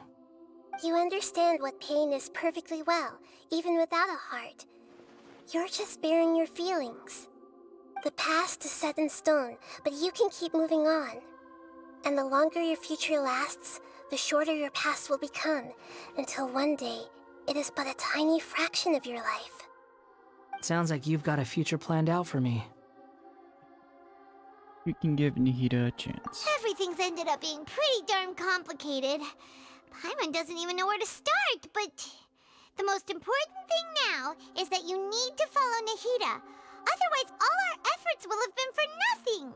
You understand what pain is perfectly well, even without a heart. You're just bearing your feelings. The past is set in stone, but you can keep moving on. And the longer your future lasts, the shorter your past will become, until one day, it is but a tiny fraction of your life. Sounds like you've got a future planned out for me. You can give Nahida a chance. Everything's ended up being pretty darn complicated. Paimon doesn't even know where to start, but the most important thing now is that you need to follow Nahida. Otherwise, all our efforts will have been for nothing.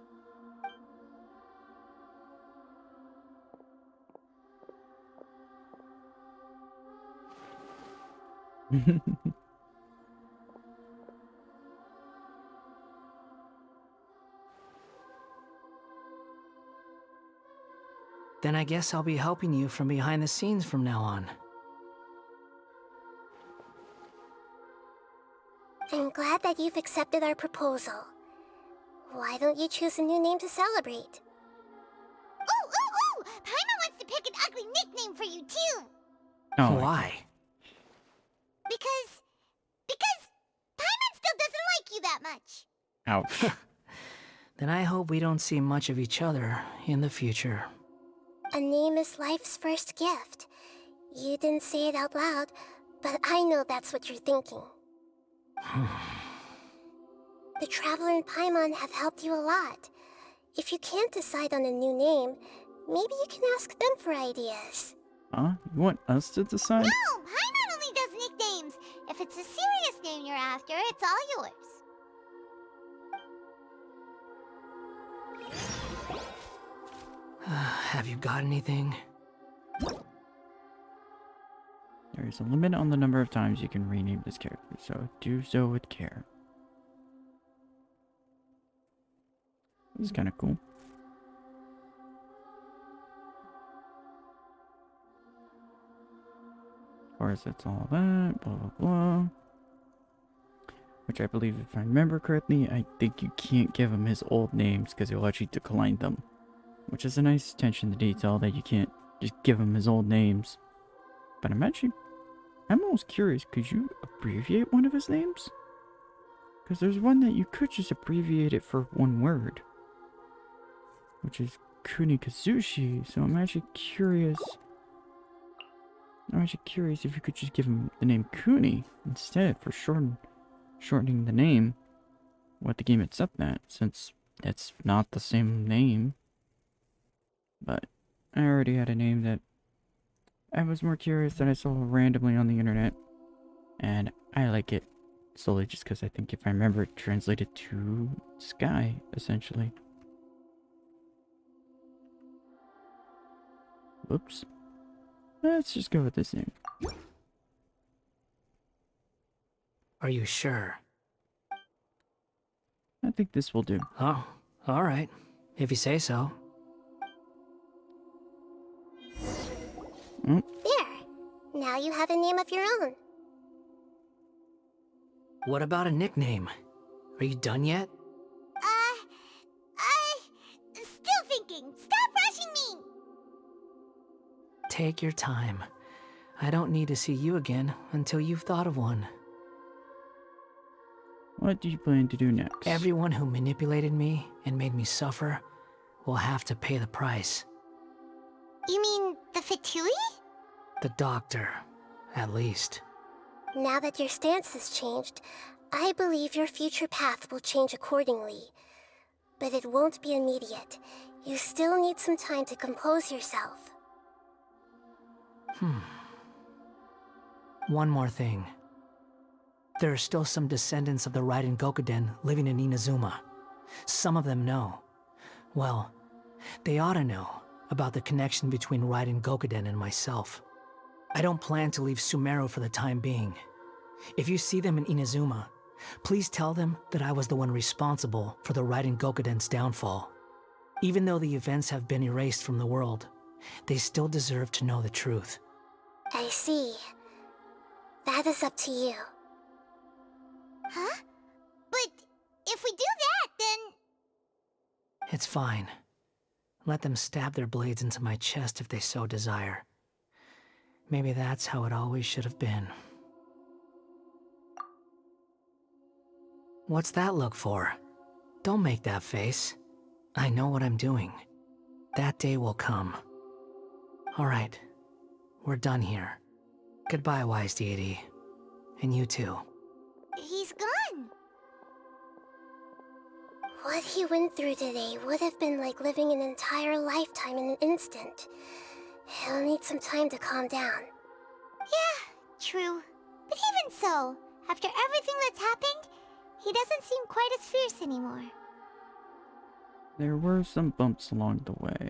Then I guess I'll be helping you from behind the scenes from now on. I'm glad that you've accepted our proposal. Why don't you choose a new name to celebrate? Ooh, ooh, ooh! Paimon wants to pick an ugly nickname for you, too! Oh, Why? Because Paimon still doesn't like you that much. Ouch. Then I hope we don't see much of each other in the future. A name is life's first gift. You didn't say it out loud, but I know that's what you're thinking. The Traveler and Paimon have helped you a lot. If you can't decide on a new name, maybe you can ask them for ideas. Huh? You want us to decide? No, Paimon only does nicknames. If it's a serious name you're after, it's all yours. Have you got anything? There is a limit on the number of times you can rename this character, so do so with care. This is kind of cool. Of course, that's all that, blah, blah, blah. Which I believe, if I remember correctly, I think you can't give him his old names because he'll actually decline them. Which is a nice attention to detail that you can't just give him his old names. But I'm almost curious, could you abbreviate one of his names? Because there's one that you could just abbreviate it for one word. Which is Kunikazushi, so I'm actually curious if you could just give him the name Kuni instead for shortening the name. What the game accept that, since it's not the same name. But I already had a name that I was more curious that I saw randomly on the internet. And I like it solely just because I think, if I remember, it translated to sky, essentially. Whoops. Let's just go with this name. Are you sure? I think this will do. Oh, alright. If you say so. There. Now you have a name of your own. What about a nickname? Are you done yet? Still thinking. Stop rushing me! Take your time. I don't need to see you again until you've thought of one. What do you plan to do next? Everyone who manipulated me and made me suffer will have to pay the price. You mean the Fatui? The doctor, at least. Now that your stance has changed, I believe your future path will change accordingly. But it won't be immediate. You still need some time to compose yourself. One more thing. There are still some descendants of the Raiden Gokuden living in Inazuma. Some of them know. Well, they ought to know about the connection between Raiden Gokuden and myself. I don't plan to leave Sumeru for the time being. If you see them in Inazuma, please tell them that I was the one responsible for the Raiden Gokuden's downfall. Even though the events have been erased from the world, they still deserve to know the truth. I see. That is up to you. Huh? But if we do that, then... It's fine. Let them stab their blades into my chest if they so desire. Maybe that's how it always should have been. What's that look for? Don't make that face. I know what I'm doing. That day will come. Alright. We're done here. Goodbye, wise deity. And you too. He's gone. What he went through today would have been like living an entire lifetime in an instant. He'll need some time to calm down. Yeah, true. But even so, after everything that's happened, he doesn't seem quite as fierce anymore. There were some bumps along the way.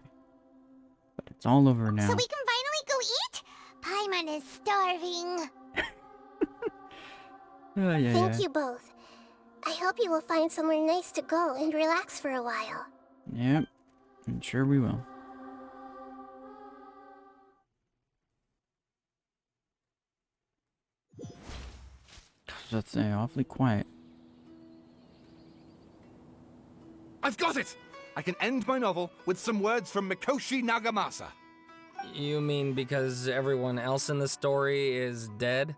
But it's all over now. So we can finally go eat? Paimon is starving. Oh, yeah, Thank you both. I hope you will find somewhere nice to go and relax for a while. Yep, I'm sure we will. That's awfully quiet. I've got it! I can end my novel with some words from Mikoshi Nagamasa. You mean because everyone else in the story is dead?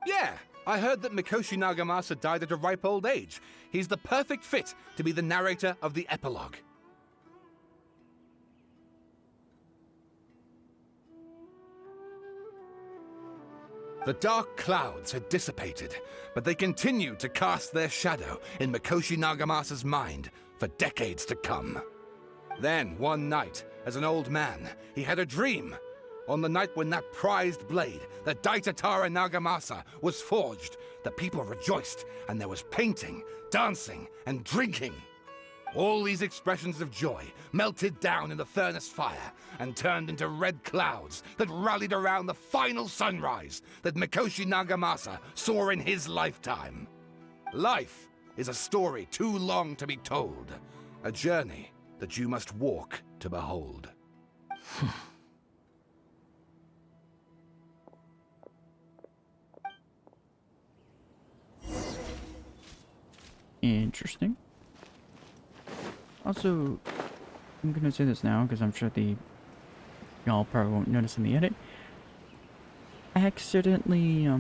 Yeah, I heard that Mikoshi Nagamasa died at a ripe old age. He's the perfect fit to be the narrator of the epilogue. The dark clouds had dissipated, but they continued to cast their shadow in Mikoshi Nagamasa's mind for decades to come. Then, one night, as an old man, he had a dream. On the night when that prized blade, the Daitatara Nagamasa, was forged, the people rejoiced, and there was painting, dancing, and drinking. All these expressions of joy melted down in the furnace fire and turned into red clouds that rallied around the final sunrise that Mikoshi Nagamasa saw in his lifetime. Life is a story too long to be told, a journey that you must walk to behold. Interesting. Also, I'm gonna say this now because I'm sure y'all probably won't notice in the edit. I accidentally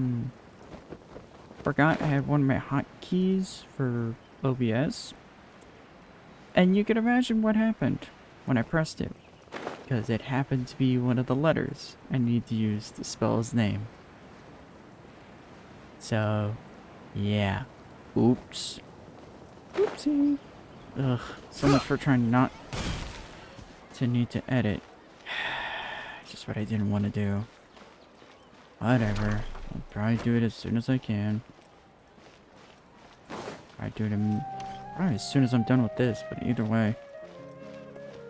forgot I had one of my hotkeys for OBS, and you can imagine what happened when I pressed it, because it happened to be one of the letters I need to use to spell his name. So, yeah. Oops. Oopsie. Ugh, so much for trying not to need to edit. Just what I didn't want to do. Whatever. I'll probably do it as soon as I can. I do it probably as soon as I'm done with this, but either way.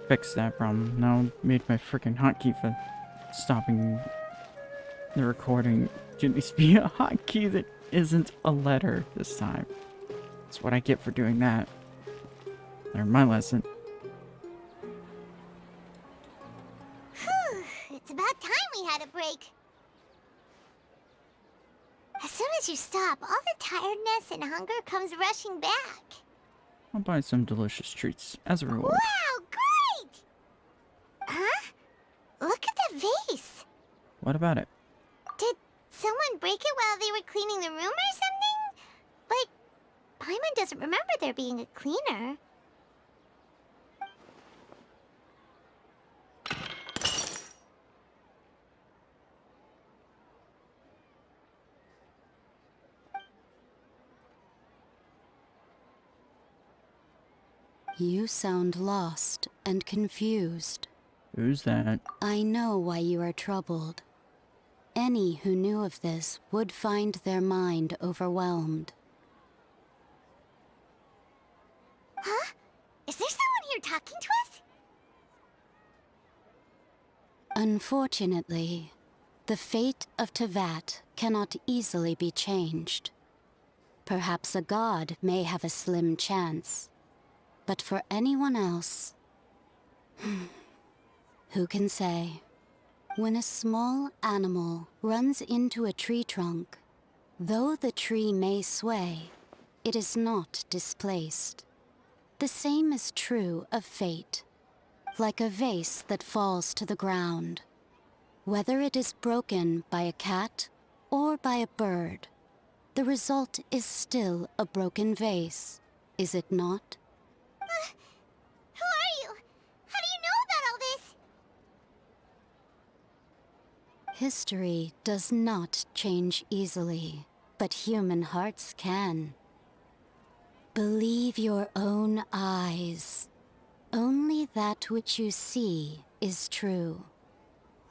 Fix that problem. Now I made my freaking hotkey for stopping the recording to at least be a hotkey that isn't a letter this time. That's what I get for doing that. Learned my lesson. Whew, it's about time we had a break. As soon as you stop, all the tiredness and hunger comes rushing back. I'll buy some delicious treats as a reward. Wow, great! Huh? Look at that vase. What about it? Did someone break it while they were cleaning the room or something? But Paimon doesn't remember there being a cleaner. You sound lost and confused. Who's that? I know why you are troubled. Any who knew of this would find their mind overwhelmed. Huh? Is there someone here talking to us? Unfortunately, the fate of Tevat cannot easily be changed. Perhaps a god may have a slim chance. But for anyone else, who can say? When a small animal runs into a tree trunk, though the tree may sway, it is not displaced. The same is true of fate, like a vase that falls to the ground. Whether it is broken by a cat or by a bird, the result is still a broken vase, is it not? Who are you? How do you know about all this? History does not change easily, but human hearts can. Believe your own eyes. Only that which you see is true.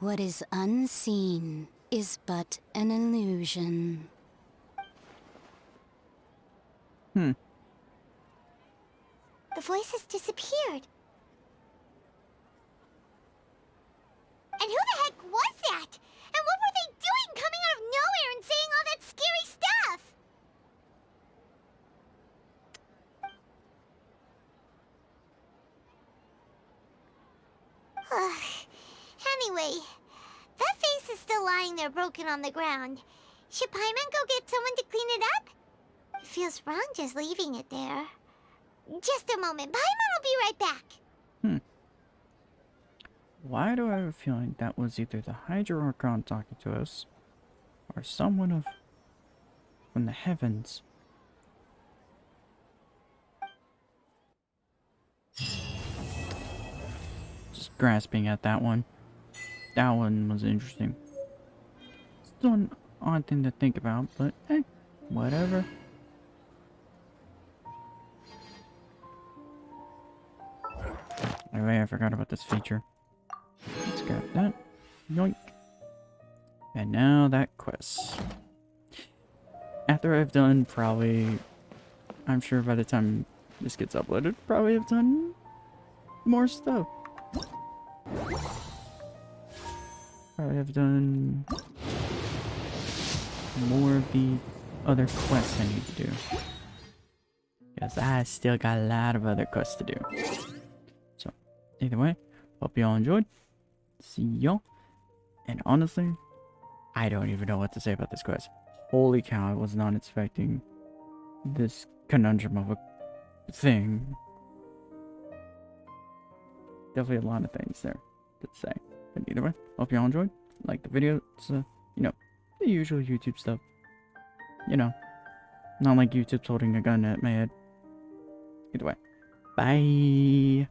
What is unseen is but an illusion. The voice has disappeared. And who the heck was that? And what were they doing coming out of nowhere and saying all that scary stuff? Anyway, that face is still lying there broken on the ground. Should Paimon go get someone to clean it up? It feels wrong just leaving it there. Just a moment. Paimon will be right back. Why do I have a feeling that was either the Hydra Archon talking to us, or someone from the heavens? Just grasping at that one. That one was interesting. Still an odd thing to think about, but whatever. Anyway, I forgot about this feature. Let's grab that. Yoink. And now that quest. After I've done probably... I'm sure by the time this gets uploaded, probably have done more stuff. Probably have done more of the other quests I need to do. Because I still got a lot of other quests to do. So, either way, hope y'all enjoyed. See y'all. And honestly, I don't even know what to say about this quest. Holy cow, I was not expecting this conundrum of a thing. Definitely a lot of things there to say. But either way, hope y'all enjoyed. Like the video. It's, you know, the usual YouTube stuff. You know, not like YouTube's holding a gun at my head. Either way, bye.